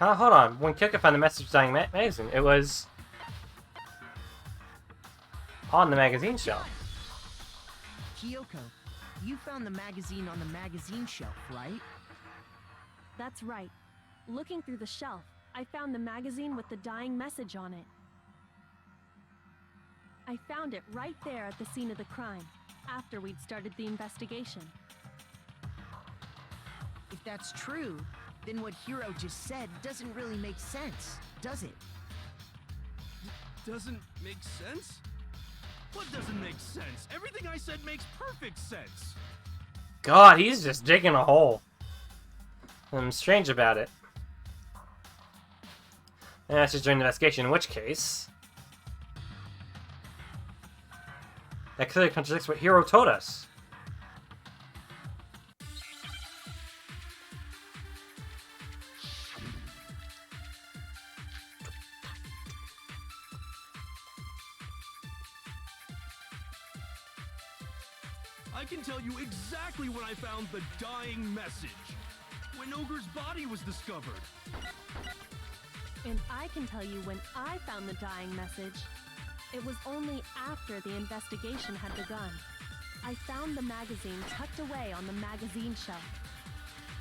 Hold on. When Kyoko found the message dying magazine, it was on the magazine shelf. Kyoko, you found the magazine on the magazine shelf, right? That's right. Looking through the shelf, I found the magazine with the dying message on it. I found it right there at the scene of the crime, after we'd started the investigation. If that's true, then what Hiro just said doesn't really make sense, does it? Doesn't make sense? What doesn't make sense? Everything I said makes perfect sense. God, he's just digging a hole. I'm strange about it. And that's just during the investigation, in which case that clearly contradicts what Hiro told us. I can tell you exactly when I found the dying message. When Ogre's body was discovered. And I can tell you when I found the dying message. It was only after the investigation had begun. I found the magazine tucked away on the magazine shelf.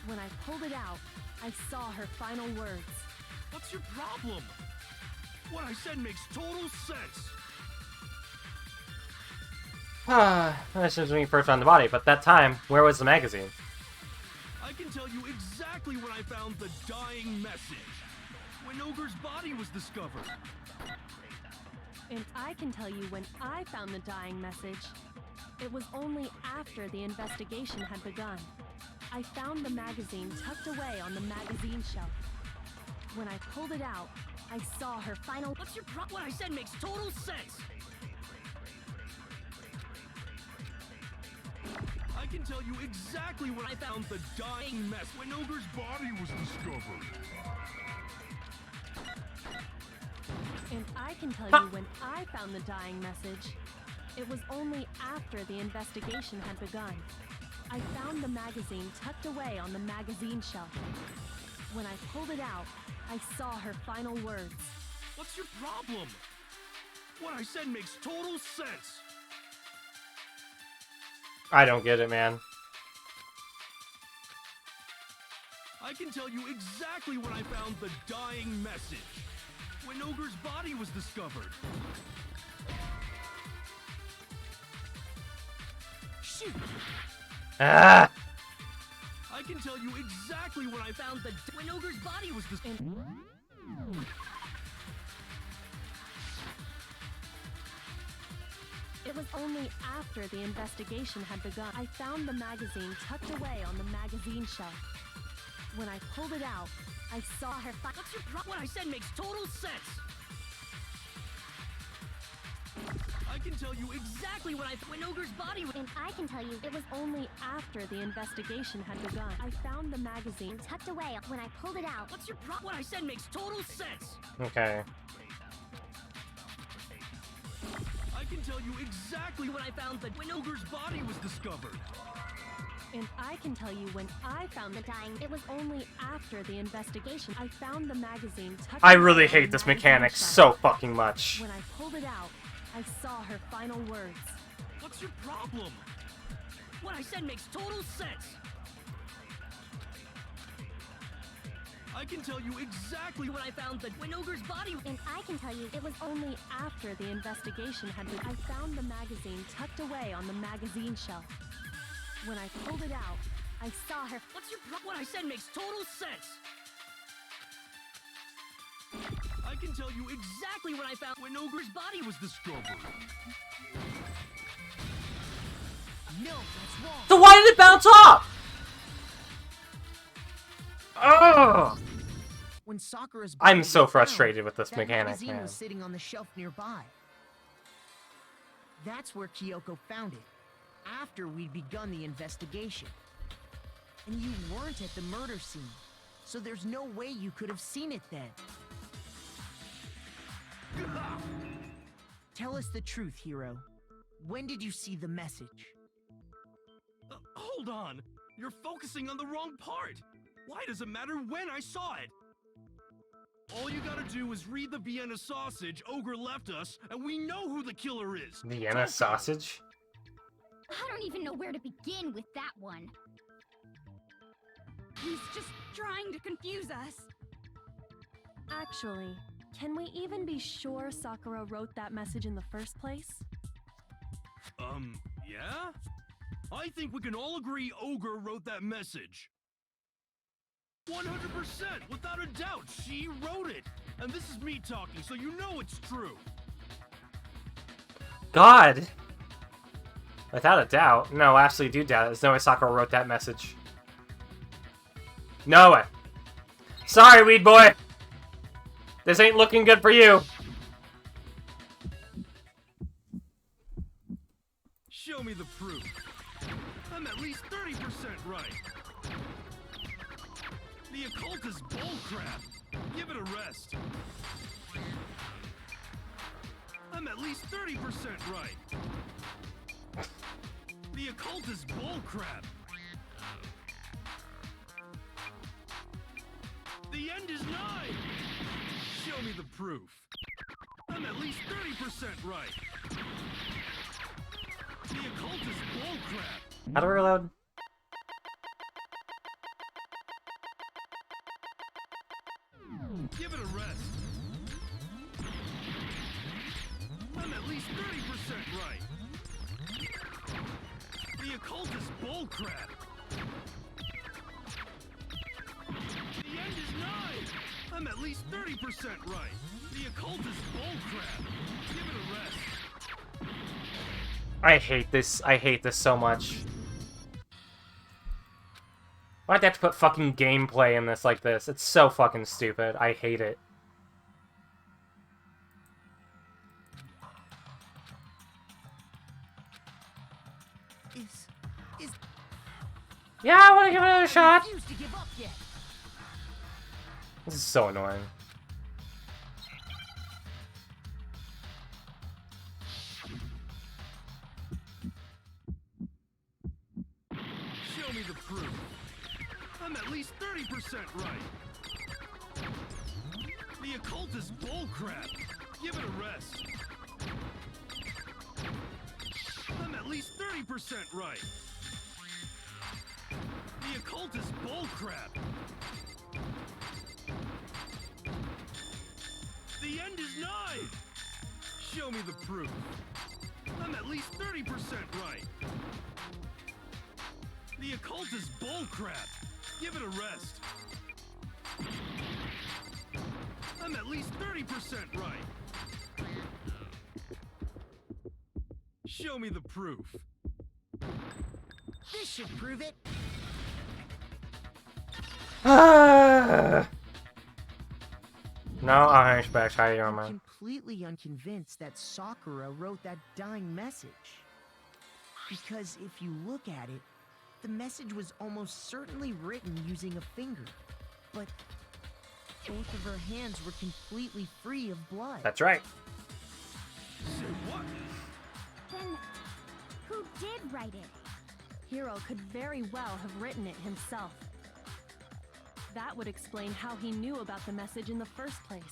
When I pulled it out, I saw her final words. What's your problem? What I said makes total sense. This is when you first found the body, but that time, where was the magazine? I can tell you exactly when I found the dying message. When Ogre's body was discovered. And I can tell you when I found the dying message. It was only after the investigation had begun. I found the magazine tucked away on the magazine shelf. When I pulled it out, I saw her final— What's your What I said makes total sense! I can tell you exactly when I found the dying mess. When Ogre's body was discovered. And I can tell you when I found the dying message. It was only after the investigation had begun. I found the magazine tucked away on the magazine shelf. When I pulled it out, I saw her final words. What's your problem? What I said makes total sense. I don't get it, man. I can tell you exactly when I found the dying message. When Ogre's body was discovered. Shoot! Ah! I can tell you exactly when I found the when Ogre's body was discovered. It was only after the investigation had begun. I found the magazine tucked away on the magazine shelf. When I pulled it out, I saw her What's your What I said makes total sense! I can tell you exactly when Ogre's body was— And I can tell you It was only after the investigation had begun. I found the magazine tucked away when I pulled it out. What's your What I said makes total sense! Okay. I can tell you exactly when I found the when Ogre's body was discovered. And I can tell you when I found the dying. It was only after the investigation. I found the magazine tucked I away really on hate the this magazine mechanic shelf. so fucking much. When I pulled it out, I saw her final words. What's your problem? What I said makes total sense! I can tell you exactly When I found the when Ogre's body— And I can tell you It was only after the investigation had begun. I found the magazine tucked away on the magazine shelf. When I pulled it out, I saw her. What's your What I said makes total sense! I can tell you exactly when I found when Ogre's body was discovered. No, that's wrong! So why did it bounce off? Oh! When Sakura's I'm body so was found, frustrated with this that mechanic, magazine man. was sitting on the shelf nearby. That's where Kyoko found it, after we'd begun the investigation. And you weren't at the murder scene, so there's no way you could have seen it then. Tell us the truth, Hiro. When did you see the message? Hold on. You're focusing on the wrong part. Why does it matter when I saw it? All you gotta do is read the Vienna sausage Ogre left us, and we know who the killer is. Vienna sausage? I don't even know where to begin with that one. He's just trying to confuse us. Actually, can we even be sure Sakura wrote that message in the first place? Yeah? I think we can all agree Ogre wrote that message. 100%, without a doubt, she wrote it. And this is me talking, so you know it's true. God! Without a doubt. No, I absolutely do doubt it. There's no way Sakura wrote that message. No way. Sorry, Weed Boy! This ain't looking good for you. Show me the proof. I'm at least 30% right. The occult is bullcrap. Give it a rest. I'm at least 30% right. The occult is bullcrap. The end is nigh. Show me the proof. I'm at least 30% right. The occult is bullcrap. How do we reload? Give it a rest. I'm at least 30% right. The occultist bullcrap! The end is nigh! I'm at least 30% right! The occultist bullcrap! Give it a rest! I hate this. I hate this so much. Why'd they have to put fucking gameplay in this like this? It's so fucking stupid. I hate it. Yeah, I want to give it another shot. Refuse to give up yet. This is so annoying. Show me the proof. I'm at least 30% right. The occultist bullcrap. Give it a rest. I'm at least 30% right. The occultist bullcrap. The end is nigh. Show me the proof. I'm at least 30% right. The occultist bullcrap. Give it a rest. I'm at least 30% right. Show me the proof. This should prove it. No, I'm back. How you doing, I'm man? completely unconvinced that Sakura wrote that dying message. Because if you look at it, the message was almost certainly written using a finger. But both of her hands were completely free of blood. That's right. Say what? Then, who did write it? Hiro could very well have written it himself. That would explain how he knew about the message in the first place.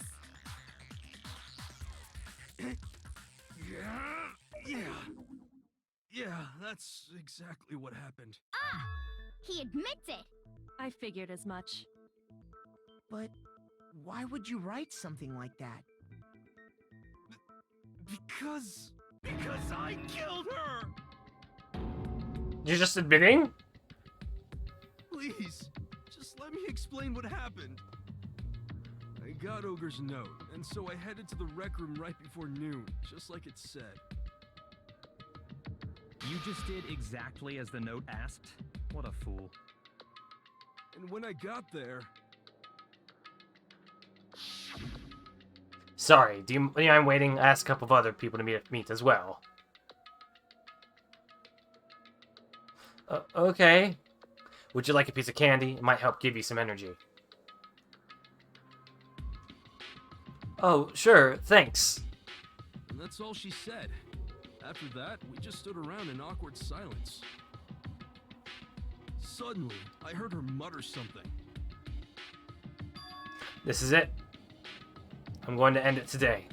Yeah, that's exactly what happened. Ah! He admits it! I figured as much. But why would you write something like that? Because I killed her! You're just admitting? Please, just let me explain what happened. I got Ogre's note, and so I headed to the rec room right before noon, just like it said. You just did exactly as the note asked? What a fool. And when I got there... Sorry, do you mind waiting? Ask a couple of other people to meet as well. Okay. Would you like a piece of candy? It might help give you some energy. Oh, sure, thanks. And that's all she said. After that, we just stood around in awkward silence. Suddenly, I heard her mutter something. This is it. I'm going to end it today.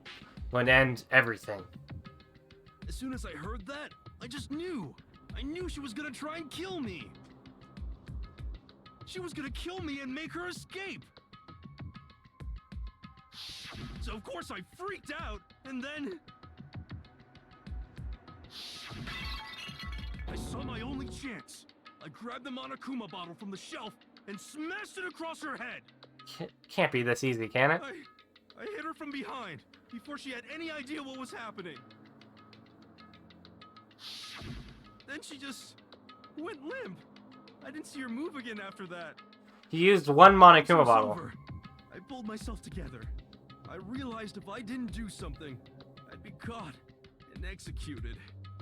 I'm going to end everything. As soon as I heard that, I just knew. I knew she was gonna try and kill me. She was gonna kill me and make her escape. So of course I freaked out, and then... I saw my only chance. I grabbed the Monokuma bottle from the shelf and smashed it across her head. Can't be this easy, can it? I hit her from behind, before she had any idea what was happening. Then she just went limp. I didn't see her move again after that. He used one Monokuma bottle. Over. I pulled myself together. I realized if I didn't do something, I'd be caught and executed.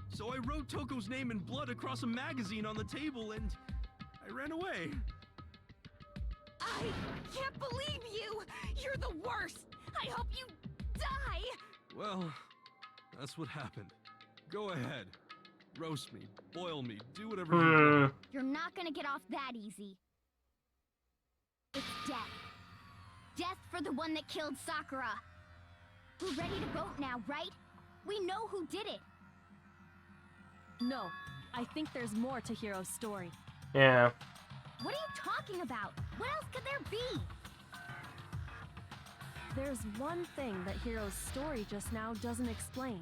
So I wrote Toko's name in blood across a magazine on the table and I ran away. I can't believe you! You're the worst! I hope you die! Well, that's what happened. Go ahead. Roast me, boil me, do whatever you want. You're not gonna get off that easy. It's death. Death for the one that killed Sakura. We're ready to vote now, right? We know who did it. No, I think there's more to Hiro's story. Yeah. What are you talking about? What else could there be? There's one thing that Hiro's story just now doesn't explain.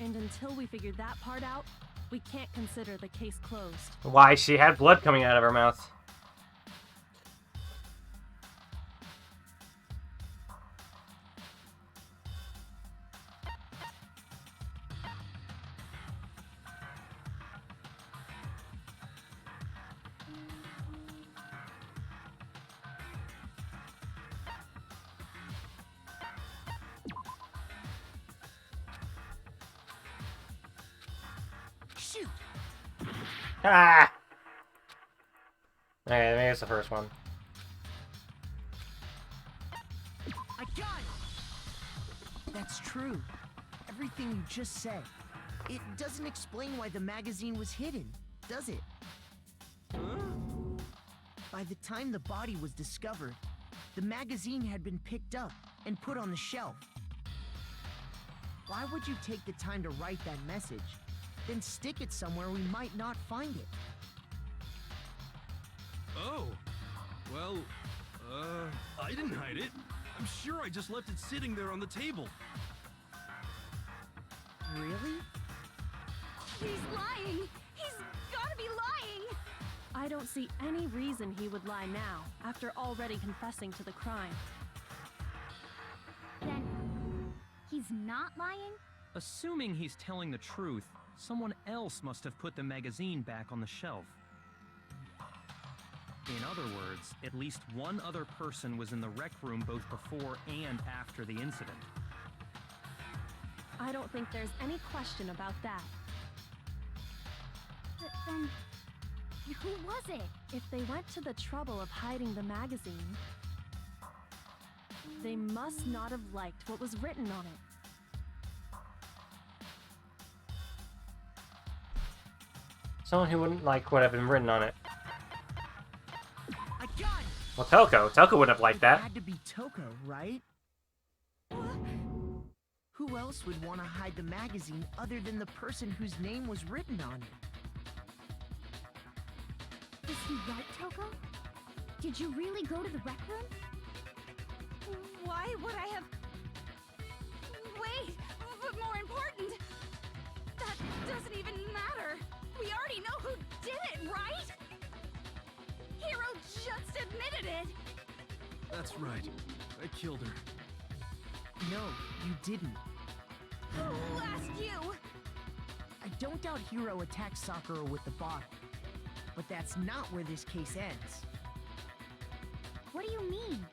And until we figure that part out, we can't consider the case closed. Why, she had blood coming out of her mouth. Shoot! Ah! Okay, maybe it's the first one. I got it! That's true. Everything you just said. It doesn't explain why the magazine was hidden, does it? By the time the body was discovered, the magazine had been picked up and put on the shelf. Why would you take the time to write that message, then stick it somewhere we might not find it? Oh. Well, I didn't hide it. I'm sure I just left it sitting there on the table. Really? He's lying! He's gotta be lying! I don't see any reason he would lie now, after already confessing to the crime. Then, he's not lying? Assuming he's telling the truth, someone else must have put the magazine back on the shelf. In other words, at least one other person was in the rec room both before and after the incident. I don't think there's any question about that. But then, who was it? If they went to the trouble of hiding the magazine, they must not have liked what was written on it. Someone who wouldn't like what had been written on it. I got it! Well, Toko wouldn't have liked It that. had to be Toko, right? Who else would want to hide the magazine other than the person whose name was written on it? Is he right, Toko? Did you really go to the rec room? Why would I have... Wait! But more important... That doesn't even matter! We already know who did it, right? Hero just admitted it! That's right. I killed her. No, you didn't. Who asked you? I don't doubt Hiro attacked Sakura with the bottle. But that's not where this case ends. What do you mean?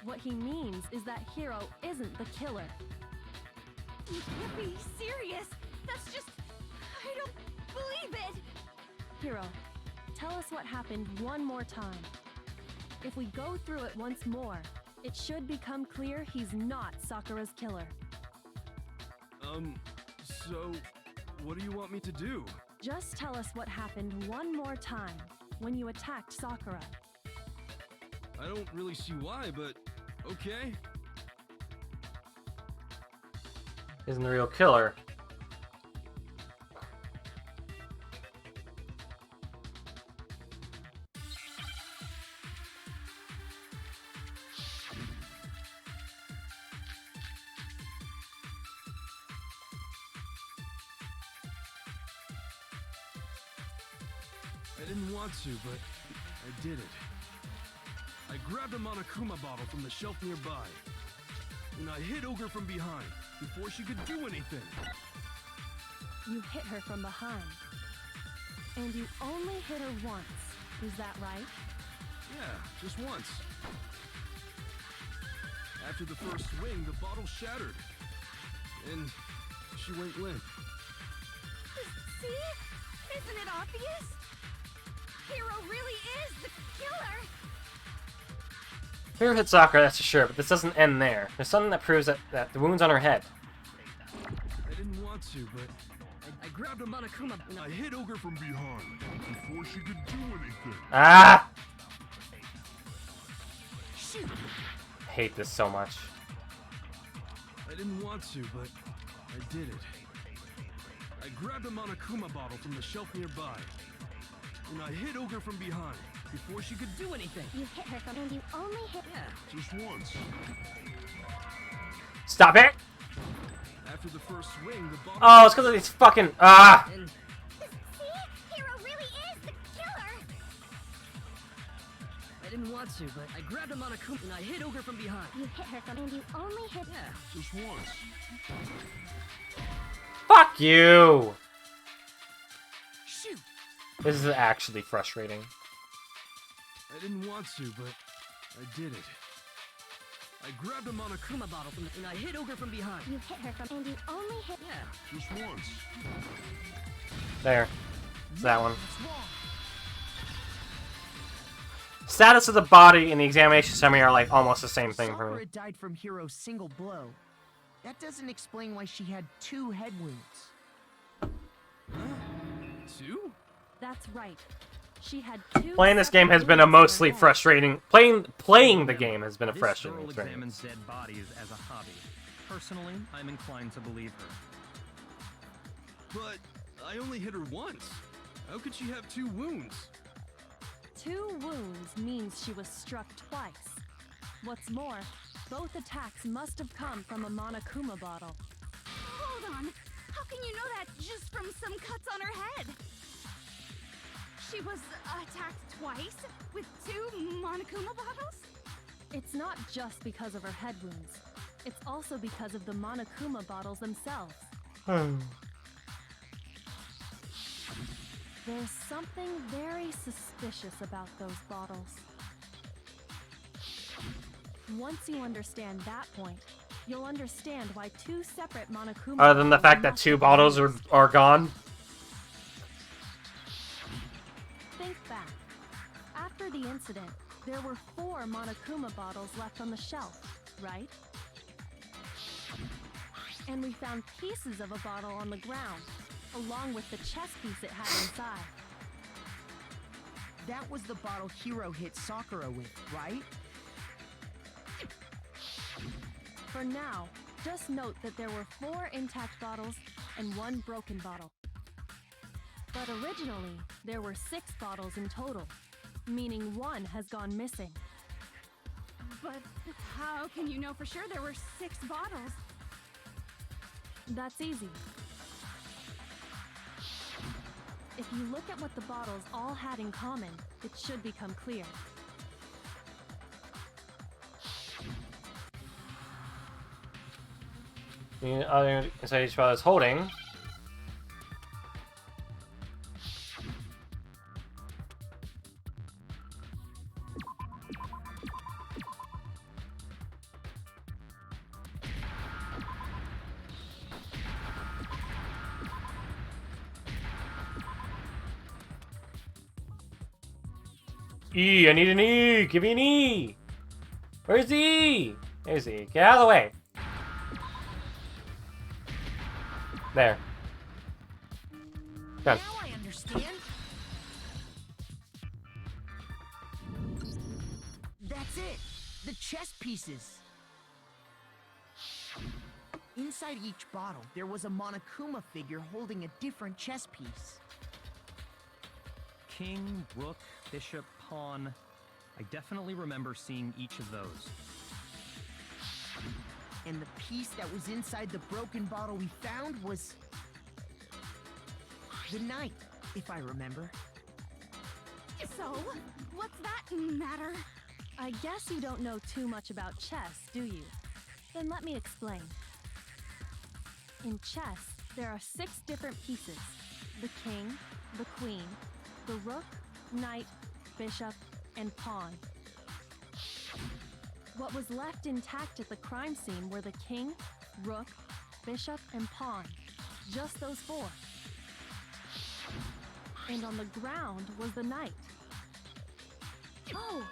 What he means is that Hiro isn't the killer. You can't be serious! That's just... I don't believe it! Hiro, tell us what happened one more time. If we go through it once more, it should become clear he's not Sakura's killer. So, what do you want me to do? Just tell us what happened one more time when you attacked Sakura. I don't really see why, but okay. Isn't the real killer. I didn't want to, but I did it. I grabbed a Monokuma bottle from the shelf nearby, and I hit Ogre from behind before she could do anything. You hit her from behind. And you only hit her once. Is that right? Yeah, just once. After the first swing, the bottle shattered, and she went limp. See? Isn't it obvious? Hero really is the killer! Hero hit Sakura, that's for sure, but this doesn't end there. There's something that proves that the wound's on her head. I didn't want to, but I grabbed a Monokuma and I hit Ogre from behind before she could do anything. Ah! Shoot! I hate this so much. I didn't want to, but I did it. I grabbed a Monokuma bottle from the shelf nearby, and I hit Ogre from behind before she could do anything. You hit her from... And you only hit... Yeah, just once. Stop it! after the first swing, the bottle... Oh, it's because of these fucking... Ah! And See? Hero really is the killer! I didn't want to, but I grabbed a Monokuma and I hit Ogre from behind. You hit her from, and you only hit. Yeah. Just once. Fuck you! Shoot! This is actually frustrating. I didn't want to, but I did it. I grabbed a Monokuma. Kuma bottle from and I hit Ogre from behind. You hit her from, and you only hit. Yeah. Just once. There. It's that one. That's wrong. Status of the body and the examination summary are like almost the same thing for Sakura me. died from Hiro's single blow. That doesn't explain why she had 2 head wounds. Two? That's right. She had 2 Playing this game has been a separate wounds mostly in her head. frustrating... Playing the game has been a This frustrating girl experience. examines dead bodies as a hobby. Personally, I'm inclined to believe her. But I only hit her once. How could she have 2 wounds? 2 wounds means she was struck twice. What's more, both attacks must have come from a Monokuma bottle. Hold on. How can you know that just from some cuts on her head? She was attacked twice with 2 Monokuma bottles? It's not just because of her head wounds. It's also because of the Monokuma bottles themselves. There's something very suspicious about those bottles. Once you understand that point, you'll understand why 2 separate Monokuma Other than the bottles fact that must 2 have bottles been used. are gone. Think back. After the incident, there were 4 Monokuma bottles left on the shelf, right? And we found pieces of a bottle on the ground, along with the chess piece it had inside. That was the bottle Hiro hit Sakura with, right? For now, just note that there were 4 intact bottles and 1 broken bottle. But originally, there were 6 bottles in total, meaning 1 has gone missing. But how can you know for sure there were 6 bottles? That's easy. If you look at what the bottles all had in common, it should become clear. The other inside each bottle is holding. E, I need an E! Give me an E! Where's the E? There's the E. Get out of the way. There. Done. Now I understand. That's it. The chess pieces. Inside each bottle, there was a Monokuma figure holding a different chess piece. King, rook, bishop, pawn. I definitely remember seeing each of those. And the piece that was inside the broken bottle we found was... the knight, if I remember. So, what's that matter? I guess you don't know too much about chess, do you? Then let me explain. In chess, there are 6 different pieces. The king, the queen, the rook, knight, bishop, and pawn. What was left intact at the crime scene were the king, rook, bishop, and pawn. Just those 4. And on the ground was the knight. Oh,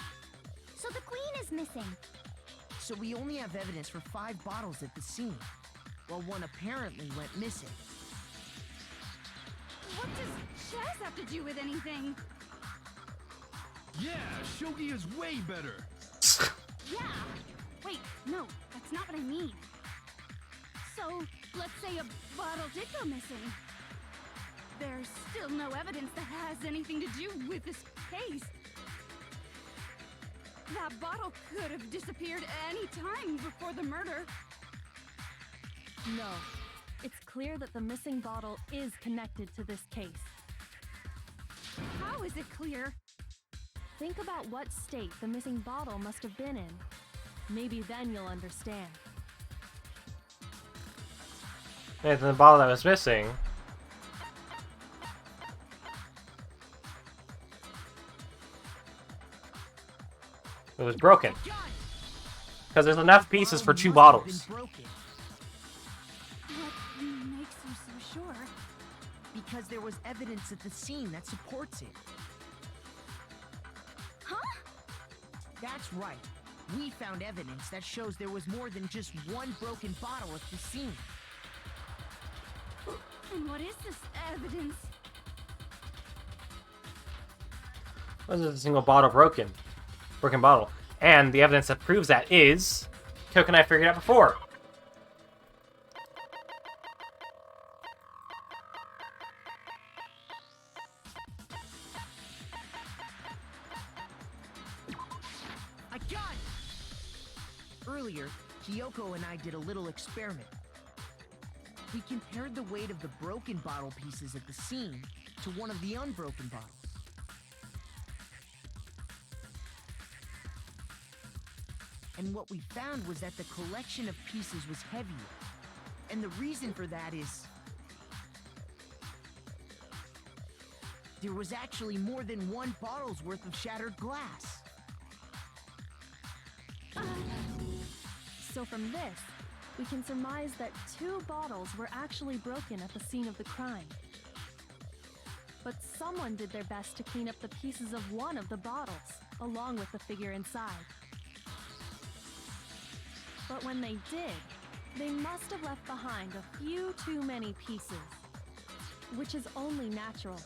so the queen is missing. So we only have evidence for 5 bottles at the scene, while 1 apparently went missing. What does chess have to do with anything? Yeah, shogi is way better. Yeah. Wait, no, that's not what I mean. So, let's say a bottle did go missing. There's still no evidence that has anything to do with this case. That bottle could have disappeared any time before the murder. No, clear that the missing bottle is connected to this case. How is it clear? Think about what state the missing bottle must have been in. Maybe then you'll understand. Yeah, the bottle that was missing. It was broken. Because there's enough pieces for 2 bottles. What makes you so sure? Because there was evidence at the scene that supports it. Huh? That's right. We found evidence that shows there was more than just one broken bottle at the scene. And what is this evidence? Was a single bottle broken? Broken bottle. And the evidence that proves that is... Coke and I figured out before. I got it! Earlier, Kyoko and I did a little experiment. We compared the weight of the broken bottle pieces at the scene to one of the unbroken bottles. And what we found was that the collection of pieces was heavier. And the reason for that is... there was actually more than one bottle's worth of shattered glass. So from this, we can surmise that 2 bottles were actually broken at the scene of the crime. But someone did their best to clean up the pieces of one of the bottles, along with the figure inside. But when they did, they must have left behind a few too many pieces. Which is only natural.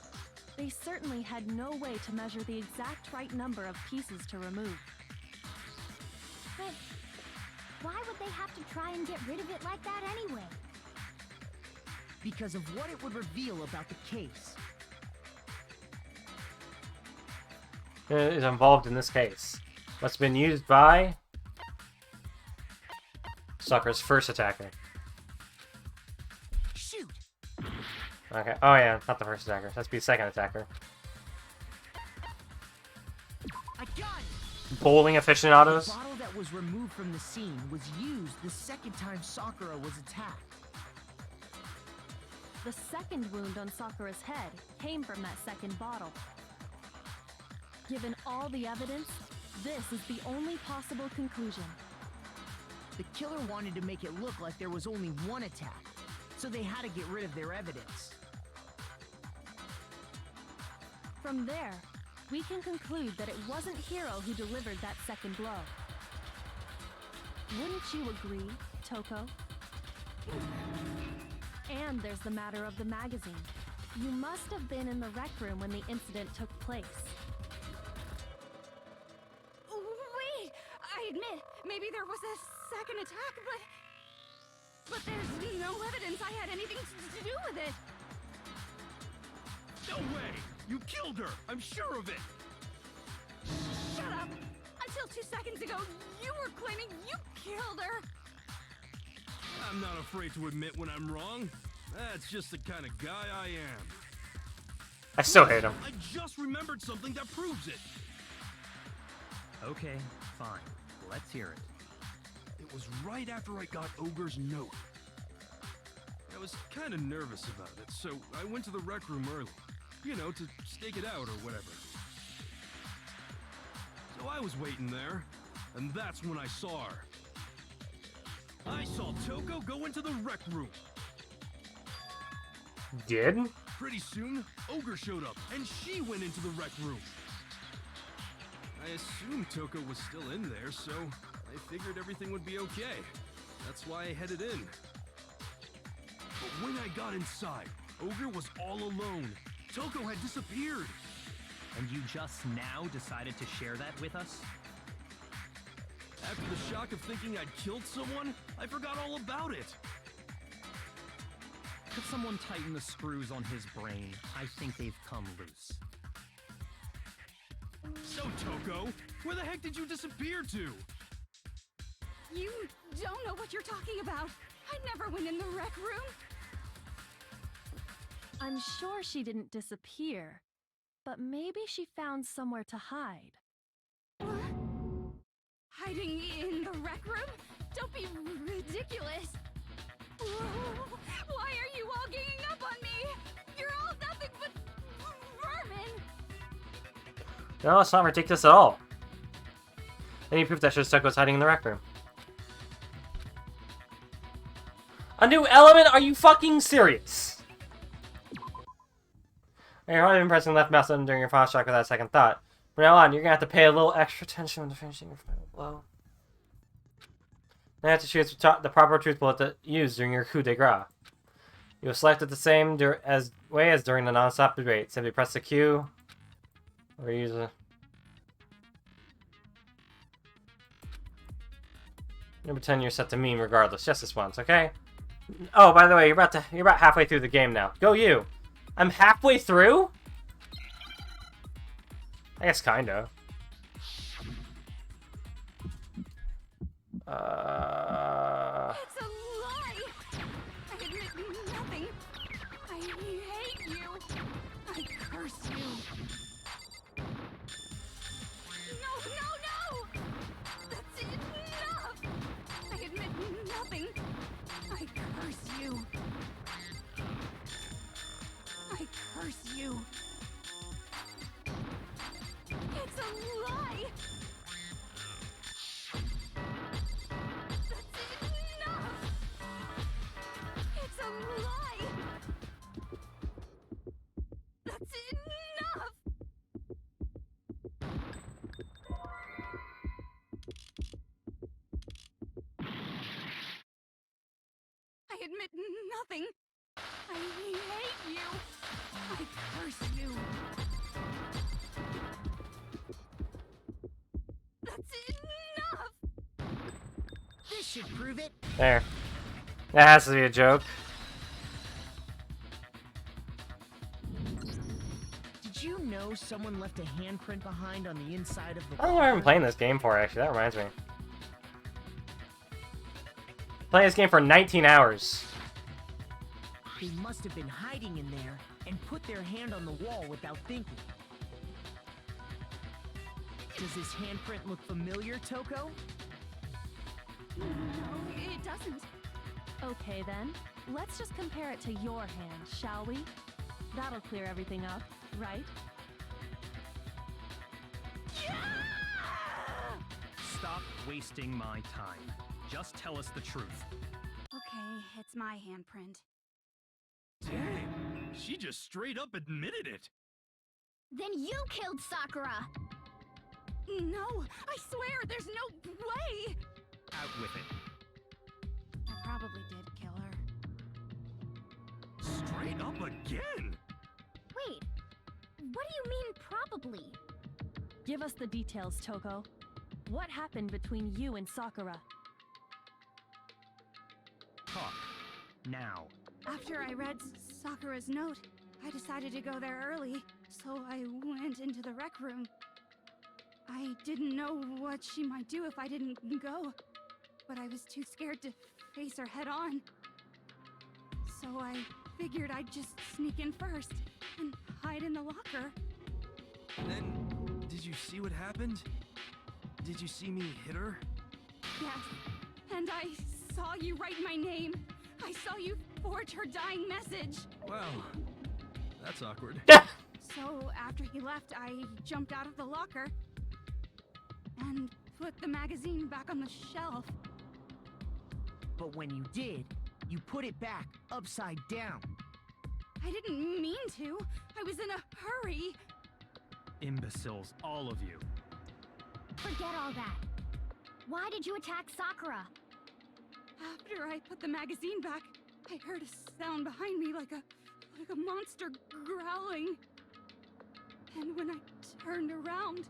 They certainly had no way to measure the exact right number of pieces to remove. But why would they have to try and get rid of it like that anyway? Because of what it would reveal about the case. Is involved in this case. What's been used by... Sakura's first attacker. Shoot! Okay. Oh yeah, not the first attacker. That's be the second attacker. I got it! Bowling aficionados. The bottle that was removed from the scene was used the second time Sakura was attacked. The second wound on Sakura's head came from that second bottle. Given all the evidence, this is the only possible conclusion. The killer wanted to make it look like there was only one attack, so they had to get rid of their evidence. From there, we can conclude that it wasn't Hiro who delivered that second blow. Wouldn't you agree, Toko? And there's the matter of the magazine. You must have been in the rec room when the incident took place. Wait! I admit, maybe there was a second attack, but there's no evidence I had anything to do with it. No way! You killed her! I'm sure of it! Shut up! Until 2 seconds ago, you were claiming you killed her! I'm not afraid to admit when I'm wrong. That's just the kind of guy I am. I still hate him. I just remembered something that proves it. Okay, fine. Let's hear it. It was right after I got Ogre's note. I was kind of nervous about it, so I went to the rec room early. You know, to stake it out or whatever. So I was waiting there, and that's when I saw her. I saw Toko go into the rec room. Did? Pretty soon, Ogre showed up, and she went into the rec room. I assumed Toko was still in there, so I figured everything would be okay. That's why I headed in. But when I got inside, Ogre was all alone. Toko had disappeared. And you just now decided to share that with us? After the shock of thinking I'd killed someone, I forgot all about it. Could someone tighten the screws on his brain? I think they've come loose. So, Toko, where the heck did you disappear to? You don't know what you're talking about. I never went in the rec room. I'm sure she didn't disappear, but maybe she found somewhere to hide. Hiding in the rec room? Don't be ridiculous. Why are you all ganging up on me? You're all nothing but vermin. No, it's not ridiculous at all. Any proof that Shosako was hiding in the rec room? A new element? Are you fucking serious? You're hardly been pressing left mouse button during your final strike without a second thought. From now on, you're gonna have to pay a little extra attention when finishing your final blow. Now you have to choose the proper truth bullet to use during your coup de grace. You will select it the same way as during the non-stop debate. Simply press the Q, or use a... You pretend you're set to meme regardless, just this once, okay? Oh, by the way, you're about halfway through the game now. Go you! I'm halfway through? I guess kinda. It's a lie! I admit nothing. I hate you. I curse you. No! That's enough! I admit nothing. I curse you. I curse you. It's a lie! That's enough! It's a lie! That's enough! I admit nothing. I hate you. I curse you. That's enough! This should prove it. There. That has to be a joke. Did you know someone left a handprint behind on the inside of the I don't know what I've been playing this game for, actually. That reminds me. Playing this game for 19 hours. They must have been hiding in there and put their hand on the wall without thinking. Does this handprint look familiar, Toko? No, it doesn't. Okay then, let's just compare it to your hand, shall we? That'll clear everything up, right? Stop wasting my time. Just tell us the truth. Okay, it's my handprint. Dang, she just straight up admitted it. Then you killed Sakura! No, I swear, there's no way! Out with it. I probably did kill her. Straight up again? Wait, what do you mean probably? Give us the details, Toko. What happened between you and Sakura? Talk. Now. After I read Sakura's note, I decided to go there early, so I went into the rec room. I didn't know what she might do if I didn't go, but I was too scared to face her head on. So I figured I'd just sneak in first and hide in the locker. Then, did you see what happened? Did you see me hit her? Yes, and I saw you write my name. I saw you forge her dying message. Well, that's awkward. So after he left, I jumped out of the locker and put the magazine back on the shelf. But when you did, you put it back upside down. I didn't mean to. I was in a hurry. Imbeciles, all of you. Forget all that. Why did you attack Sakura? After I put the magazine back, I heard a sound behind me like a monster growling. And when I turned around,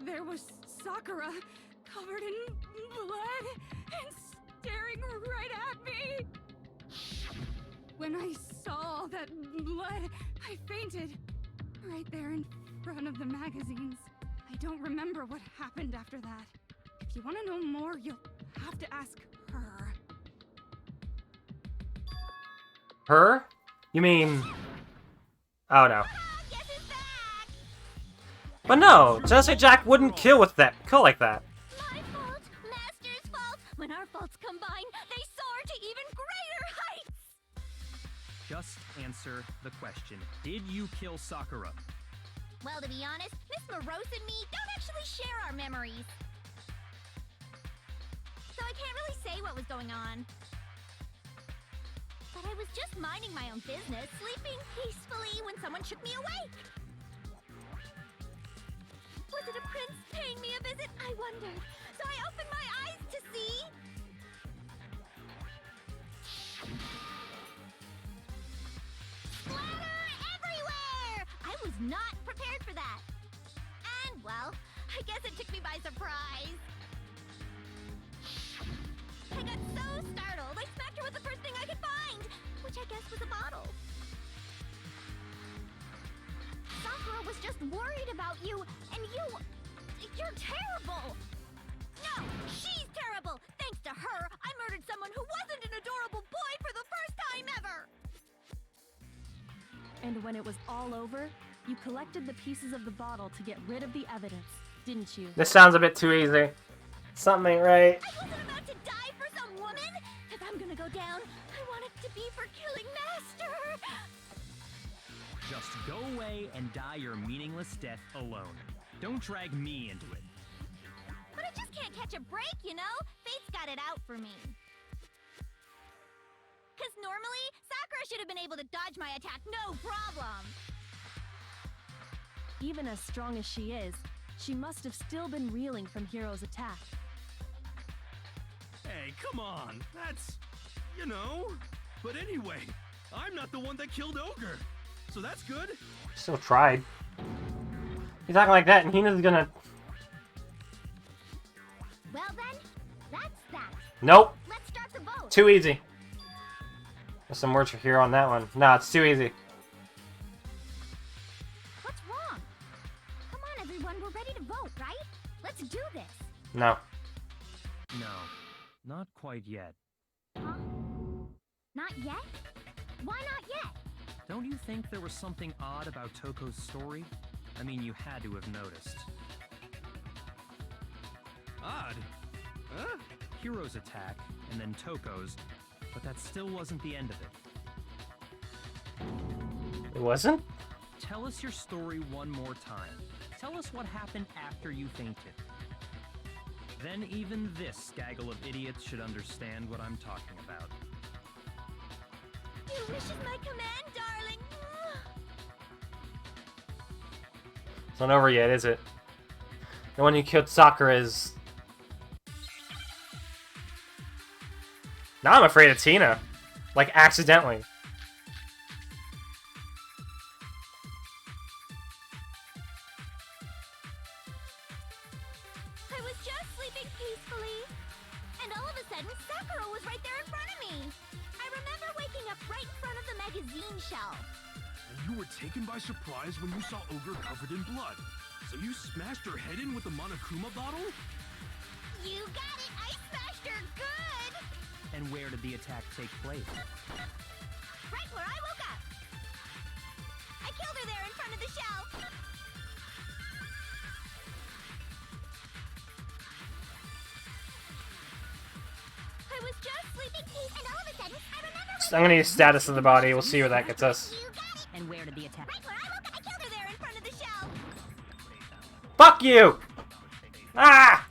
there was Sakura, covered in blood and staring right at me. When I saw all that blood, I fainted right there in front of the magazines. I don't remember what happened after that. If you want to know more, you'll have to ask her. Her? You mean... Oh, no. Guess who's back? But no, Jesse Jack wouldn't kill like that. My fault. Master's fault. When our faults combine, they soar to even greater heights. Just answer the question. Did you kill Sakura? Well, to be honest, Miss Morose and me don't actually share our memories. So I can't really say what was going on. But I was just minding my own business, sleeping peacefully when someone shook me awake. Was it a prince paying me a visit? I wondered. So I opened my eyes to see... Splatter everywhere! I was not prepared for that. And, well, I guess it took me by surprise. I got so startled, I smacked her with the first thing I could find, which I guess was a bottle. Sakura was just worried about you, and you're terrible! No, she's terrible! Thanks to her, I murdered someone who wasn't an adorable boy for the first time ever! And when it was all over, you collected the pieces of the bottle to get rid of the evidence, didn't you? This sounds a bit too easy. Something ain't right. I wasn't about to die for some woman! If I'm gonna go down, I want it to be for killing Master! Just go away and die your meaningless death alone. Don't drag me into it. But I just can't catch a break, you know? Fate's got it out for me. Cause normally, Sakura should have been able to dodge my attack no problem! Even as strong as she is, she must have still been reeling from Hiro's attack. Hey, come on. That's... you know. But anyway, I'm not the one that killed Ogre. So that's good. Still tried. You're talking like that, and Hina's gonna... Well then, that's that. Nope. Let's start the vote. Too easy. There's some words for hero on that one. No, it's too easy. What's wrong? Come on, everyone, we're ready to vote, right? Let's do this. No. No, not quite yet. Huh? Not yet? Why not yet? Don't you think there was something odd about Toko's story? I mean, you had to have noticed. Odd? Huh? Hiro's attack, and then Toko's, but that still wasn't the end of it. It wasn't? Tell us your story one more time. Tell us what happened after you fainted. Then even this gaggle of idiots should understand what I'm talking about. Your wish is my command, darling. It's not over yet, is it? The one who killed Sakura is... Now I'm afraid of Tina. Like, accidentally. I was just sleeping peacefully, and all of a sudden, Sakura was right there in front of me. I remember waking up right in front of the magazine shelf. And you were taken by surprise when you saw Ogre covered in blood. So you smashed her head in with the Monokuma bottle? You got it! I smashed her good! And where did the attack take place? Right where I woke up. I killed her there in front of the shelf. I was just sleeping and all of a sudden, I remember... I'm gonna use status of the body. We'll see where that gets us. You got it! And where did the attack? Right where I woke up, I killed her there in front of the shelf. Fuck you! Ah!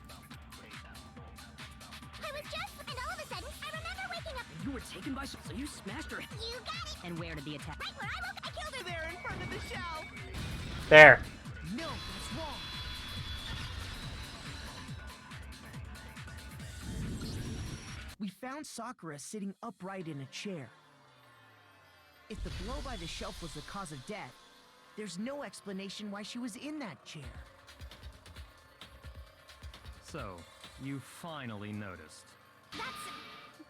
I was just... And all of a sudden, I remember waking up... You were taken by so you smashed her. You got it! And where did the attack? Right where I woke up, I killed her there in front of the shelf. There. No, that's wrong. We found Sakura sitting upright in a chair. If the blow by the shelf was the cause of death, there's no explanation why she was in that chair. So, you finally noticed. That's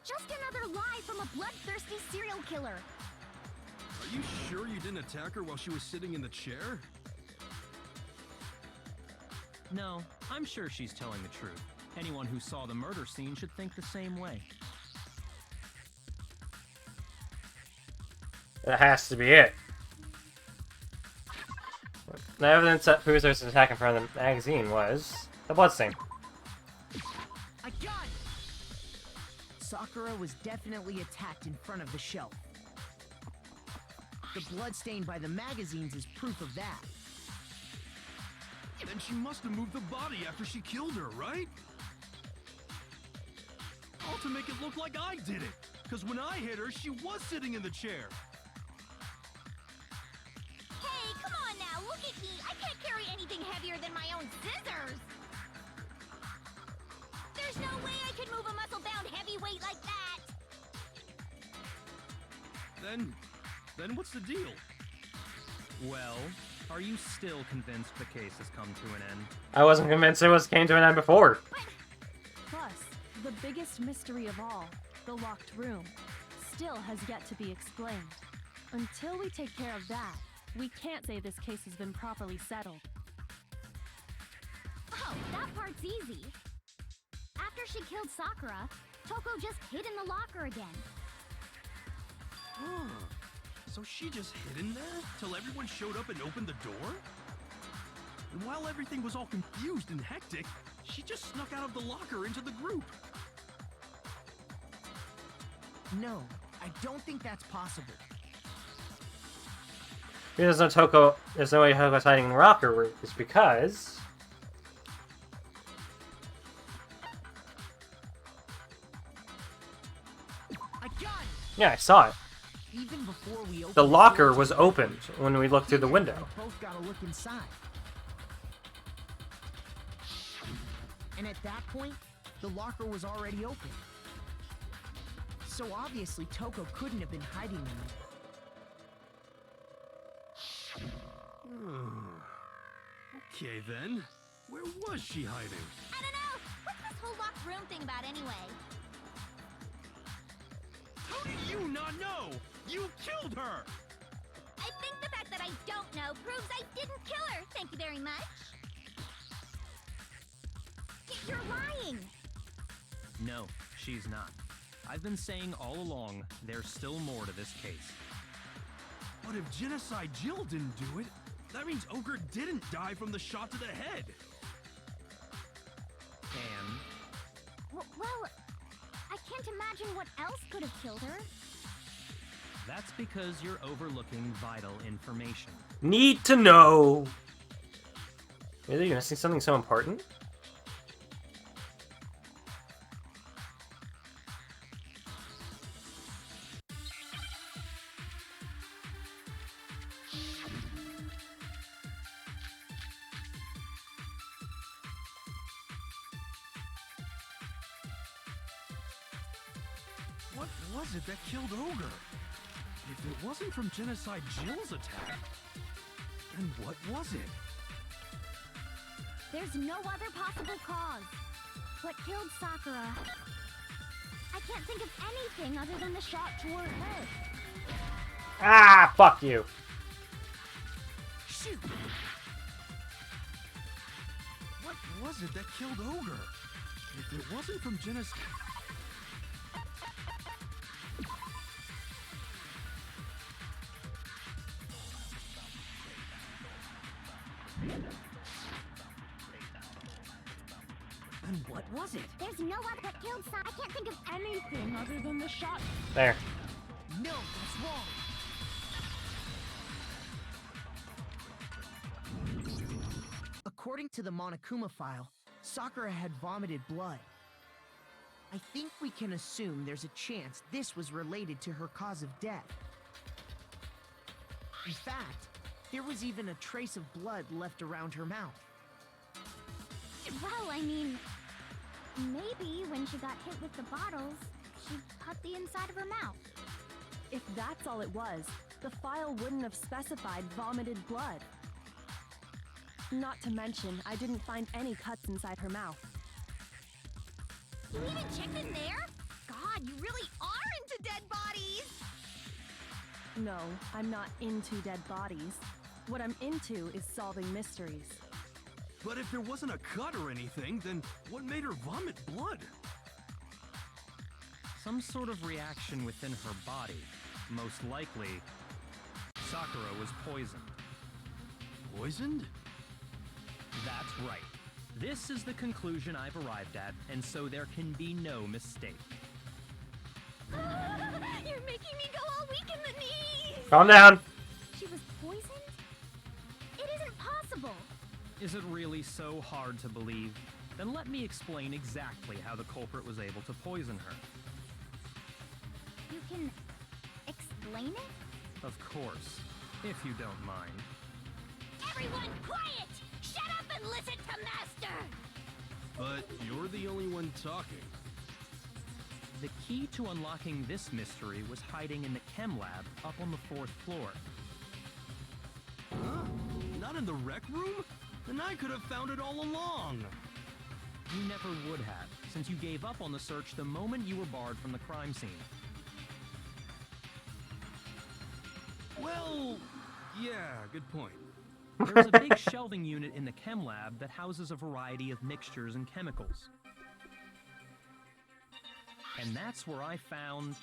just another lie from a bloodthirsty serial killer. Are you sure you didn't attack her while she was sitting in the chair? No, I'm sure she's telling the truth. Anyone who saw the murder scene should think the same way. That has to be it. The evidence that proves there was an attack in front of the magazine was the bloodstain. I got it! Sakura was definitely attacked in front of the shelf. The bloodstain by the magazines is proof of that. Then she must have moved the body after she killed her, right? All to make it look like I did it. Because when I hit her, she was sitting in the chair. Hey, come on now, look at me. I can't carry anything heavier than my own scissors. There's no way I could move a muscle-bound heavyweight like that. Then what's the deal? Well, are you still convinced the case has come to an end? I wasn't convinced it came to an end before. Plus, the biggest mystery of all, the locked room, still has yet to be explained. Until we take care of that, we can't say this case has been properly settled. Oh, that part's easy. After she killed Sakura, Toko just hid in the locker again. Huh. So she just hid in there till everyone showed up and opened the door? And while everything was all confused and hectic, she just snuck out of the locker into the group. No, I don't think that's possible. There's no way Toko's hiding in the locker room. It's because I got it! yeah, I saw it. Even before we opened The locker door, was opened when we looked through the window. we both got a look inside. And at that point, the locker was already open. So obviously Toko couldn't have been hiding in there. Okay then. Where was she hiding? I don't know. What's this whole locked room thing about anyway? How do you not know? You killed her! I think the fact that I don't know proves I didn't kill her. Thank you very much. You're lying. No, she's not. I've been saying all along, there's still more to this case. But if Genocide Jill didn't do it, that means Ogre didn't die from the shot to the head. And Well, I can't imagine what else could have killed her. that's because you're overlooking vital information. Need to know. Really, you're missing something so important? What was it that killed Ogre? If it wasn't from Genocide Jill's attack, then what was it? There's no other possible cause. What killed Sakura? I can't think of anything other than the shot to her head. Ah, fuck you. Shoot! What was it that killed Ogre? If it wasn't from Genocide... And what was it? There's no other what killed Sakura. I can't think of anything other than the shot. There. No, that's wrong. According to the Monokuma file, Sakura had vomited blood. I think we can assume there's a chance this was related to her cause of death. In fact, there was even a trace of blood left around her mouth. Well, I mean, maybe when she got hit with the bottles, she cut the inside of her mouth. If that's all it was, the file wouldn't have specified vomited blood. Not to mention, I didn't find any cuts inside her mouth. You even checked in there? God, you really are into dead bodies! No, I'm not into dead bodies. What I'm into is solving mysteries. But if there wasn't a cut or anything, then what made her vomit blood? Some sort of reaction within her body, most likely Sakura was poisoned. Poisoned? That's right. This is the conclusion I've arrived at, and so there can be no mistake. You're making me go all weak in the knees! Calm down. She was poisoned? It isn't possible. Is it really so hard to believe? Then let me explain exactly how the culprit was able to poison her. You can explain it? Of course, if you don't mind. Everyone quiet! Shut up and listen to Master! But you're the only one talking. The key to unlocking this mystery was hiding in the chem lab up on the 4th floor. Huh? Not in the rec room? Then I could have found it all along. You never would have, since you gave up on the search the moment you were barred from the crime scene. Well, yeah, good point. There's a big shelving unit in the chem lab that houses a variety of mixtures and chemicals. And that's where I found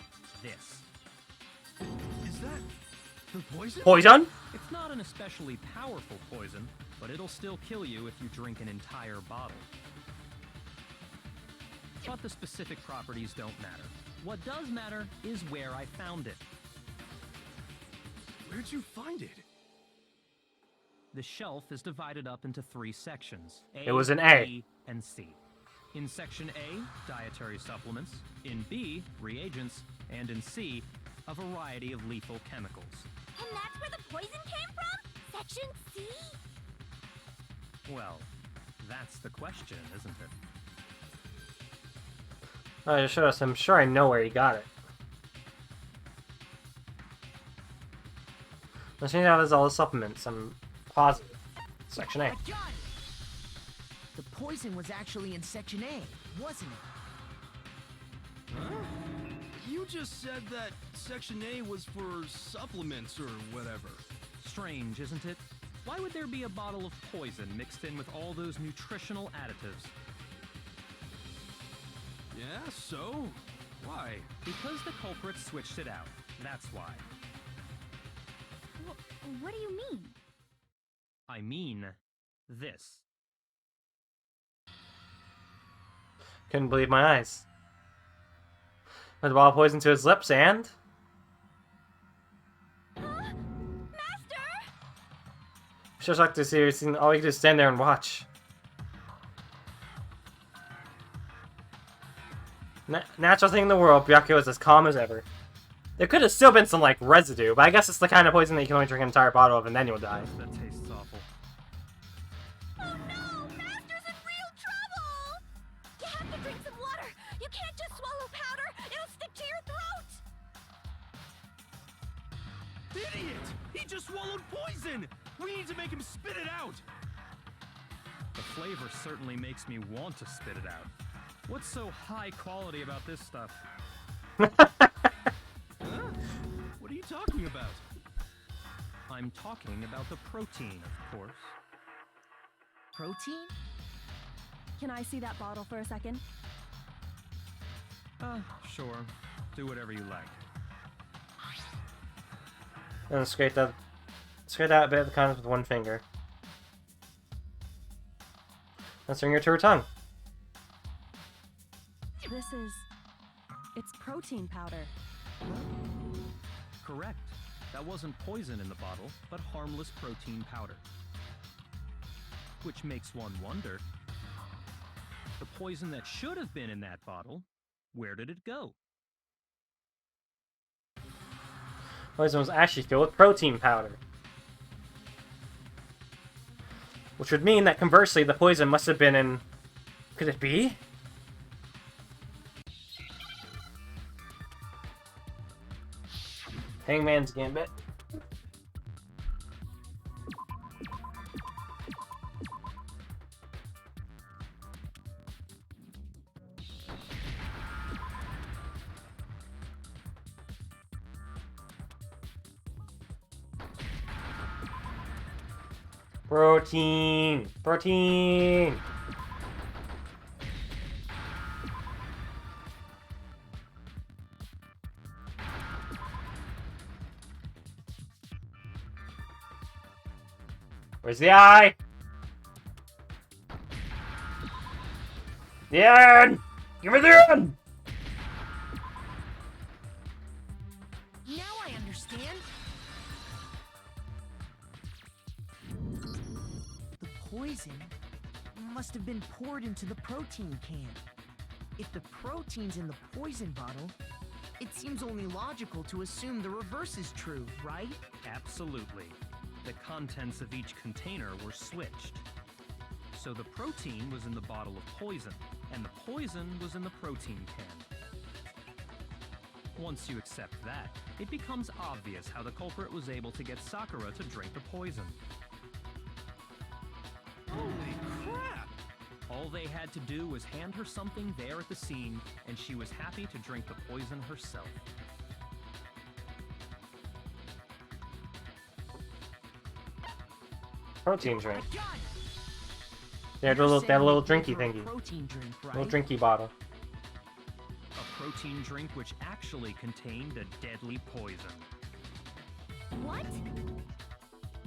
this. Is that the poison? Poison? It's not an especially powerful poison, but it'll still kill you if you drink an entire bottle. But the specific properties don't matter. What does matter is where I found it. Where'd you find it? The shelf is divided up into 3 sections. It was an A. B, and C. In Section A, dietary supplements. In B, reagents. And in C, a variety of lethal chemicals. And that's where the poison came from? Section C? Well, that's the question, isn't it? Oh, just showed us. I'm sure I know where he got it. Let's find out there's all the supplements. I'm positive. Section A. I got it! The poison was actually in Section A, wasn't it? Huh? You just said that Section A was for supplements or whatever. Strange, isn't it? Why would there be a bottle of poison mixed in with all those nutritional additives? Yeah, so? Why? Because the culprit switched it out. That's why. What do you mean? I mean, this. Couldn't believe my eyes. Put the bottle of poison to his lips and... Master! Just like to see all you can do is stand there and watch. Natural thing in the world, Byakuya was as calm as ever. There could have still been some, like, residue, but I guess it's the kind of poison that you can only drink an entire bottle of and then you'll die. That tastes awful. Oh no! Master's in real trouble! You have to drink some water! You can't just swallow powder! It'll stick to your throat! Idiot! He just swallowed poison! We need to make him spit it out! The flavor certainly makes me want to spit it out. What's so high quality about this stuff? Huh? What are you talking about? I'm talking about the protein, of course. Protein? Can I see that bottle for a second? Sure. Do whatever you like. And scrape out a bit of the contents with one finger. Let's bring her to her tongue. It's protein powder. Correct. That wasn't poison in the bottle, but harmless protein powder. Which makes one wonder, the poison that should have been in that bottle, where did it go? Poison was actually filled with protein powder. Which would mean that conversely, the poison must have been in... Could it be? Hangman's Gambit. Protein! Protein! Where's the eye? The iron! Give me the iron! Now I understand. The poison must have been poured into the protein can. If the protein's in the poison bottle, it seems only logical to assume the reverse is true, right? Absolutely. The contents of each container were switched. So the protein was in the bottle of poison, and the poison was in the protein can. Once you accept that, it becomes obvious how the culprit was able to get Sakura to drink the poison. Holy crap! All they had to do was hand her something there at the scene, and she was happy to drink the poison herself. Protein drink. I got it. They have a You're little, they have a little saying drinky they gave her thingy. a protein drink, right? Little drinky bottle. A protein drink which actually contained a deadly poison. What?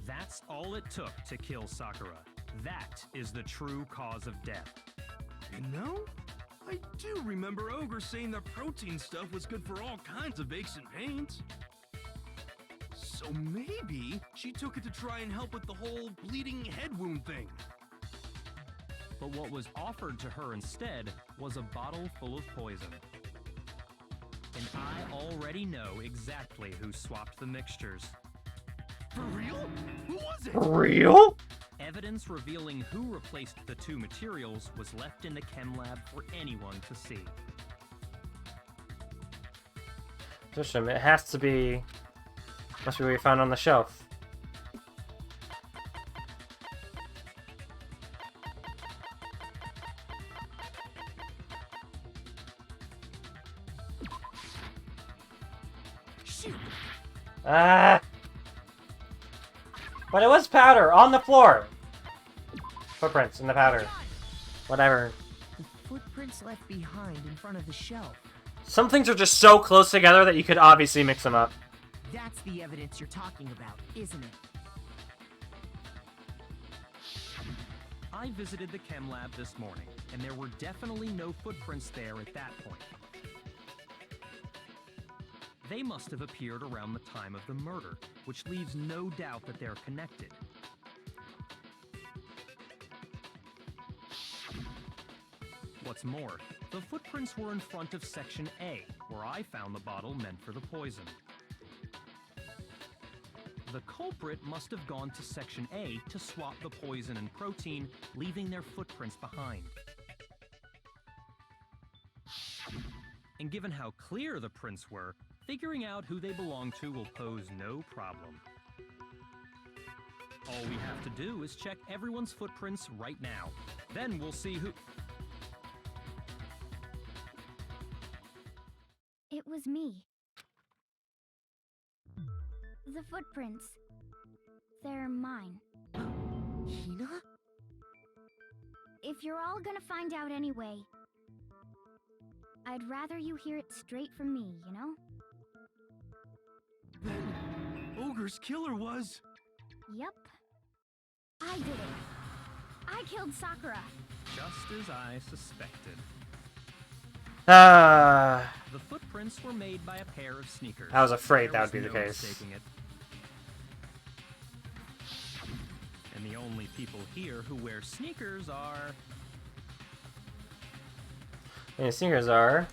That's all it took to kill Sakura. That is the true cause of death. You know, I do remember Ogre saying that protein stuff was good for all kinds of aches and pains. So maybe she took it to try and help with the whole bleeding head wound thing. But what was offered to her instead was a bottle full of poison. And I already know exactly who swapped the mixtures. For real? Who was it? Real? Evidence revealing who replaced the two materials was left in the chem lab for anyone to see. Just a minute. It has to be. Must be what we found on the shelf. Shoot. Ah! But it was powder on the floor. Footprints in the powder. Whatever. The footprints left behind in front of the shelf. Some things are just so close together that you could obviously mix them up. That's the evidence you're talking about, isn't it? I visited the chem lab this morning, and there were definitely no footprints there at that point. They must have appeared around the time of the murder, which leaves no doubt that they're connected. What's more, the footprints were in front of Section A, where I found the bottle meant for the poison. The culprit must have gone to Section A to swap the poison and protein, leaving their footprints behind. And given how clear the prints were, figuring out who they belong to will pose no problem. All we have to do is check everyone's footprints right now. Then we'll see who... It was me. The footprints. They're mine. Hina? If you're all gonna find out anyway, I'd rather you hear it straight from me, you know? Then Ogre's killer was... Yep. I did it. I killed Sakura. Just as I suspected. Ah. The footprints were made by a pair of sneakers. I was afraid There that would be was the no case. mistaking it. And the only people here who wear sneakers are... And the singers are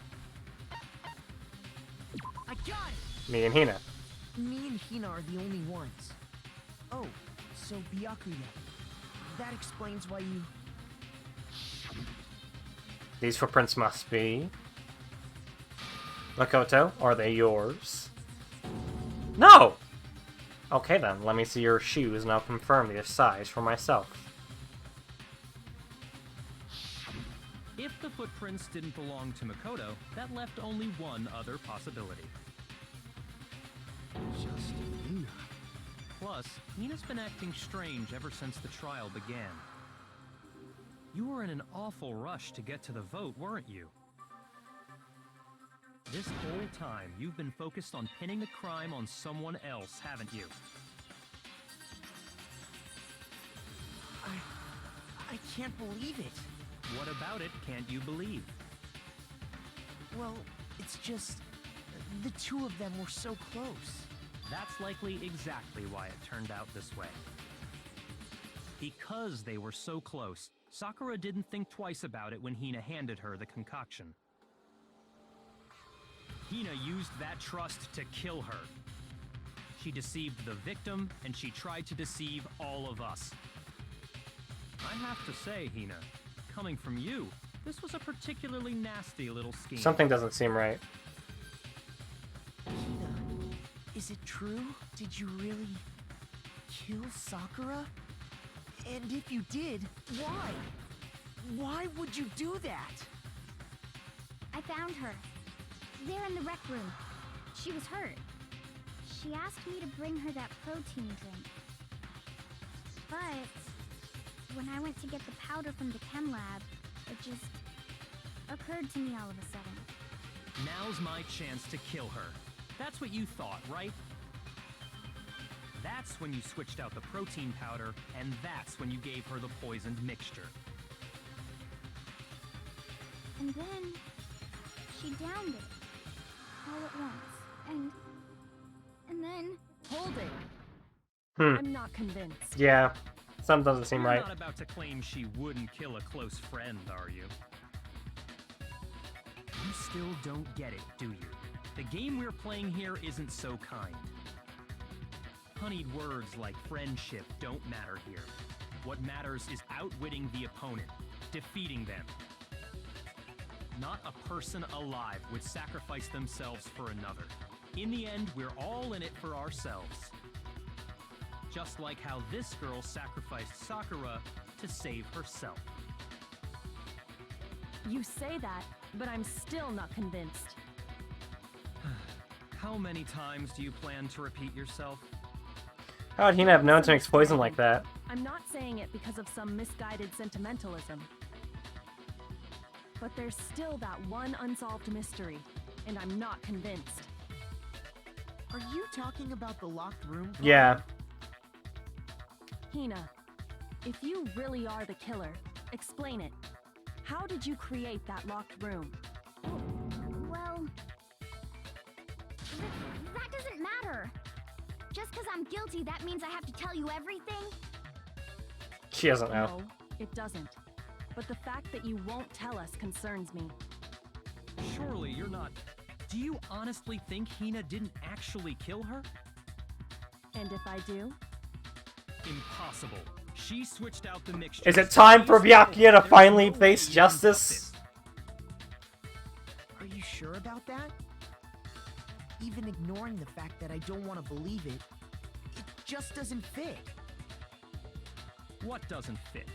I got it! me and Hina. Me and Hina are the only ones. Oh, so Byakuya. That explains why you... These footprints must be Makoto. Are they yours? No! Okay then, let me see your shoes and I'll confirm their size for myself. If the footprints didn't belong to Makoto, that left only one other possibility. Just Nina. Plus, Hina's been acting strange ever since the trial began. You were in an awful rush to get to the vote, weren't you? This whole time, you've been focused on pinning the crime on someone else, haven't you? I can't believe it. What about it can't you believe? Well, it's just... the two of them were so close. That's likely exactly why it turned out this way. Because they were so close, Sakura didn't think twice about it when Hina handed her the concoction. Hina used that trust to kill her. She deceived the victim, and she tried to deceive all of us. I have to say, Hina, coming from you, this was a particularly nasty little scheme. Something doesn't seem right. Hina, is it true? Did you really kill Sakura? And if you did, why? Why would you do that? I found her. There in the rec room. She was hurt. She asked me to bring her that protein drink. But when I went to get the powder from the chem lab, it just occurred to me all of a sudden. Now's my chance to kill her. That's what you thought, right? That's when you switched out the protein powder, and that's when you gave her the poisoned mixture. And then she downed it all at once. And then... Hold it. Hmm. I'm not convinced. Yeah. Something doesn't seem You're right. not about to claim she wouldn't kill a close friend, are you? You still don't get it, do you? The game we're playing here isn't so kind. Honeyed words like friendship don't matter here. What matters is outwitting the opponent, defeating them. Not a person alive would sacrifice themselves for another. In the end, we're all in it for ourselves. Just like how this girl sacrificed Sakura to save herself. You say that, but I'm still not convinced. How many times do you plan to repeat yourself? How would Hina have known to mix poison like that? I'm not saying it because of some misguided sentimentalism. But there's still that one unsolved mystery, and I'm not convinced. Are you talking about the locked room? Yeah. Hina, if you really are the killer, explain it. How did you create that locked room? Well... that doesn't matter. Just because I'm guilty, that means I have to tell you everything? She doesn't know. No, it doesn't. But the fact that you won't tell us concerns me. Surely you're not... Do you honestly think Hina didn't actually kill her? And if I do? Impossible. She switched out the mixture. Is it time for Byakuya to finally face justice? Are you sure about that? Even ignoring the fact that I don't want to believe it, it just doesn't fit. What doesn't fit?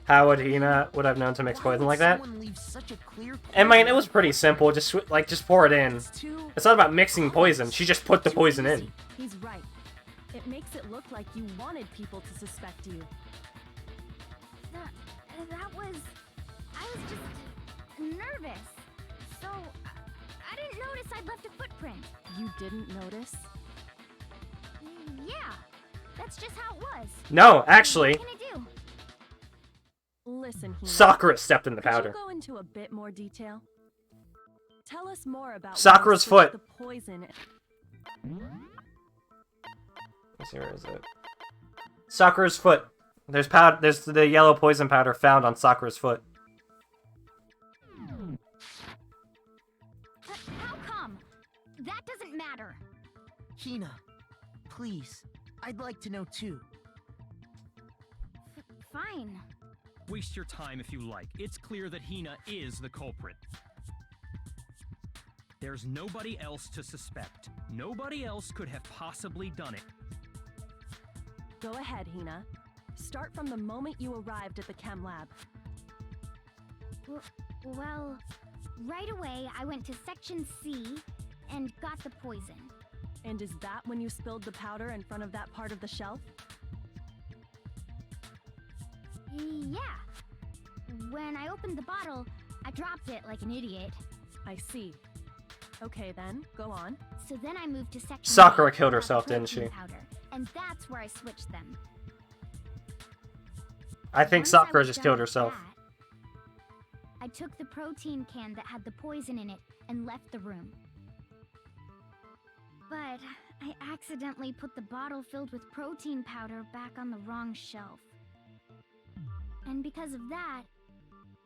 How would Hina would have known to mix Why poison would like that? someone leave such a clear And I mean, it was pretty simple. Just just pour it in. It's too... It's not about mixing poison. She just put the poison in. He's right. It makes it look like you wanted people to suspect you. That was... I was just... nervous. So... I didn't notice I'd left a footprint. You didn't notice? Yeah. That's just how it was. No, actually, What can I do? Listen, Hina. Sakura stepped in the Could powder. you go into a bit more detail? Tell us more about Sakura's when you switched foot. The poison. Let's see, where is it? Sakura's foot. There's powder. There's the yellow poison powder found on Sakura's foot. How come? That doesn't matter. Hina, please. I'd like to know too. Fine. Waste your time if you like. It's clear that Hina is the culprit. There's nobody else to suspect. Nobody else could have possibly done it. Go ahead, Hina. Start from the moment you arrived at the chem lab. Well, right away I went to Section C and got the poison. And is that when you spilled the powder in front of that part of the shelf? Yeah. When I opened the bottle, I dropped it like an idiot. I see. Okay then, go on. So then I moved to Section Sakura A, killed got herself, the didn't she? protein powder, and that's where I switched them. I think Once Sakura was just done killed with herself. that, I took the protein can that had the poison in it and left the room. But I accidentally put the bottle filled with protein powder back on the wrong shelf. And because of that,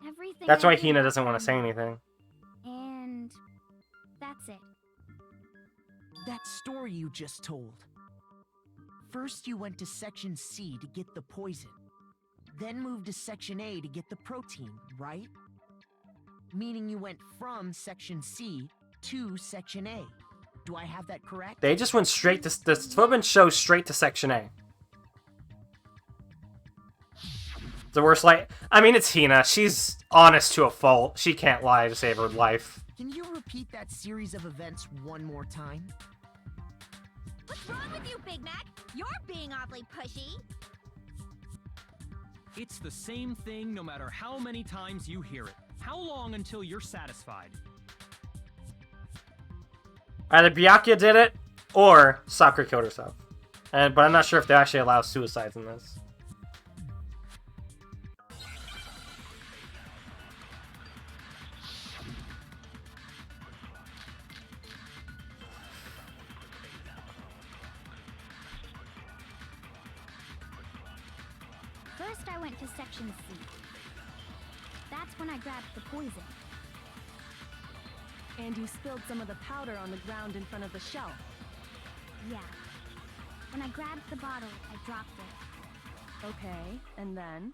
everything That's I why did Hina got doesn't want to say done. anything. And that's it. That story you just told. First, you went to Section C to get the poison. Then moved to Section A to get the protein, right? Meaning you went from Section C to Section A. Do I have that correct? They just went straight to the footprints show straight to Section A. The worst light. I mean, it's Hina. She's honest to a fault. She can't lie to save her life. Can you repeat that series of events one more time? What's wrong with you, Big Mac? You're being awfully pushy. It's the same thing no matter how many times you hear it. How long until you're satisfied? Either Byakuya did it, or Sakura killed herself. But I'm not sure if they actually allow suicides in this. First, I went to Section C. That's when I grabbed the poison. And you spilled some of the powder on the ground in front of the shelf. Yeah. When I grabbed the bottle, I dropped it. Okay, and then?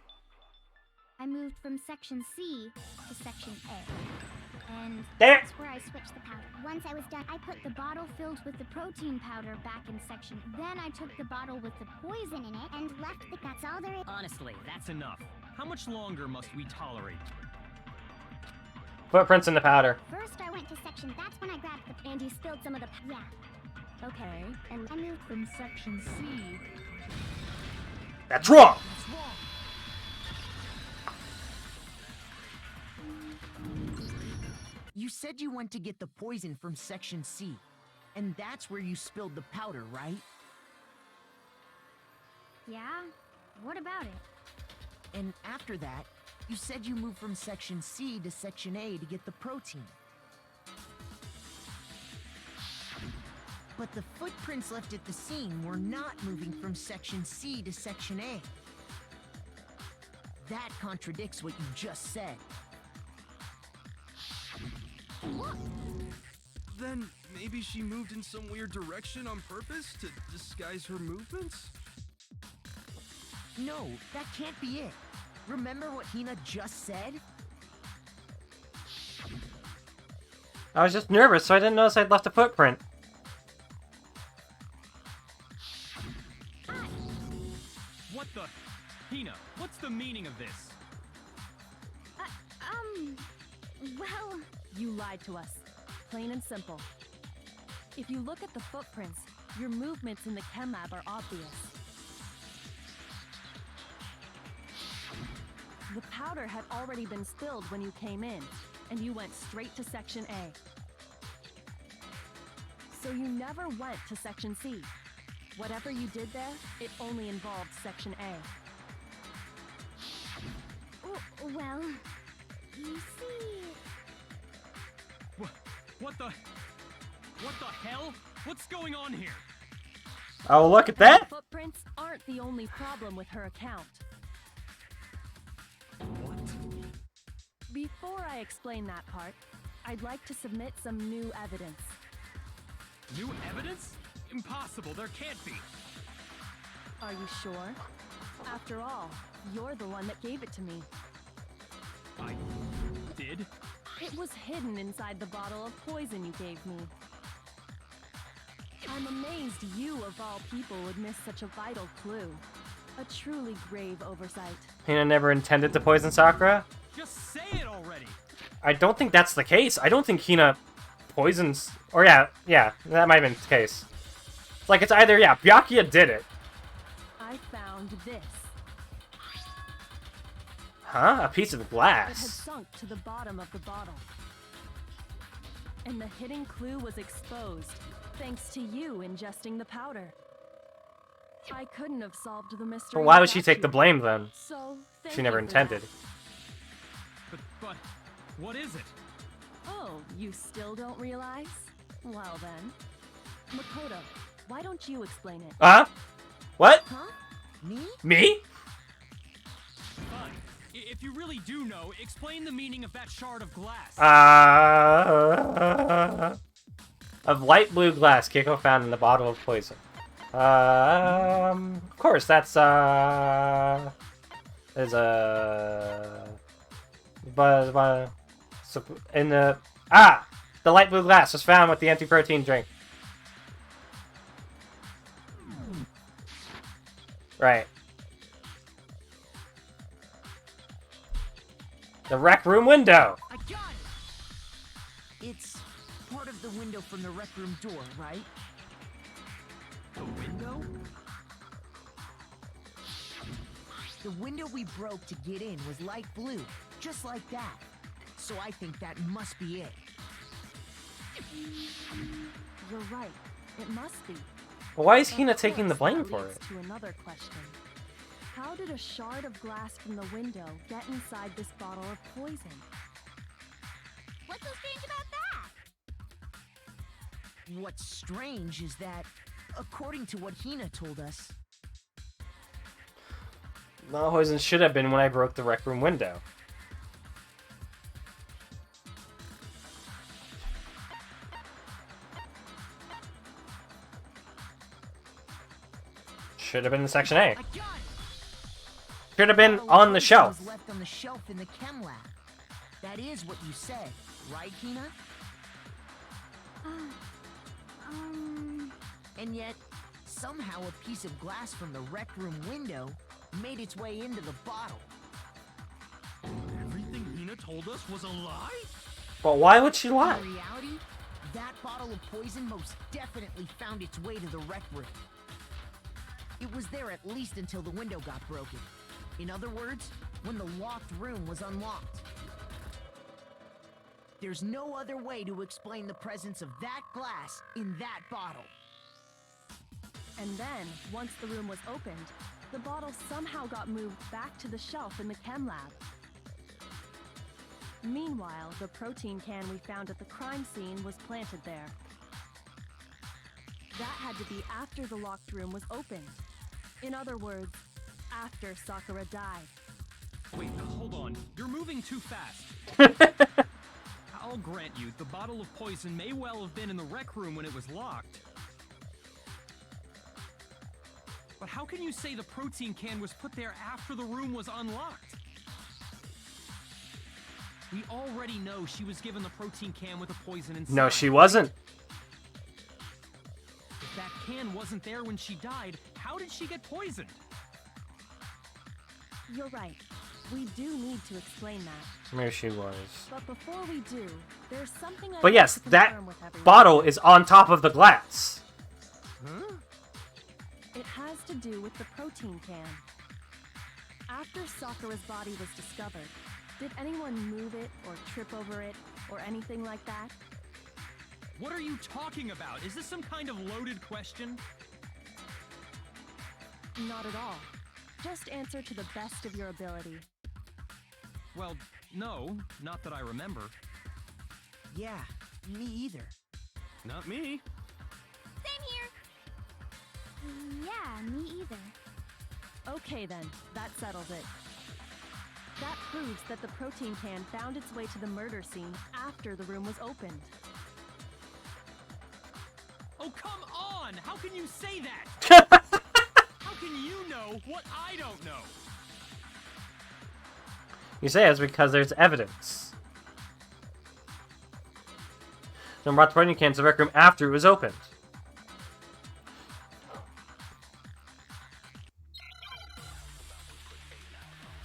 I moved from Section C to Section A. And There. that's where I switched the powder. Once I was done, I put the bottle filled with the protein powder back in Section. Then I took the bottle with the poison in it and left the... That's all there is. Honestly, that's enough. How much longer must we tolerate? Footprints in the powder. First, I went to Section... That's when I grabbed the... And you spilled some of the... Yeah. Okay, And I moved from Section C. That's wrong! That's wrong. You said you went to get the poison from Section C, and that's where you spilled the powder, right? Yeah? What about it? And after that, you said you moved from Section C to Section A to get the protein. But the footprints left at the scene were not moving from Section C to Section A. That contradicts what you just said. Then maybe she moved in some weird direction on purpose to disguise her movements? No, that can't be it. Remember what Hina just said? I was just nervous, so I didn't notice I'd left a footprint. What the... Hina, what's the meaning of this? Well... you lied to us. Plain and simple. If you look at the footprints, your movements in the chem lab are obvious. The powder had already been spilled when you came in, and you went straight to Section A. So you never went to Section C. Whatever you did there, it only involved Section A. Well... You see... What the hell? What's going on here? Oh, look at And that! the footprints aren't the only problem with her account. What? Before I explain that part, I'd like to submit some new evidence. New evidence? Impossible, there can't be. Are you sure? After all, you're the one that gave it to me. I did? It was hidden inside the bottle of poison you gave me. I'm amazed you, of all people, would miss such a vital clue. A truly grave oversight. Hina never intended to poison Sakura? Just say it already! I don't think that's the case. I don't think Hina poisons... Or yeah, that might have been the case. It's like it's either, yeah, Byakuya did it. I found this. Huh? A piece of It had glass. sunk to the bottom of the bottle. And the hidden clue was exposed, thanks to you ingesting the powder. I couldn't have solved the mystery. But why would she without take the you. blame then? So, she never you for that. intended. But, what is it? Oh, you still don't realize? Well then. Makoto, why don't you explain it? What? Huh? Me? Me? Fine. If you really do know, explain the meaning of that shard of glass. Of light blue glass, Keiko found in the bottle of poison. Of course, that's, is in the, the light blue glass was found with the empty protein drink. Right. The rec room window! I got it! It's part of the window from the rec room door, right? The window? The window we broke to get in was light blue, just like that. So I think that must be it. You're right. It must be. But why is Of Hina taking the course, blame that for leads it? to another question. How did a shard of glass from the window get inside this bottle of poison? What's so strange about that? What's strange is that, according to what Hina told us, The poison should have been when I broke the rec room window. Should have been in Section A. I got it! Should have been Bottle of on the poison shelf. was left on the shelf in the chem lab. That is what you said, right, Hina? And yet, somehow a piece of glass from the rec room window made its way into the bottle. Everything Hina told us was a lie? But why would she lie? In reality, that bottle of poison most definitely found its way to the rec room. It was there at least until the window got broken. In other words, when the locked room was unlocked. There's no other way to explain the presence of that glass in that bottle. And then, once the room was opened, the bottle somehow got moved back to the shelf in the chem lab. Meanwhile, the protein can we found at the crime scene was planted there. That had to be after the locked room was opened. In other words, after Sakura died. Wait, hold on. You're moving too fast. I'll grant you, the bottle of poison may well have been in the rec room when it was locked. But how can you say the protein can was put there after the room was unlocked? We already know she was given the protein can with the poison inside. No, she wasn't. If that can wasn't there when she died, how did she get poisoned? You're right. We do need to explain that. Maybe she was. But before we do, there's something I But yes, want to that confirm with everyone. bottle is on top of the glass. Huh? It has to do with the protein can. After Sakura's body was discovered, did anyone move it or trip over it or anything like that? What are you talking about? Is this some kind of loaded question? Not at all. Just answer to the best of your ability. Well, no, not that I remember. Yeah, me either. Not me. Same here. Yeah, me either. Okay then, that settles it. That proves that the protein can found its way to the murder scene after the room was opened. Oh, come on! How can you say that? How can you know what I don't know? You say it's because there's evidence. Someone brought the protein can to the rec room after it was opened.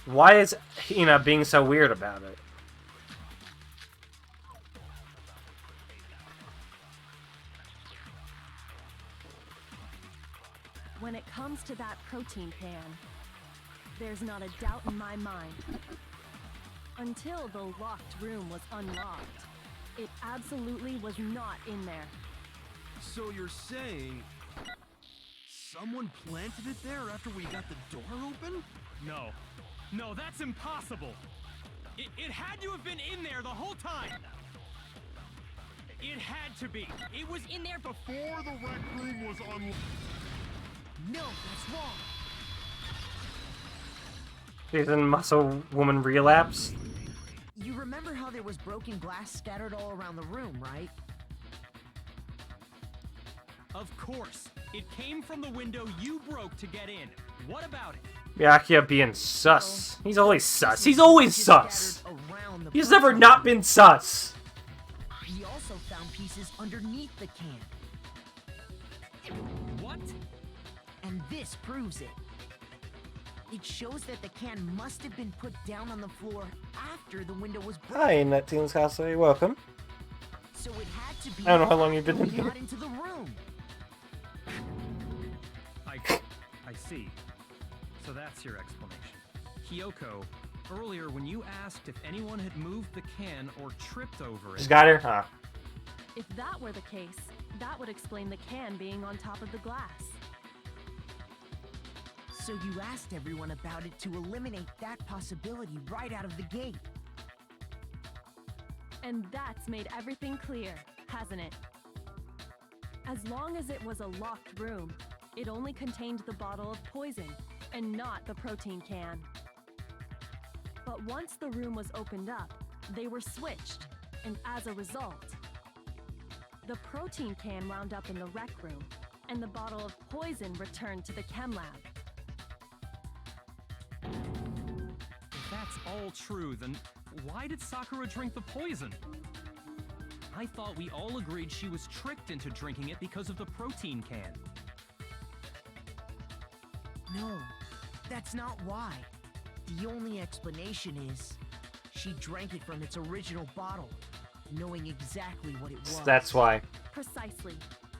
Why is Hina being so weird about it? When it comes to that protein can, there's not a doubt in my mind. Until the locked room was unlocked, it absolutely was not in there. So you're saying someone planted it there after we got the door open? No. No, that's impossible. It had to have been in there the whole time. It had to be. It was in there before the rec room was unlocked. No, that's wrong. Isn't Muscle Woman relapse? You remember how there was broken glass scattered all around the room, right? Of course. It came from the window you broke to get in. What about it? Byakuya being sus. He's always sus. He's always sus. He's never not been sus. We also found pieces underneath the can. What? And this proves it. It shows that the can must have been put down on the floor after the window was broken. Hi, Nettune's Castle. Welcome. So it had to be I don't know how long you've been in when we here. got into the room. I see. So that's your explanation. Kyoko, earlier when you asked if anyone had moved the can or tripped over it... Just got her? Huh. If that were the case, that would explain the can being on top of the glass. So you asked everyone about it to eliminate that possibility right out of the gate. And that's made everything clear, hasn't it? As long as it was a locked room, it only contained the bottle of poison, and not the protein can. But once the room was opened up, they were switched, and as a result, the protein can wound up in the rec room, and the bottle of poison returned to the chem lab. If that's all true, then why did Sakura drink the poison? I thought we all agreed she was tricked into drinking it because of the protein can. No, that's not why. The only explanation is she drank it from its original bottle, knowing exactly what it was. That's why. Precisely.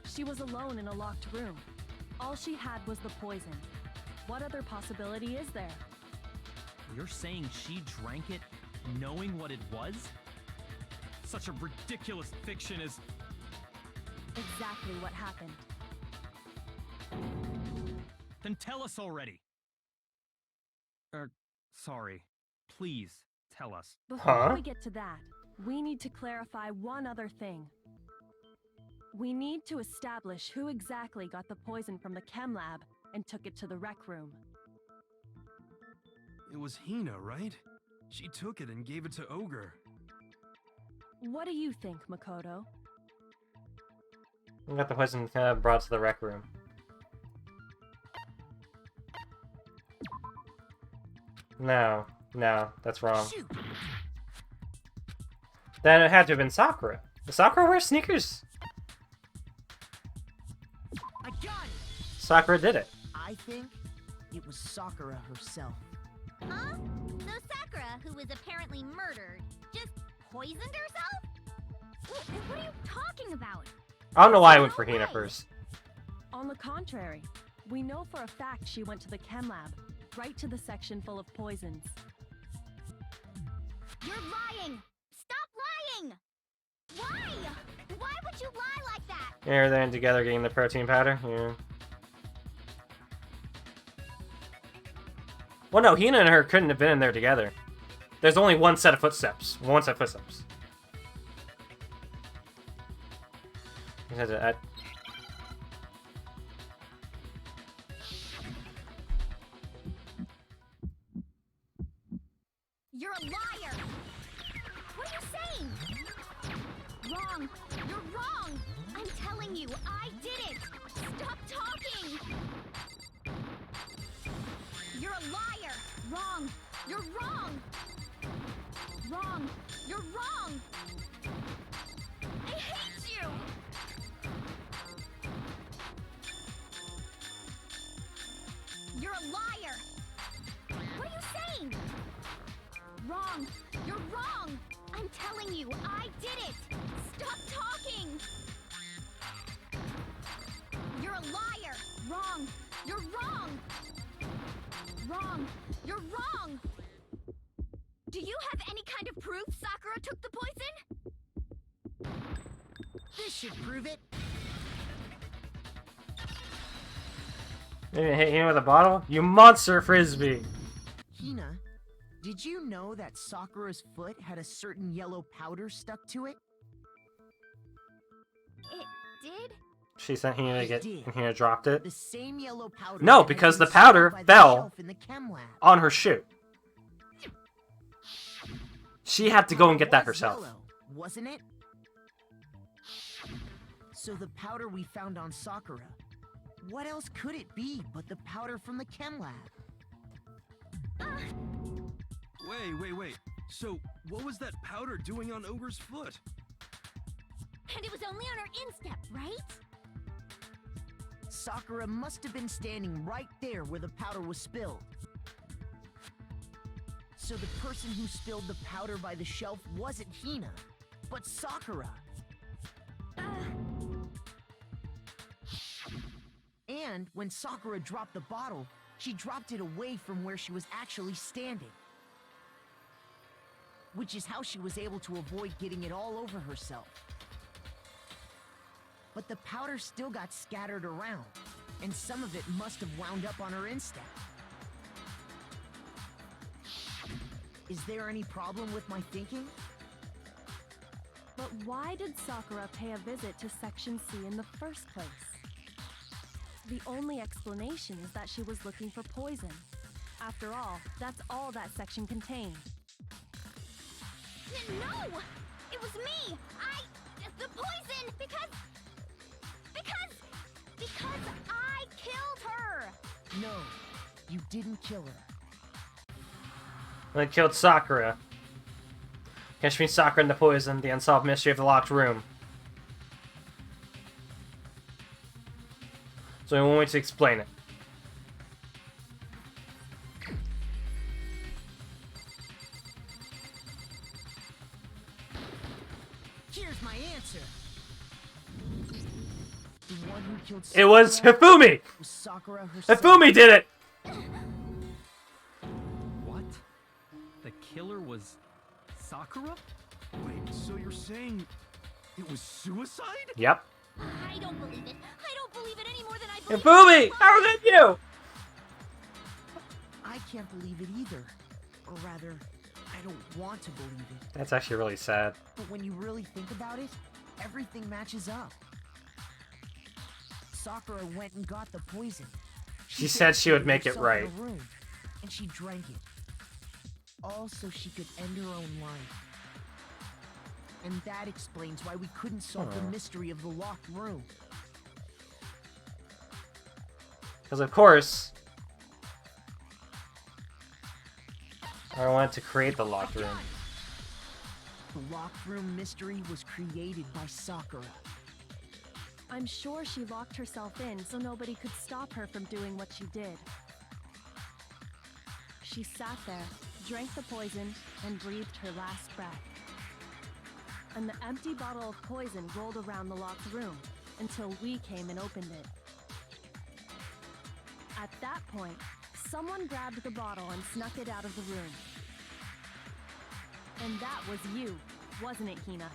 She was alone in a locked room. All she had was the poison. What other possibility is there? You're saying she drank it knowing what it was? Such a ridiculous fiction is... Exactly what happened. Then tell us already. Sorry. Please, tell us. Before we get to that, we need to clarify one other thing. We need to establish who exactly got the poison from the chem lab and took it to the rec room. It was Hina, right? She took it and gave it to Ogre. What do you think, Makoto? We got the poison brought to the rec room. No, that's wrong. Shoot. Then it had to have been Sakura. Does Sakura wear sneakers? I got it! Sakura did it. I think it was Sakura herself. Huh? So Sakura, who was apparently murdered, just poisoned herself? What are you talking about? I don't know why I went for Hina first. On the contrary, we know for a fact she went to the chem lab, right to the section full of poisons. You're lying! Stop lying! Why? Why would you lie like that? They're then together getting the protein powder. Yeah. Well, no, Hina and her couldn't have been in there together. There's only one set of footsteps. One set of footsteps. You're a liar! What are you saying? Wrong! You're wrong! I'm telling you, I did it! Stop talking! You're a liar! Wrong! You're wrong! Wrong! You're wrong! I hate you! You're a liar! What are you saying? Wrong! You're wrong! I'm telling you, I did it! Stop talking! You're a liar! Wrong! You're wrong! Wrong! You're wrong! Do you have any kind of proof Sakura took the poison? This should prove it. You didn't hit Hina with a bottle? You monster frisbee! Hina, Did you know that Sakura's foot had a certain yellow powder stuck to it? It did? She sent Hina to get, Did. and Hina dropped it The same yellow powder. No, that had because been the powder stored by the fell. shelf in the chem lab. on her shoe. She had to go and get that Was herself. yellow, wasn't it? So the powder we found on Sakura, what else could it be but the powder from the chem lab? Wait. So, what was that powder doing on Ogre's foot? And it was only on her instep, right? Sakura must have been standing right there where the powder was spilled. So the person who spilled the powder by the shelf wasn't Hina, but Sakura. And when Sakura dropped the bottle, she dropped it away from where she was actually standing. Which is how she was able to avoid getting it all over herself. But the powder still got scattered around, and some of it must have wound up on her instep. Is there any problem with my thinking? But why did Sakura pay a visit to Section C in the first place? The only explanation is that she was looking for poison. After all, that's all that section contained. No! It was me! The poison! Because I killed her! No, you didn't kill her. They killed Sakura. Catch me, Sakura and the poison, the unsolved mystery of the locked room. So I want me to explain it. Here's my answer. The one who killed It was Sakura Hifumi! was Sakura herself. Hifumi did it! What? The killer was Sakura? Wait, so you're saying it was suicide? Yep. I don't believe it. I don't believe it any more than I believe Hifumi! How is it you? I can't believe it either. Or rather, I don't want to believe it. That's actually really sad. But when you really think about it, everything matches up. Sakura went and got the poison. She said she would make it herself in right. a room, and she drank it. All so she could end her own life. And that explains why we couldn't solve the mystery of the locked room. Because of course, I wanted to create the locked room. The locked room mystery was created by Sakura. I'm sure she locked herself in so nobody could stop her from doing what she did. She sat there, drank the poison, and breathed her last breath. And the empty bottle of poison rolled around the locked room until we came and opened it. At that point, someone grabbed the bottle and snuck it out of the room. And that was you, wasn't it, Hina?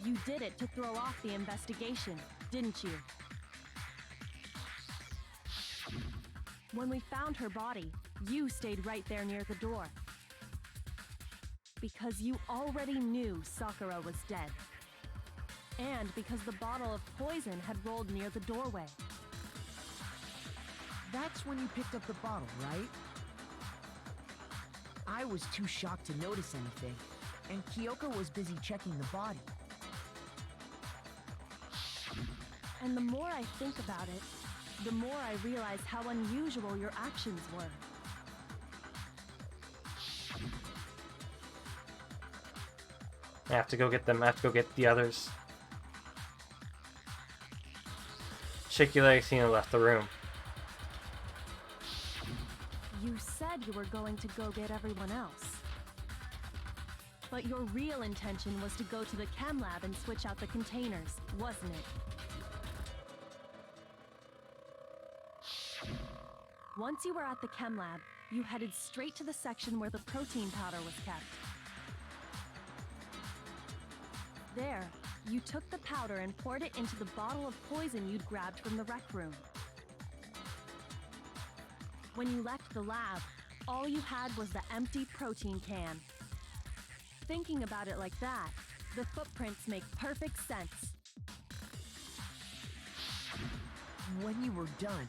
You did it to throw off the investigation, didn't you? When we found her body, you stayed right there near the door. Because you already knew Sakura was dead. And because the bottle of poison had rolled near the doorway. That's when you picked up the bottle, right? I was too shocked to notice anything, and Kyoko was busy checking the body. And the more I think about it, the more I realize how unusual your actions were. I have to go get them. I have to go get the others. Shake your legs, Hina left the room. You said you were going to go get everyone else. But your real intention was to go to the chem lab and switch out the containers, wasn't it? Once you were at the chem lab, you headed straight to the section where the protein powder was kept. There, you took the powder and poured it into the bottle of poison you'd grabbed from the rec room. When you left the lab, all you had was the empty protein can. Thinking about it like that, the footprints make perfect sense. When you were done,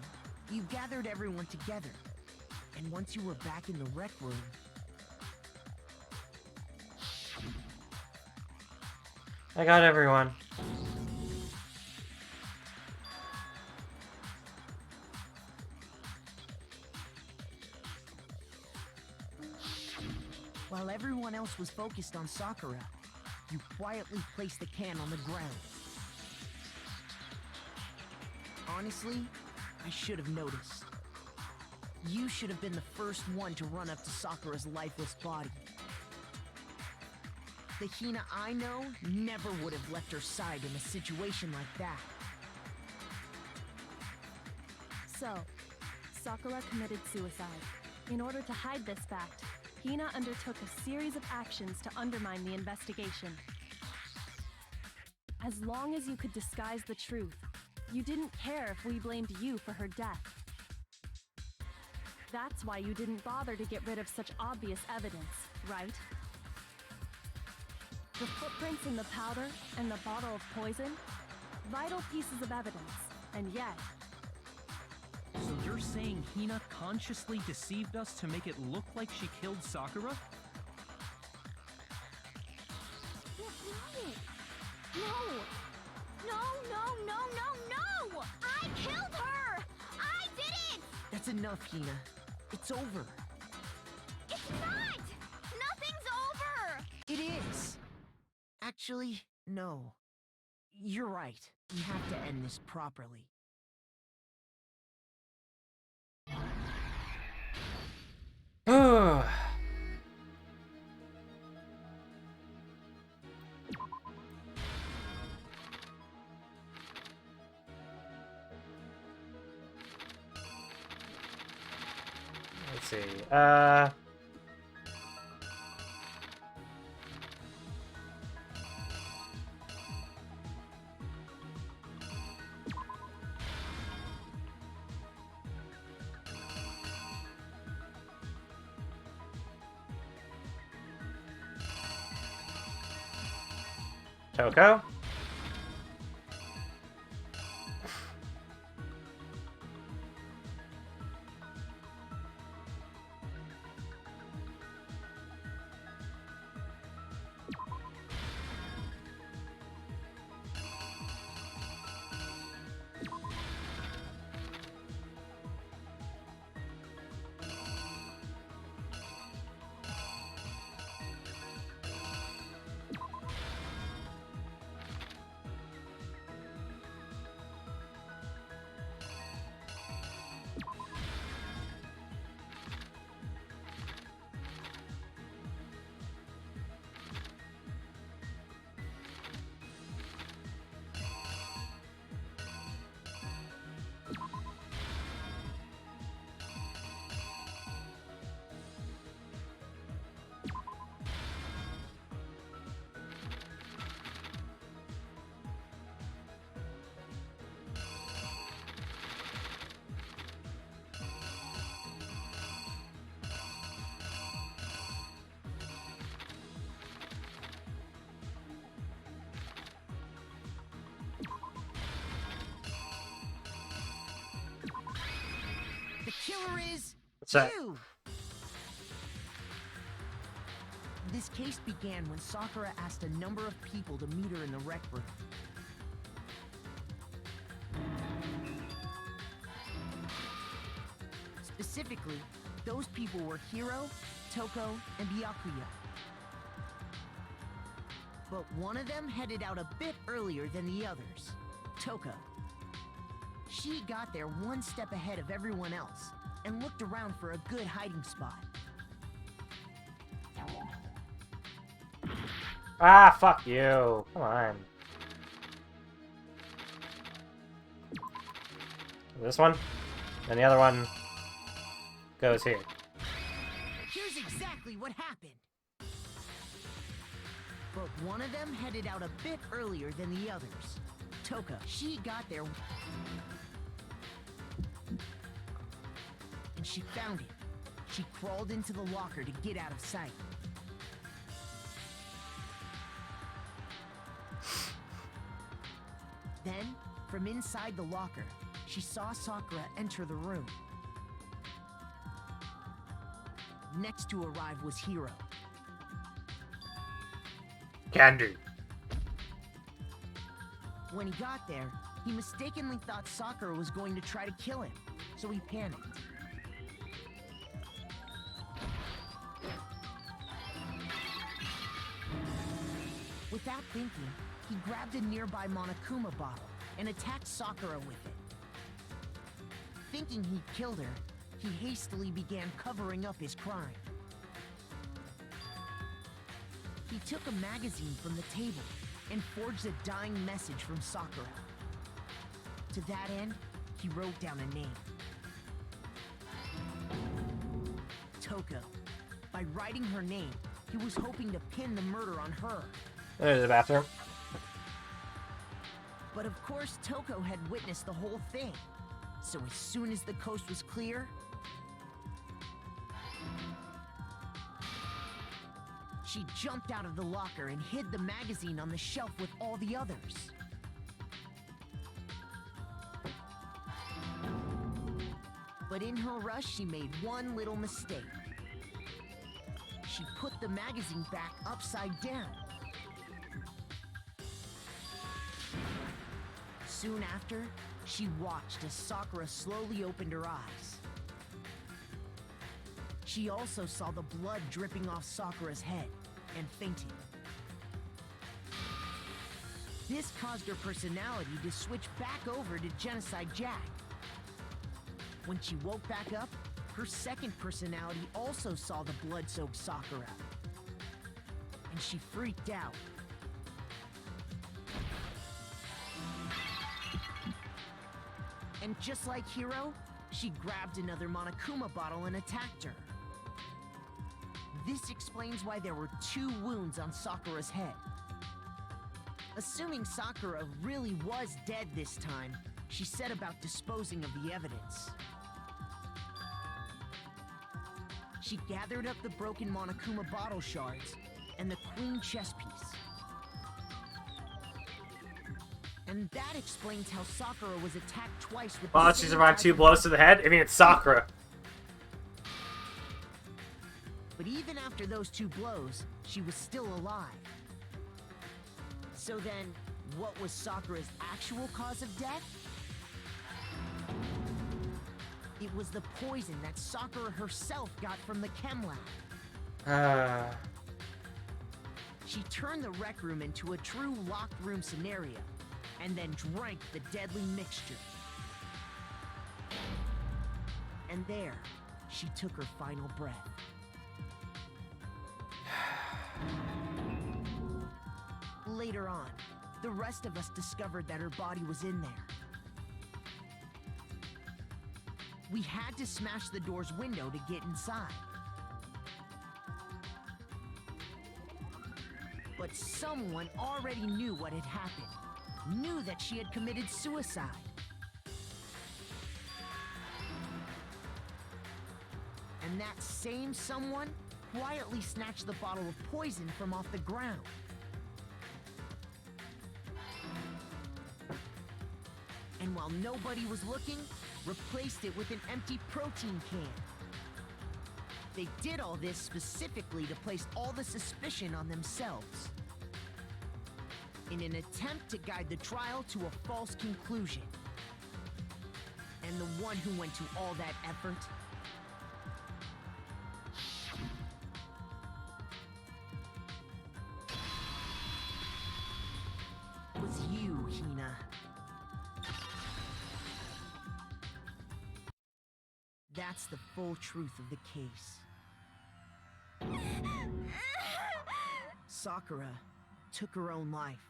you gathered everyone together. And once you were back in the rec room... I got everyone. While everyone else was focused on Sakura, you quietly placed the can on the ground. Honestly, I should have noticed. You should have been the first one to run up to Sakura's lifeless body. The Hina I know never would have left her side in a situation like that. So, Sakura committed suicide. In order to hide this fact, Hina undertook a series of actions to undermine the investigation. As long as you could disguise the truth, you didn't care if we blamed you for her death. That's why you didn't bother to get rid of such obvious evidence, right? The footprints in the powder and the bottle of poison? Vital pieces of evidence, and yet... So you're saying Hina consciously deceived us to make it look like she killed Sakura? No! I killed her! I did it! That's enough, Hina. It's over. It's not! Nothing's over! It is! Actually, no. You're right. We have to end this properly. Let's see. Toko? The killer is... What's that? you! This case began when Sakura asked a number of people to meet her in the rec room. Specifically, those people were Hiro, Toko, and Byakuya. But one of them headed out a bit earlier than the others, Toko. She got there one step ahead of everyone else and looked around for a good hiding spot. Ah, fuck you. Come on. This one? And the other one goes here. Here's exactly what happened. But one of them headed out a bit earlier than the others. Toka, she got there... and she found it, she crawled into the locker to get out of sight. Then, from inside the locker, she saw Sakura enter the room. Next to arrive was Hiro. Candy. When he got there, he mistakenly thought Sakura was going to try to kill him, so he panicked. Without thinking, he grabbed a nearby Monokuma bottle and attacked Sakura with it. Thinking he'd killed her, he hastily began covering up his crime. He took a magazine from the table and forged a dying message from Sakura. To that end, he wrote down a name. Toko. By writing her name, he was hoping to pin the murder on her. There's the bathroom. But of course, Toko had witnessed the whole thing. So as soon as the coast was clear, she jumped out of the locker and hid the magazine on the shelf with all the others. But in her rush, she made one little mistake. She put the magazine back upside down. Soon after, she watched as Sakura slowly opened her eyes. She also saw the blood dripping off Sakura's head and fainted. This caused her personality to switch back over to Genocide Jack. When she woke back up, her second personality also saw the blood-soaked Sakura. And she freaked out. And just like Hiro, she grabbed another Monokuma bottle and attacked her. This explains why there were 2 wounds on Sakura's head. Assuming Sakura really was dead this time, she set about disposing of the evidence. She gathered up the broken Monokuma bottle shards and the queen chess piece. And that explains how Sakura was attacked twice with Well, she survived 2 blows to the head? I mean, it's Sakura. But even after those 2 blows, she was still alive. So then, what was Sakura's actual cause of death? It was the poison that Sakura herself got from the chem lab. She turned the rec room into a true locked room scenario, and then drank the deadly mixture. And there, she took her final breath. Later on, the rest of us discovered that her body was in there. We had to smash the door's window to get inside. But someone already knew what had happened, knew that she had committed suicide. And that same someone quietly snatched the bottle of poison from off the ground. And while nobody was looking, replaced it with an empty protein can. They did all this specifically to place all the suspicion on themselves, in an attempt to guide the trial to a false conclusion. And the one who went to all that effort was you, Hina. That's the full truth of the case. Sakura took her own life,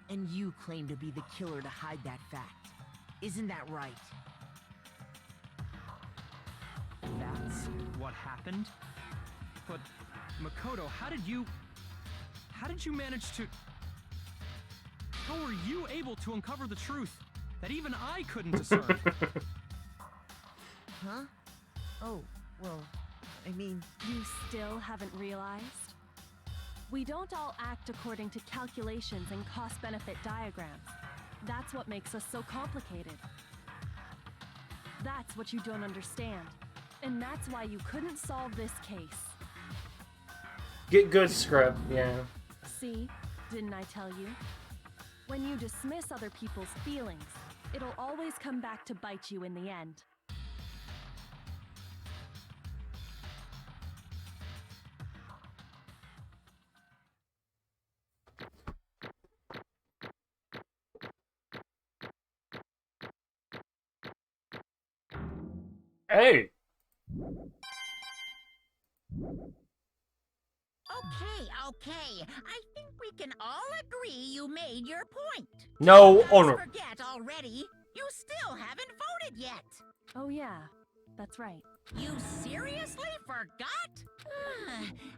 and you claim to be the killer to hide that fact. Isn't that right? That's what happened? But, Makoto, how did you manage to... How were you able to uncover the truth that even I couldn't discern? Huh? Oh, well, I mean... You still haven't realized? We don't all act according to calculations and cost-benefit diagrams. That's what makes us so complicated. That's what you don't understand. And that's why you couldn't solve this case. Get good, Scrub. Yeah. See? Didn't I tell you? When you dismiss other people's feelings, it'll always come back to bite you in the end. Hey! Okay. I think we can all agree you made your point. No Let's honor. forget already. You still haven't voted yet. Oh yeah, that's right. You seriously forgot?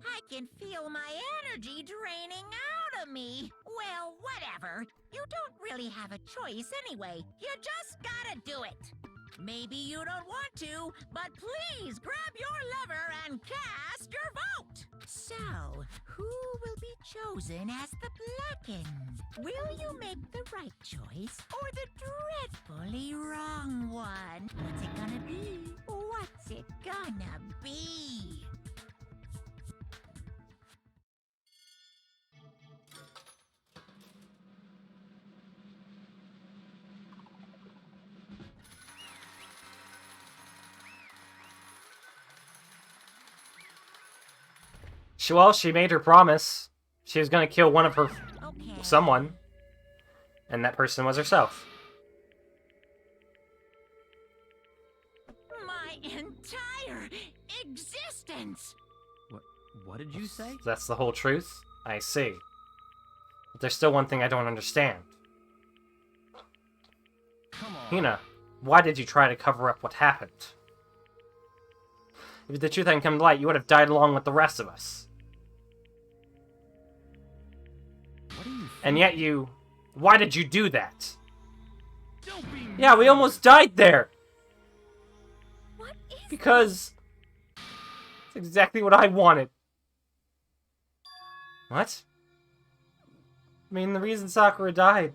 I can feel my energy draining out of me. Well, whatever. You don't really have a choice anyway. You just gotta do it. Maybe you don't want to, but please grab your lever and cast your vote. So, who will be chosen as the Blackens? Will you make the right choice or the dreadfully wrong one? What's it gonna be? What's it gonna be? Well, she made her promise. She was gonna kill one of her... Okay. someone. And that person was herself. My entire existence! What did you say? That's the whole truth? I see. But there's still one thing I don't understand. Come on. Hina, why did you try to cover up what happened? If the truth hadn't come to light, you would have died along with the rest of us. What are you And yet you... Why did you do that? Don't be Yeah, we almost died there! What is Because... It's exactly what I wanted. What? I mean, the reason Sakura died...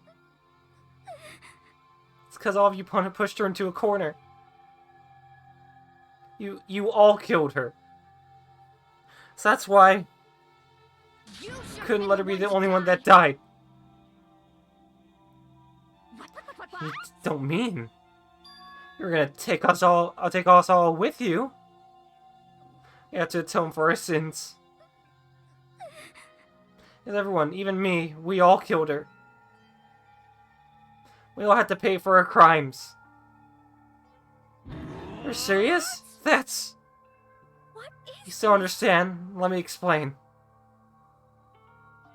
It's because all of you pushed her into a corner. You all killed her. So that's why... You should Couldn't let her be the ones only one die. that died. What? You don't mean... You're gonna take us all... I'll take us all with you. You have to atone for our sins. And everyone, even me, we all killed her. We all had to pay for our crimes. You're serious? That's... What You is still understand? Let me explain.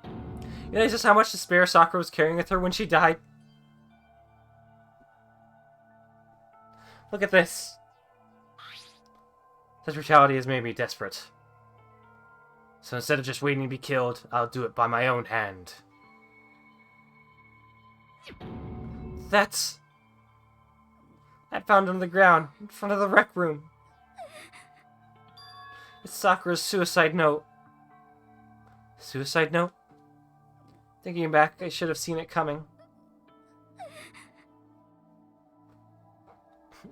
You know just how much despair Sakura was carrying with her when she died? Look at this. Such brutality has made me desperate. So instead of just waiting to be killed, I'll do it by my own hand. That's... I found it on the ground, in front of the rec room. It's Sakura's suicide note. Suicide note? Thinking back, I should have seen it coming.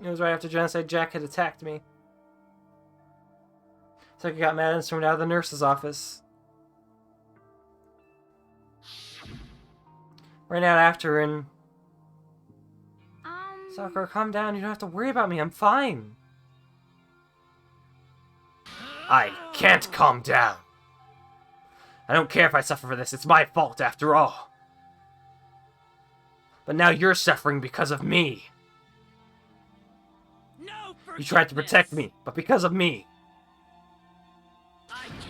It was right after Genocide Jack had attacked me. So I got mad and stormed out of the nurse's office. Ran out after her and... Sakura, calm down. You don't have to worry about me. I'm fine. I can't calm down. I don't care if I suffer for this. It's my fault after all. But now you're suffering because of me. No, You tried to protect me, but because of me,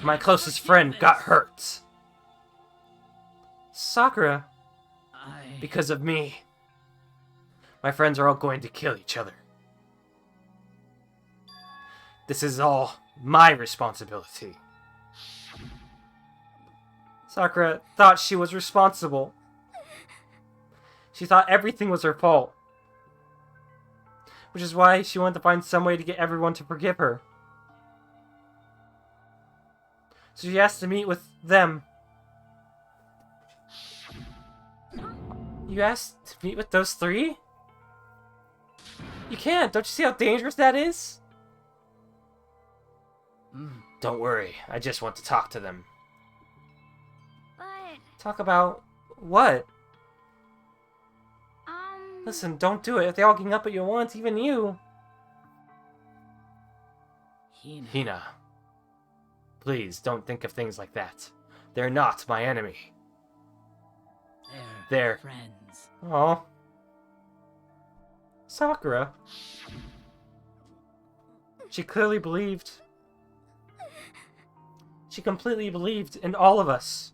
my closest friend got hurt. Sakura, because of me, my friends are all going to kill each other. This is all my responsibility. Sakura thought she was responsible. She thought everything was her fault. which is why she wanted to find some way to get everyone to forgive her. So she asked to meet with them. You asked to meet with those three? You can't! Don't you see how dangerous that is? Don't worry, I just want to talk to them. But, Talk about what? Listen, don't do it. If they all gang up at you at once, even you. Hina. Please, don't think of things like that. They're not my enemy. They're friends. Aw. Sakura. She clearly believed. She completely believed in all of us.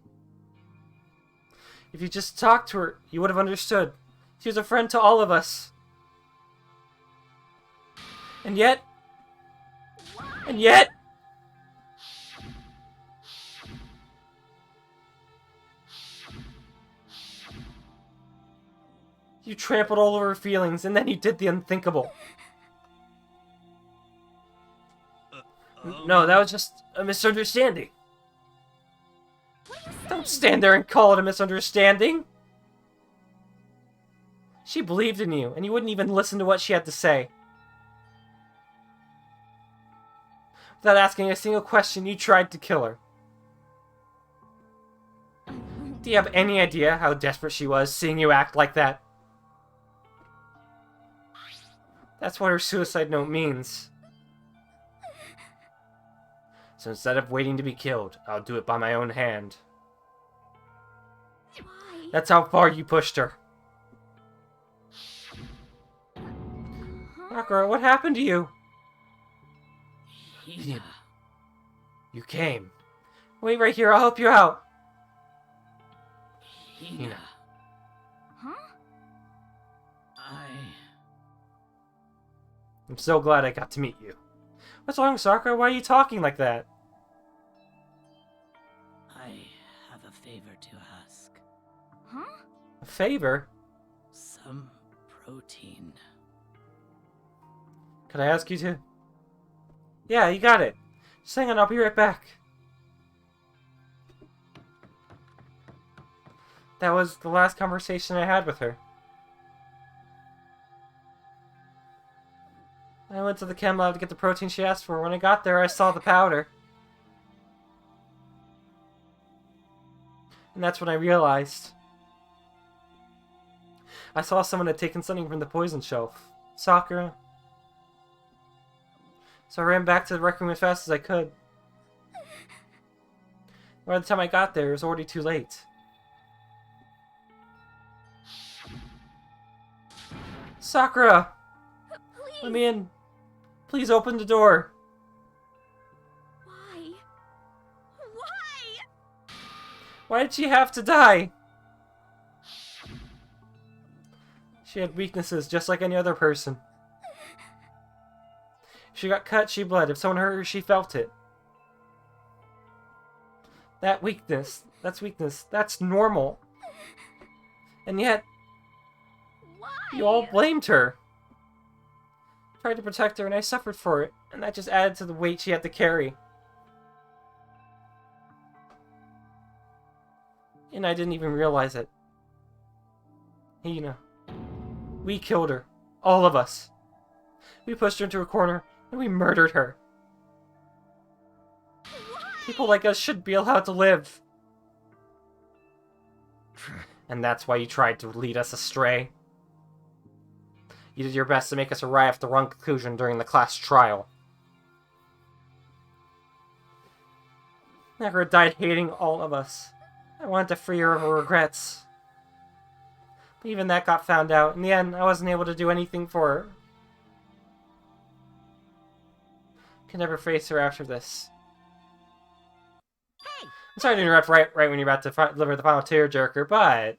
If you just talked to her, you would have understood. She was a friend to all of us. And yet... And yet... You trampled all over her feelings, and then you did the unthinkable. No, that was just a misunderstanding. Don't stand there and call it a misunderstanding. She believed in you, and you wouldn't even listen to what she had to say. Without asking a single question, you tried to kill her. Do you have any idea how desperate she was, seeing you act like that? That's what her suicide note means. So instead of waiting to be killed, I'll do it by my own hand. why? That's how far you pushed her. Sakura, what happened to you? Hina. You came. Wait right here, I'll help you out. Hina. Huh? I'm so glad I got to meet you. What's wrong, Sakura? Why are you talking like that? I have a favor to ask. Huh? A favor? Some protein. Could I ask you to? Yeah, you got it. Just hang on, I'll be right back. That was the last conversation I had with her. I went to the chem lab to get the protein she asked for. When I got there, I saw the powder. And that's when I realized. I saw someone had taken something from the poison shelf. Sakura. So I ran back to the rec room as fast as I could. By the time I got there, it was already too late. Sakura! Please. Let me in. Please open the door. Why? Why? Why did she have to die? She had weaknesses just like any other person. If she got cut, she bled. If someone hurt her, she felt it. That's weakness. That's normal. And yet, Why? you all blamed her. Tried to protect her, and I suffered for it. And that just added to the weight she had to carry. And I didn't even realize it. Hina. We killed her. All of us. We pushed her into a corner, and we murdered her. People like us should be allowed to live. And that's why you tried to lead us astray. You did your best to make us arrive at the wrong conclusion during the class trial. Sakura died hating all of us. I wanted to free her of her regrets. But even that got found out. In the end, I wasn't able to do anything for her. Could never face her after this. Hey! I'm sorry to interrupt right when you're about to deliver the final tearjerker, but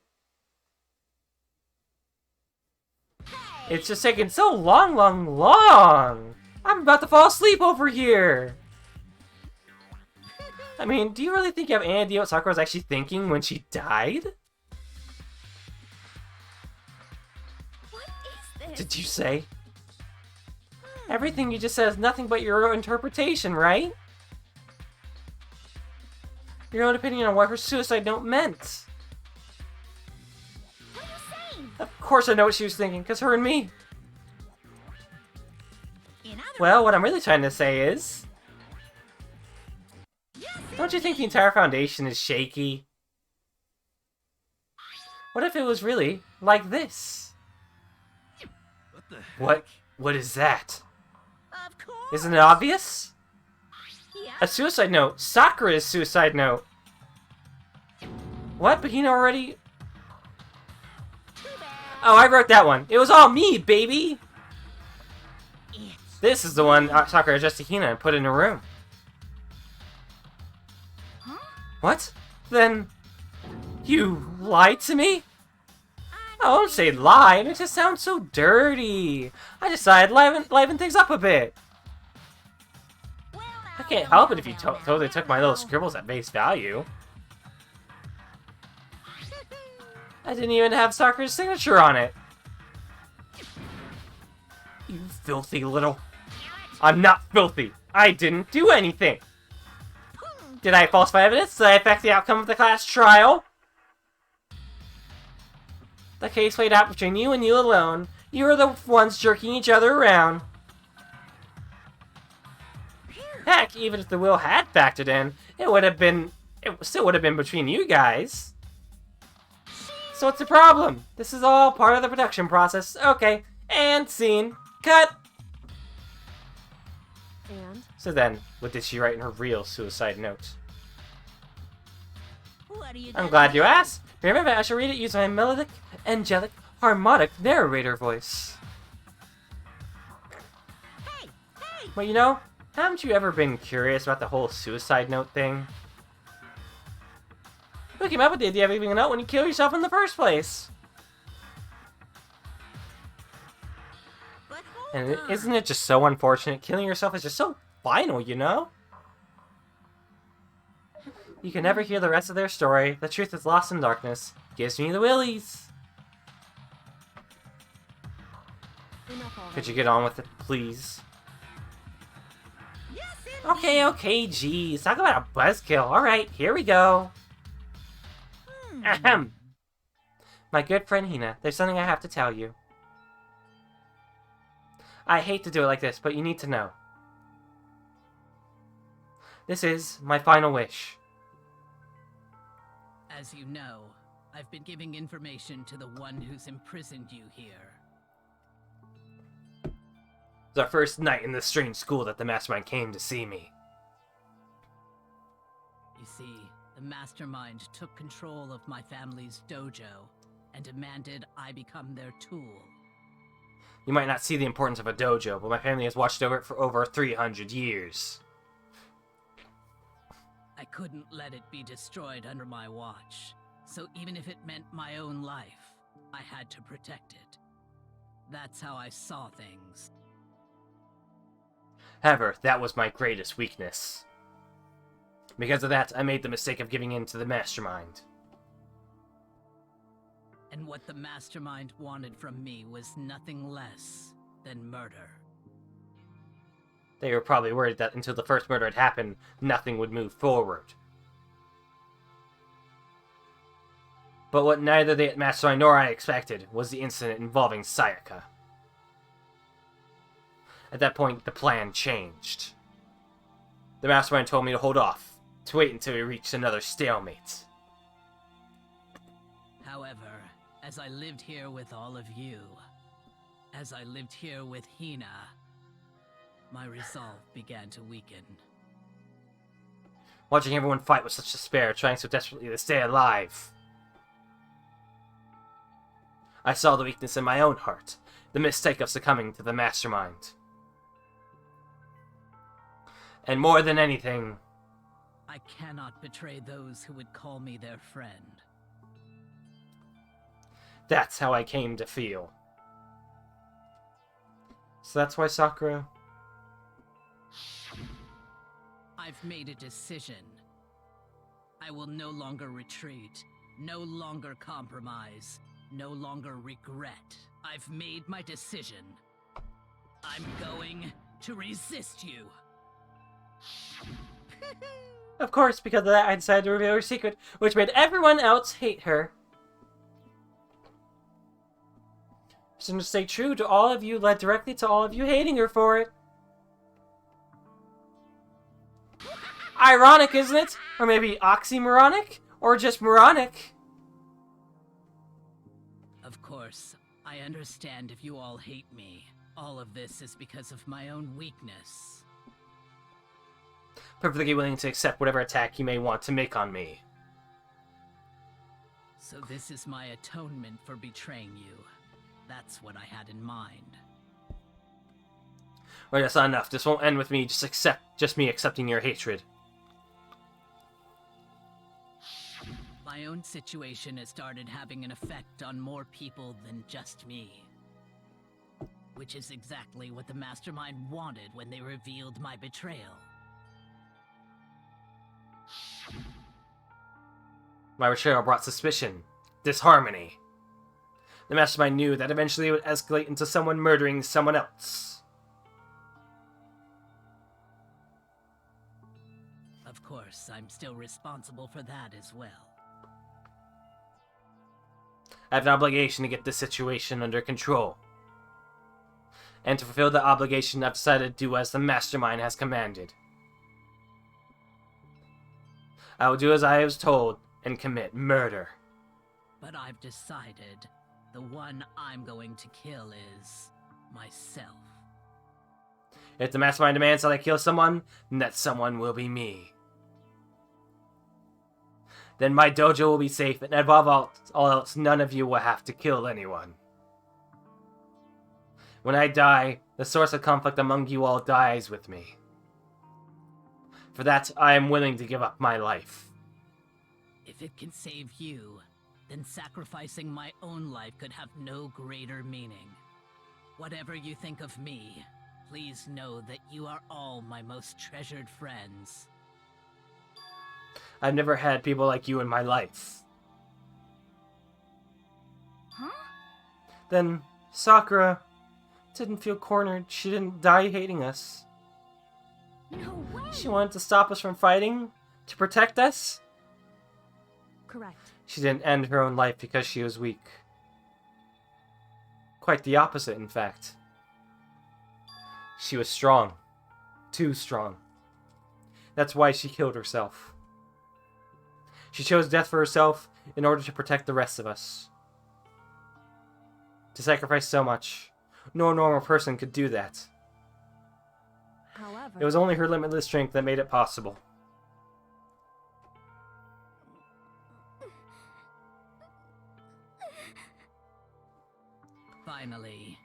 it's just taking so long. I'm about to fall asleep over here. I mean, do you really think you have any idea what Sakura was actually thinking when she died? What is this? Did you say? Everything you just said is nothing but your own interpretation, right? Your own opinion on what her suicide note meant. What are you saying? Of course I know what she was thinking, because her and me. In other Well, what I'm really trying to say is... Don't you think the entire Foundation is shaky? What if it was really like this? What the heck? What is that? Of course. Isn't it obvious? Yeah. A suicide note. Sakura's suicide note. What? But he already... Oh, I wrote that one. It was all me, baby! This is the one Sakura addressed to Hina and put in her room. Huh? What? Then... You lied to me? I won't say lied, it just sounds so dirty. I decided liven things up a bit. I can't help it if you totally took my little scribbles at face value. I didn't even have Sakura's signature on it. You filthy little... I'm not filthy. I didn't do anything. Did I falsify evidence? Did I affect the outcome of the class trial? The case played out between you and you alone. You were the ones jerking each other around. Heck, even if the will had factored in, it still would have been between you guys. So what's the problem? This is all part of the production process. Okay, and scene. Cut! And? So then, what did she write in her real suicide note? What are you I'm doing? glad you asked. Remember, I shall read it using my melodic, angelic, harmonic narrator voice. Hey, hey! Well, you know, haven't you ever been curious about the whole suicide note thing? Who came up with the idea of leaving a note when you kill yourself in the first place? But hold And on. isn't it just so unfortunate? Killing yourself is just so final, you know? You can never hear the rest of their story. The truth is lost in darkness. Gives me the willies. Enough already. Could you get on with it, please? Yes, indeed. Okay, geez. Talk about a buzzkill. Alright, here we go. Ahem. My good friend Hina, there's something I have to tell you. I hate to do it like this, but you need to know. This is my final wish. As you know, I've been giving information to the one who's imprisoned you here. It's our first night in this strange school that the mastermind came to see me. You see, the mastermind took control of my family's dojo and demanded I become their tool. You might not see the importance of a dojo, but my family has watched over it for over 300 years. I couldn't let it be destroyed under my watch, so even if it meant my own life, I had to protect it. That's how I saw things. However, that was my greatest weakness. Because of that, I made the mistake of giving in to the mastermind. And what the mastermind wanted from me was nothing less than murder. They were probably worried that until the first murder had happened, nothing would move forward. But what neither the mastermind nor I expected was the incident involving Sayaka. At that point, the plan changed. The mastermind told me to hold off, to wait until we reached another stalemate. However, as I lived here with all of you, as I lived here with Hina, my resolve began to weaken. Watching everyone fight with such despair, trying so desperately to stay alive. I saw the weakness in my own heart, the mistake of succumbing to the mastermind. And more than anything, I cannot betray those who would call me their friend. that's how I came to feel. So that's why Sakura... I've made a decision. I will no longer retreat, no longer compromise, no longer regret. I've made my decision. I'm going to resist you. Of course, because of that, I decided to reveal her secret, which made everyone else hate her. So to stay true to all of you led directly to all of you hating her for it. Ironic, isn't it? Or maybe oxymoronic? Or just moronic? Of course, I understand if you all hate me. All of this is because of my own weakness. Perfectly willing to accept whatever attack you may want to make on me. So this is my atonement for betraying you. That's what I had in mind. Well, that's not enough. This won't end with me just me accepting your hatred. My own situation has started having an effect on more people than just me. Which is exactly what the Mastermind wanted when they revealed my betrayal. My betrayal brought suspicion, disharmony. The Mastermind knew that eventually it would escalate into someone murdering someone else. Of course, I'm still responsible for that as well. I have an obligation to get this situation under control. And to fulfill the obligation, I've decided to do as the Mastermind has commanded. I will do as I was told and commit murder. But I've decided the one I'm going to kill is myself. If the Mastermind demands that I kill someone, then that someone will be me. Then my dojo will be safe, and above all else, none of you will have to kill anyone. When I die, the source of conflict among you all dies with me. For that, I am willing to give up my life. If it can save you, then sacrificing my own life could have no greater meaning. Whatever you think of me, please know that you are all my most treasured friends. I've never had people like you in my life. Huh? Then, Sakura didn't feel cornered. She didn't die hating us. No way! She wanted to stop us from fighting? To protect us? Correct. She didn't end her own life because she was weak. Quite the opposite, in fact. She was strong. Too strong. That's why she killed herself. She chose death for herself in order to protect the rest of us. To sacrifice so much, no normal person could do that. However, It was only her limitless strength that made it possible. Finally,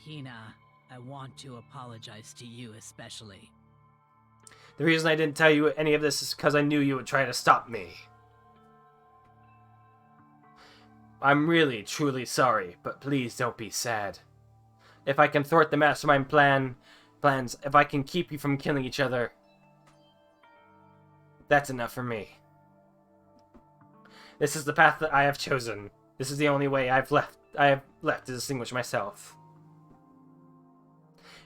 Hina, I want to apologize to you especially. The reason I didn't tell you any of this is because I knew you would try to stop me. I'm really, truly sorry, but please don't be sad. If I can thwart the Mastermind plans, if I can keep you from killing each other, that's enough for me. This is the path that I have chosen. This is the only way I have left to distinguish myself.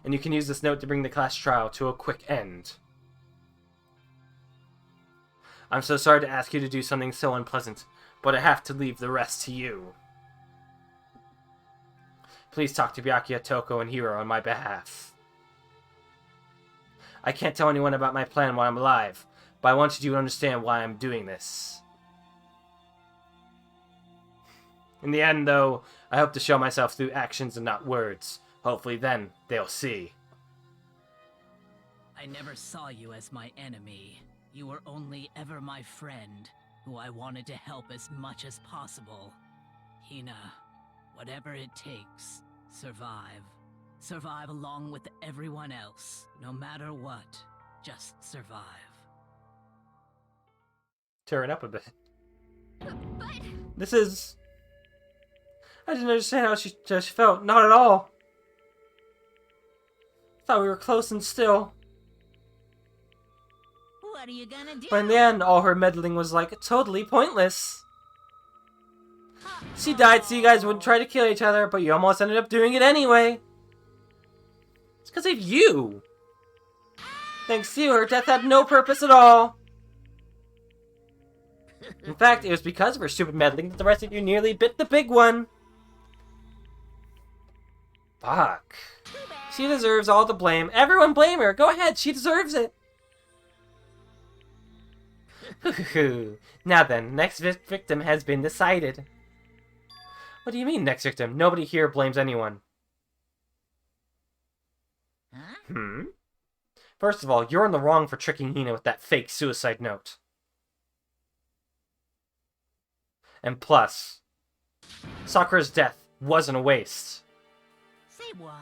And you can use this note to bring the class trial to a quick end. I'm so sorry to ask you to do something so unpleasant, but I have to leave the rest to you. Please talk to Byakuya, Toko, and Hiro on my behalf. I can't tell anyone about my plan while I'm alive, but I want you to understand why I'm doing this. In the end, though, I hope to show myself through actions and not words. Hopefully then, they'll see. I never saw you as my enemy. You were only ever my friend, who I wanted to help as much as possible. Hina, whatever it takes, survive. Survive along with everyone else, no matter what. Just survive. Tear it up a bit. But... This is... I didn't understand how she felt. Not at all. Thought we were close and still. What are you gonna do? But in the end, all her meddling was like totally pointless. She died so you guys wouldn't try to kill each other, but you almost ended up doing it anyway. It's because of you! Thanks to you, her death had no purpose at all! In fact, it was because of her stupid meddling that the rest of you nearly bit the big one! Fuck. She deserves all the blame. Everyone blame her! Go ahead, she deserves it! Now then, next victim has been decided. What do you mean, next victim? Nobody here blames anyone. Huh? First of all, you're in the wrong for tricking Hina with that fake suicide note. And plus, Sakura's death wasn't a waste. Say what?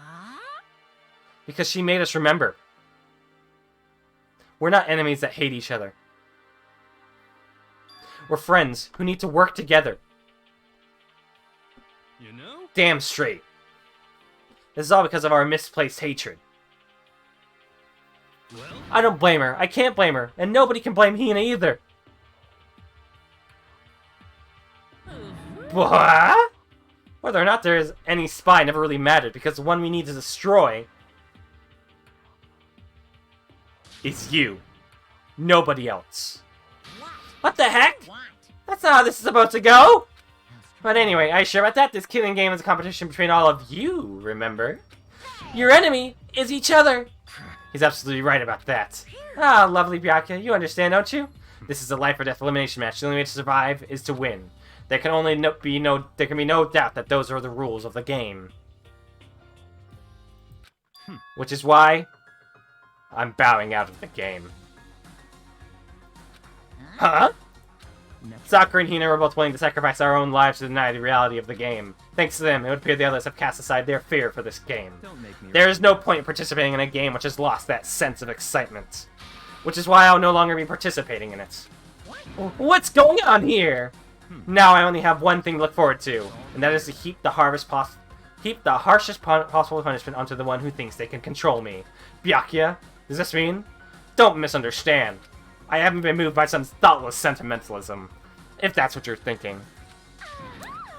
Because she made us remember. We're not enemies that hate each other. We're friends who need to work together. You know? Damn straight. This is all because of our misplaced hatred. Well, I don't blame her. I can't blame her. And nobody can blame Hina either. What? Whether or not there is any spy never really mattered, because the one we need to destroy is you. Nobody else. What the heck? What? That's not how this is supposed to go! But anyway, I sure about that. This killing game is a competition between all of you, remember? Your enemy is each other. He's absolutely right about that. Ah, lovely Byakuya, you understand, don't you? This is a life or death elimination match. The only way to survive is to win. There can be no doubt that those are the rules of the game. Which is why I'm bowing out of the game. Huh? Sakura and Hina were both willing to sacrifice our own lives to deny the reality of the game. Thanks to them, it would appear the others have cast aside their fear for this game. Don't make me. There is no point in participating in a game which has lost that sense of excitement. Which is why I'll no longer be participating in it. What's going on here? Now I only have one thing to look forward to, and that is to heap the harshest possible punishment onto the one who thinks they can control me. Byakuya, does this mean? Don't misunderstand. I haven't been moved by some thoughtless sentimentalism, if that's what you're thinking.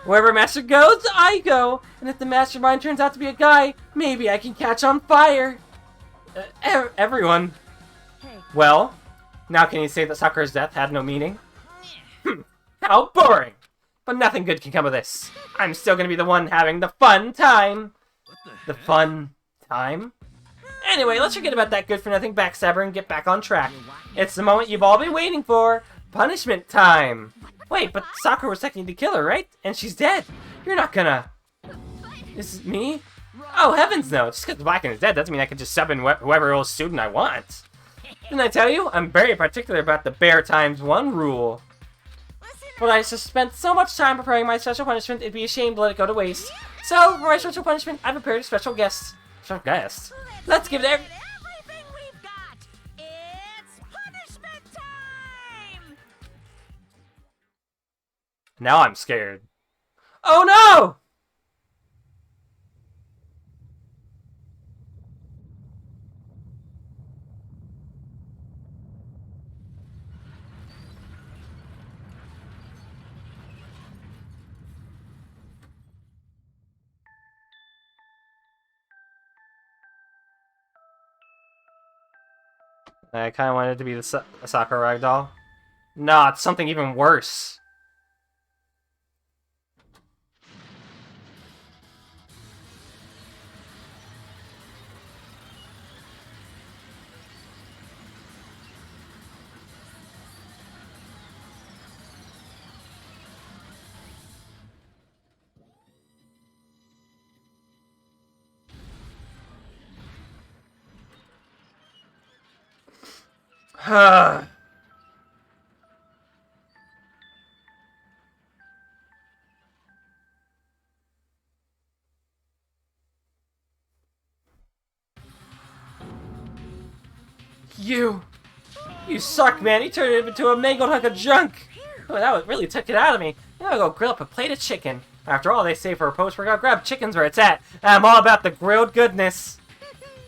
Wherever Master goes, I go! And if the mastermind turns out to be a guy, maybe I can catch on fire! Everyone. Hey, Well, now can you say that Sakura's death had no meaning? How boring! But nothing good can come of this. I'm still gonna be the one having the fun time! what the The heck? fun time? Anyway, let's forget about that good-for-nothing backstabber and get back on track. It's the moment you've all been waiting for. Punishment time! Wait, but Sakura was technically the killer, right? And she's dead. You're not gonna... This is me? Oh, heavens no. Just because Blacken is dead doesn't mean I can just sub in whoever else student I want. Didn't I tell you? I'm very particular about the bear times one rule. But I just spent so much time preparing my special punishment, it'd be a shame to let it go to waste. So, for my special punishment, I prepared a special guest. Special guest? Let's give it Everything we've got. It's punishment time. Now I'm scared. Oh no! I kind of wanted it to be the Sakura ragdoll. No, it's something even worse. You suck, man. You turned it into a mangled hunk of junk. Oh, that really took it out of me. Now I'll go grill up a plate of chicken. After all, they say for a post-workout, grab chicken's where it's at. I'm all about the grilled goodness.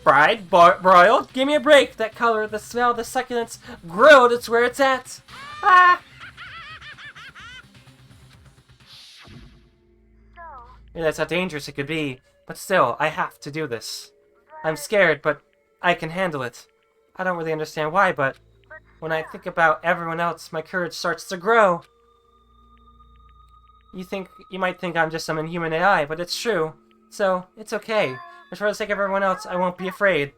Fried, broiled, give me a break. That color, the smell, the succulence, grilled, it's where it's at. Ah! Yeah, that's how dangerous it could be. But still, I have to do this. But I'm scared, but I can handle it. I don't really understand why, but when I think about everyone else, my courage starts to grow. You might think I'm just some inhuman AI, but it's true. So, it's okay. But for the sake of everyone else, I won't be afraid.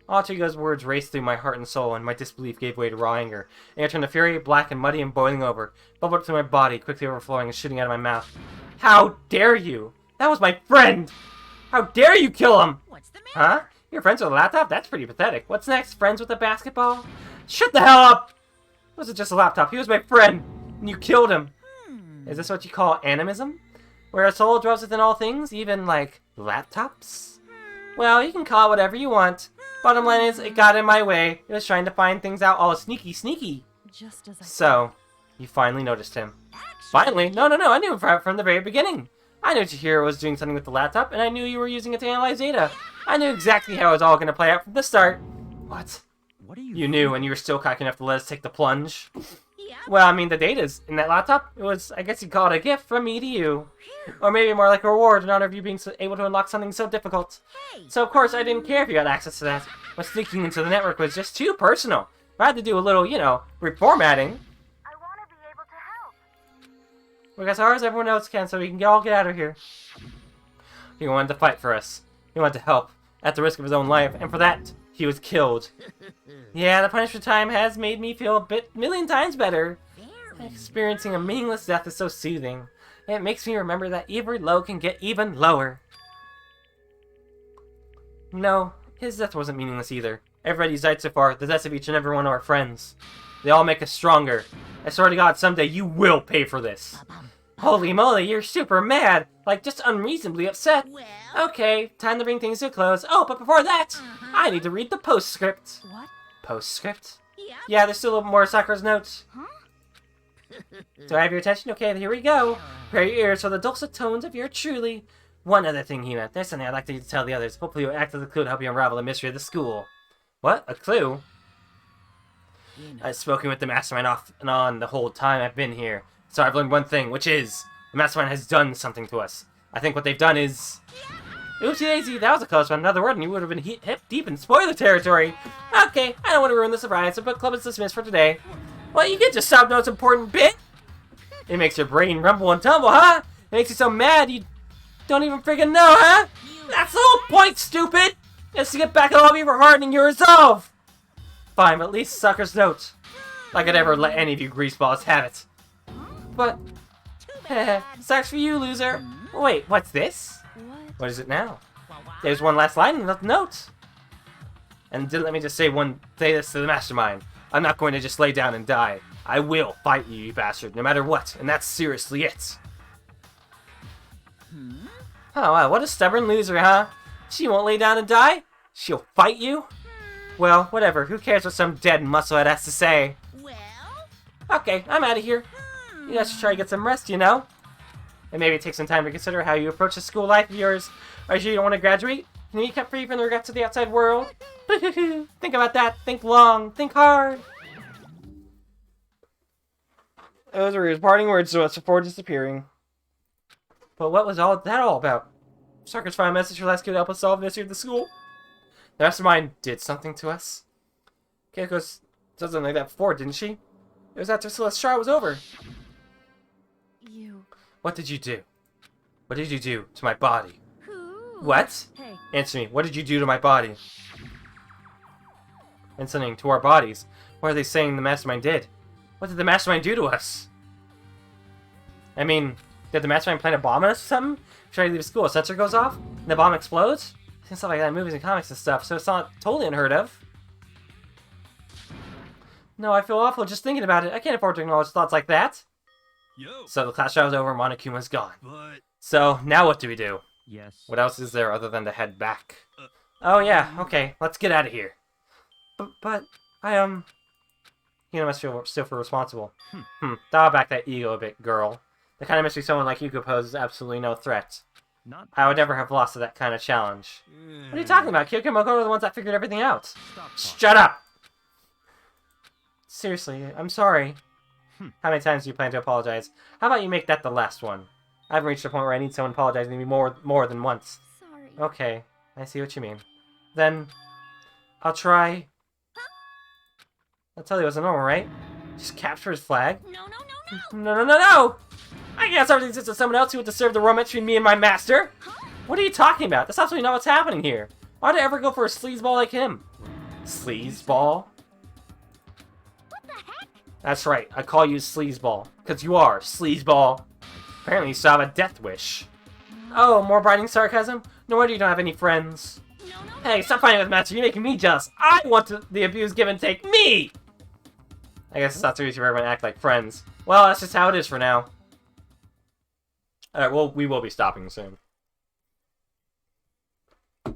Alter-Ego's words raced through my heart and soul, and my disbelief gave way to raw anger. Anger turned to fury, black and muddy and boiling over, bubbled up through my body, quickly overflowing and shooting out of my mouth. How dare you? That was my friend! How dare you kill him? What's the Huh? matter? You're friends with a laptop? That's pretty pathetic. What's next? Friends with a basketball? Shut the hell up! It wasn't just a laptop. He was my friend, and you killed him. Is this what you call animism? Where a soul dwells within all things, even, like, laptops? Well, you can call it whatever you want. Bottom line is, it got in my way. It was trying to find things out all sneaky. Just as I So, you finally noticed him. Finally? No, I knew him from the very beginning. I knew Chihiro was doing something with the laptop, and I knew you were using it to analyze data. I knew exactly how it was all going to play out from the start. What? What are you? You knew, and you were still cocky enough to let us take the plunge. Yeah. Well, I mean, the data's in that laptop. It was, I guess you'd call it a gift from me to you. Or maybe more like a reward in honor of you being able to unlock something so difficult. Hey. So, of course, I didn't care if you got access to that. But sneaking into the network was just too personal. I had to do a little, reformatting. I want to be able to help. Work as hard as everyone else can so we can all get out of here. He wanted to fight for us. He wanted to help, at the risk of his own life, and for that, he was killed. Yeah, the punishment time has made me feel a million times better. Experiencing a meaningless death is so soothing. It makes me remember that every low can get even lower. No, his death wasn't meaningless either. Everybody's died so far, the deaths of each and every one of our friends. They all make us stronger. I swear to God, someday you will pay for this. Holy moly, you're super mad! Like, just unreasonably upset. Well. Okay, time to bring things to a close. Oh, but before that, I need to read the postscript. What? Postscript? Yeah. Yeah, there's still a little more Sakura's notes. Huh? Do I have your attention? Okay, here we go. Prepare your ears for the dulcet tones of your truly. One other thing, Hina. There's something I'd like you to tell the others. Hopefully you'll act as a clue to help you unravel the mystery of the school. What? A clue? I've spoken with the mastermind off and on the whole time I've been here. So I've learned one thing, which is, the mastermind has done something to us. I think what they've done is... Oopsie daisy, that was a close one. Another word and you would have been hip deep in spoiler territory. Okay, I don't want to ruin the surprise, so book club is dismissed for today. Well, you get to stop notes important bit. It makes your brain rumble and tumble, huh? It makes you so mad you don't even friggin' know, huh? That's the whole point, stupid! It's to get back at all of you for hardening your resolve! Fine, but at least sucker's note. Like I'd ever let any of you greaseballs have it. But, sucks for you, loser. Wait, what's this? What? What is it now? There's one last line in the note. And let me just say this to the mastermind. I'm not going to just lay down and die. I will fight you, you bastard, no matter what, and that's seriously it. Oh, wow, what a stubborn loser, huh? She won't lay down and die? She'll fight you? Well, whatever, who cares what some dead musclehead has to say? Well. Okay, I'm out of here. You guys should try to get some rest, you know? And maybe take some time to consider how you approach the school life of yours. Are you sure you don't want to graduate? Can you be kept free from the regrets of the outside world? Think about that. Think long. Think hard. Those were his parting words to us before disappearing. But what was that all about? Sakura's final message for last kid to help us solve the mystery of the school. The mastermind did something to us. Keiko said something like that before, didn't she? It was after Celeste's trial was over. You. What did you do? What did you do to my body? Who? What? Hey. Answer me. What did you do to my body? And something to our bodies. What are they saying the mastermind did? What did the mastermind do to us? I mean, did the mastermind plant a bomb on us or something? Try to leave school, a sensor goes off, and the bomb explodes? I've seen stuff like that in movies and comics and stuff, so it's not totally unheard of. No, I feel awful just thinking about it. I can't afford to acknowledge thoughts like that. Yo, So the class trial was over, Monokuma's gone. but So, now what do we do? Yes. What else is there other than to head back? Oh yeah, okay, let's get out of here. But you must still feel responsible. Dial back that ego a bit, girl. The kind of mystery someone like you could pose is absolutely no threat. Not. I would never have lost to that kind of challenge. What are you talking about? Kyoko and Makoto are the ones that figured everything out. Stop. Shut up! Seriously, I'm sorry. How many times do you plan to apologize? How about you make that the last one? I haven't reached a point where I need someone apologizing to me more than once. Sorry. Okay. I see what you mean. Then, I'll try... I'll tell you it wasn't normal, right? Just capture his flag? No! I guess everything exists to someone else who would deserve the romance between me and my master! What are you talking about? That's absolutely not what's happening here. Why'd I ever go for a sleazeball like him? Sleazeball? What the heck? That's right, I call you sleazeball. Because you are, sleazeball. Apparently you still have a death wish. Oh, more biting sarcasm? No wonder you don't have any friends. Hey, stop fighting with Master, you're making me jealous. I want the abuse give and take me! I guess it's not too easy for everyone to act like friends. Well, that's just how it is for now. Alright, well, we will be stopping soon.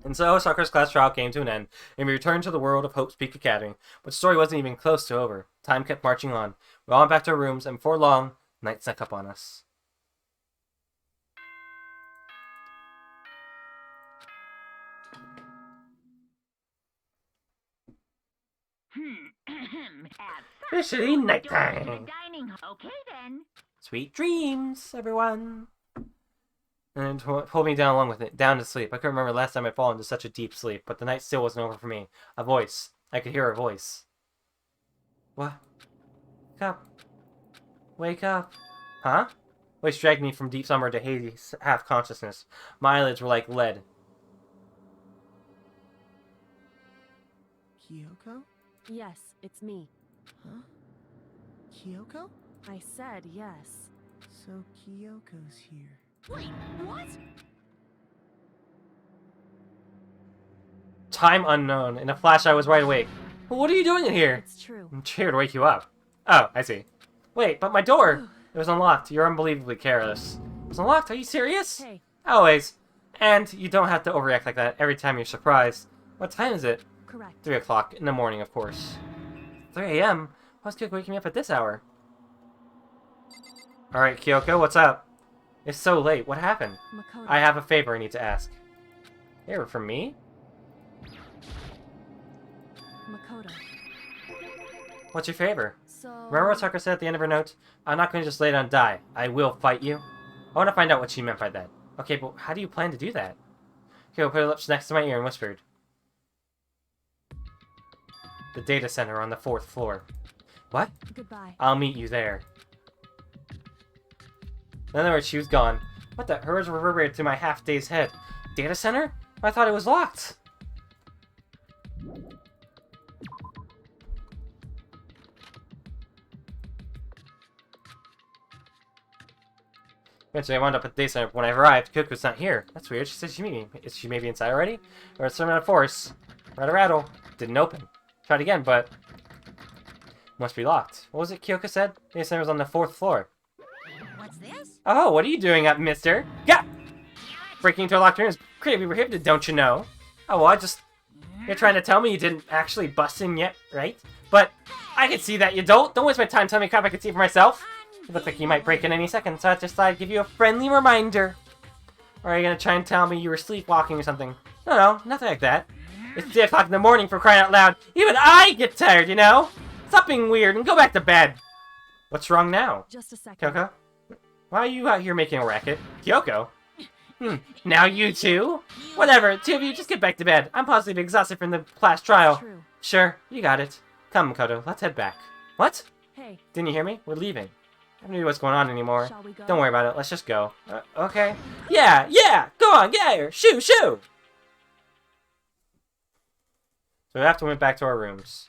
And so, Sakura's class trial came to an end, and we returned to the world of Hope's Peak Academy. But the story wasn't even close to over. Time kept marching on. We all went back to our rooms, and before long, night snuck up on us. Officially nighttime. Okay then. Sweet dreams, everyone. And pulled me down along with it, down to sleep. I couldn't remember the last time I'd fallen into such a deep sleep, but the night still wasn't over for me. A voice. I could hear her voice. What? Wake up. Wake up. Huh? Voice dragged me from deep slumber to hazy half-consciousness. My eyelids were like lead. Kyoko? Yes, it's me. Huh? Kyoko? I said yes. So Kyoko's here. Wait, what? Time unknown. In a flash, I was wide awake. What are you doing in here? It's true. I'm here to wake you up. Oh, I see. Wait, but my door! It was unlocked. You're unbelievably careless. It was unlocked? Are you serious? Hey. Always. And you don't have to overreact like that every time you're surprised. What time is it? Correct. 3 o'clock in the morning, of course. 3 a.m.? Why's Kyoko waking me up at this hour? Alright, Kyoko, what's up? It's so late. What happened? Makoto. I have a favor I need to ask. Here, from me? Makoto. What's your favor? So... Remember what Sakura said at the end of her note? I'm not going to just lay down and die. I will fight you. I want to find out what she meant by that. Okay, but how do you plan to do that? Kyoko put her lips next to my ear and whispered. The data center on the 4th floor. What? Goodbye. I'll meet you there. In other words, she was gone. What the? Her words reverberated through my half-dazed head. Data center? I thought it was locked. Eventually, I wound up at the data center. When I arrived, Kyoko's not here. That's weird. She said she meet me. Is she maybe inside already? Or it's some out of force. Rattle. Didn't open. Tried again, but must be locked. What was it Kyoko said? The data center was on the 4th floor. What's this? Oh, what are you doing up, mister? Yeah! Breaking into a locked room is creatively prohibited, don't you know? Oh, well, you're trying to tell me you didn't actually bust in yet, right? But I can see that you don't. Don't waste my time telling me crap I can see for myself. It looks like you might break in any second, so I just thought I'd give you a friendly reminder. Or are you gonna try and tell me you were sleepwalking or something? No, nothing like that. It's 3 o'clock in the morning, for crying out loud. Even I get tired, you know? Stop being weird and go back to bed. What's wrong now? Just a second. Kyoko? Why are you out here making a racket? Kyoko? Now you too? Whatever, two of you just get back to bed. I'm positively exhausted from the class trial. True. Sure, you got it. Come, Makoto, let's head back. What? Hey, Didn't you hear me? We're leaving. I don't know what's going on anymore. shall we go? Don't worry about it, let's just go. Okay. Yeah, go on, get out of here. Shoo! So we have to went back to our rooms.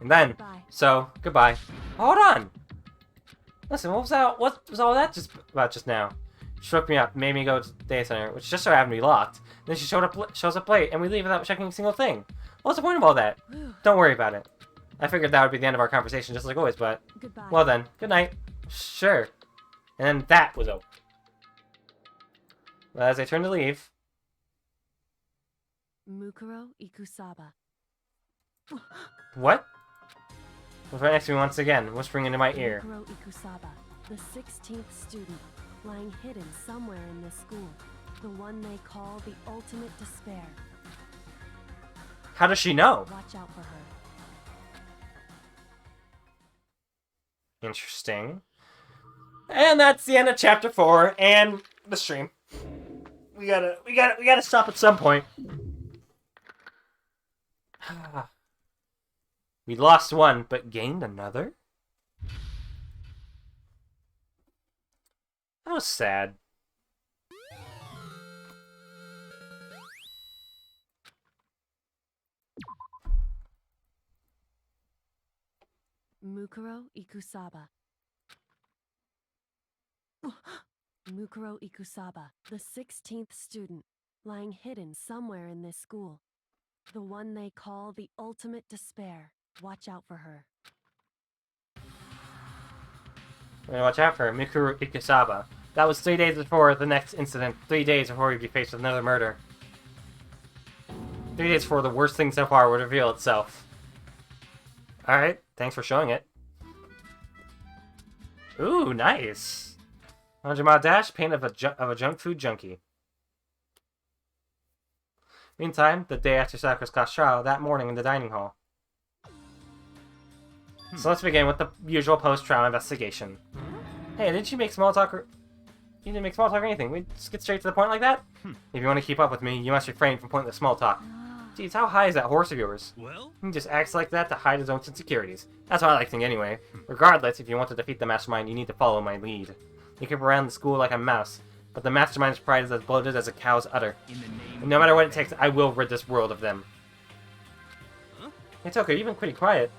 And then, Goodbye. Goodbye. Hold on! Listen, what was all that just now? She woke me up, made me go to the data center, which just so happened to be locked. Then she shows up late, and we leave without checking a single thing. What's the point of all that? Don't worry about it. I figured that would be the end of our conversation, just like always, but... Goodbye. Well then, good night. Sure. And then that was over. Well, as I turned to leave... Mukuro Ikusaba. What? Was right next to me once again, whispering into my ear. Mukuro Ikusaba, the 16th student, lying hidden somewhere in this school. The one they call the ultimate despair. How does she know? Watch out for her. Interesting. And that's the end of Chapter 4 and the stream. We gotta stop at some point. We lost one, but gained another? That was sad. Mukuro Ikusaba. Mukuro Ikusaba, the 16th student, lying hidden somewhere in this school. The one they call the ultimate despair. Watch out for her. We're gonna watch out for Mikuru Ikusaba. That was 3 days before the next incident. 3 days before we'd be faced with another murder. 3 days before the worst thing so far would reveal itself. Alright, thanks for showing it. Ooh, nice. 100-mile dash, paint of a junk food junkie. Meantime, the day after Sakura's class trial, that morning in the dining hall. So let's begin with the usual post-trial investigation. Hey, didn't you make small talk or... You didn't make small talk or anything. We just get straight to the point like that? If you want to keep up with me, you must refrain from pointless small talk. Jeez, how high is that horse of yours? Well? He just acts like that to hide his own insecurities. That's what I like to think anyway. Regardless, if you want to defeat the mastermind, you need to follow my lead. You keep around the school like a mouse, but the mastermind's pride is as bloated as a cow's udder. And no matter what it takes, I will rid this world of them. Hey Toko, you've been pretty quiet.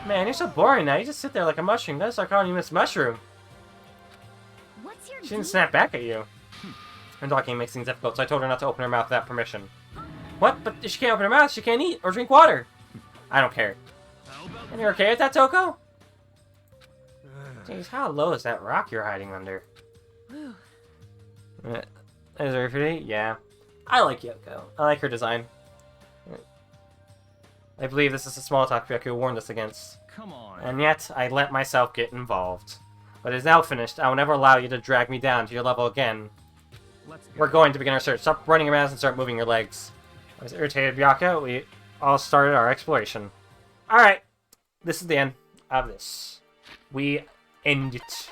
Man, you're so boring now. You just sit there like a mushroom. Then start calling you Miss Mushroom. What's your She didn't snap back at you. Her talking makes things difficult, so I told her not to open her mouth without permission. What? But if she can't open her mouth, she can't eat or drink water. I don't care. And you're okay with that, Toko? Jeez, how low is that rock you're hiding under? Is her pretty? Yeah. I like Yoko. I like her design. I believe this is a small talk Ryoku warned us against. Come on. And yet, I let myself get involved. But it is now finished. I will never allow you to drag me down to your level again. Let's go. We're going to begin our search. Stop running around and start moving your legs. I was irritated, Byaka. We all started our exploration. Alright. This is the end of this. We end it.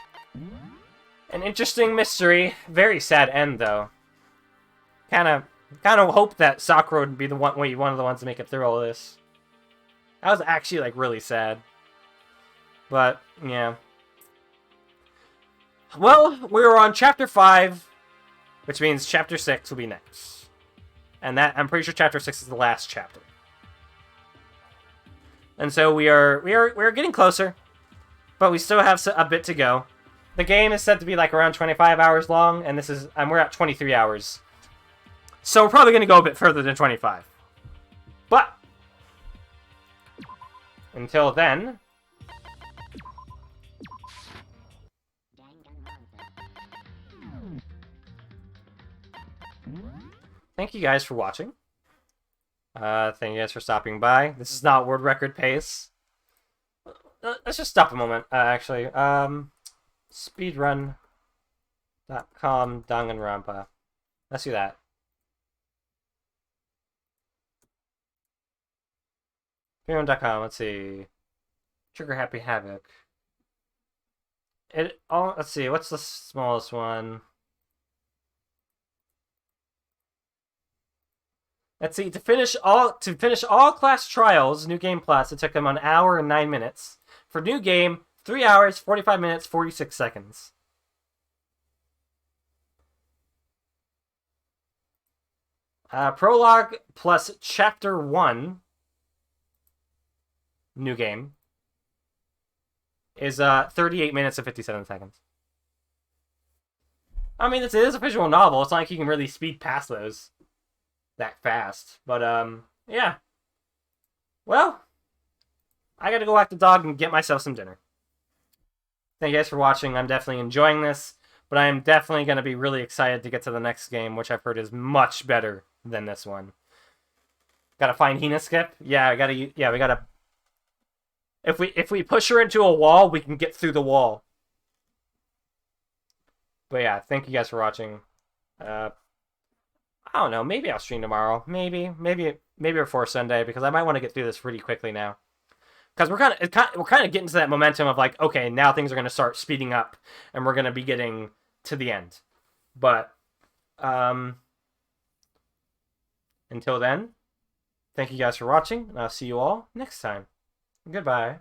An interesting mystery. Very sad end, though. Kind of hope that Sakura would be one of the ones to make it through all of this. That was actually, like, really sad. But, yeah. Well, we were on Chapter 5, which means Chapter 6 will be next. And that, I'm pretty sure Chapter 6 is the last chapter. And so we're getting closer, but we still have a bit to go. The game is said to be, like, around 25 hours long, and we're at 23 hours. So we're probably going to go a bit further than 25. But until then, thank you guys for watching. Thank you guys for stopping by. This is not world record pace. Let's just stop a moment, actually. Speedrun.com Danganronpa. Let's do that. Speedrun.com, let's see. Trigger Happy Havoc. Let's see, what's the smallest one? Let's see, to finish all class trials, New Game Plus, it took them 1 hour and 9 minutes. For New Game, 3 hours, 45 minutes, 46 seconds. Prologue plus Chapter 1, New Game, is 38 minutes and 57 seconds. I mean, it is a visual novel. It's not like you can really speed past those that fast. But, yeah. Well, I gotta go walk the dog and get myself some dinner. Thank you guys for watching. I'm definitely enjoying this, but I am definitely going to be really excited to get to the next game, which I've heard is much better than this one. Gotta find Hina Skip? Yeah, we gotta... If we push her into a wall, we can get through the wall. But yeah, thank you guys for watching. I don't know, maybe I'll stream tomorrow. Maybe before Sunday, because I might want to get through this pretty quickly now. Because we're kind of getting to that momentum of like, okay, now things are going to start speeding up, and we're going to be getting to the end. But Until then, thank you guys for watching, and I'll see you all next time. Goodbye.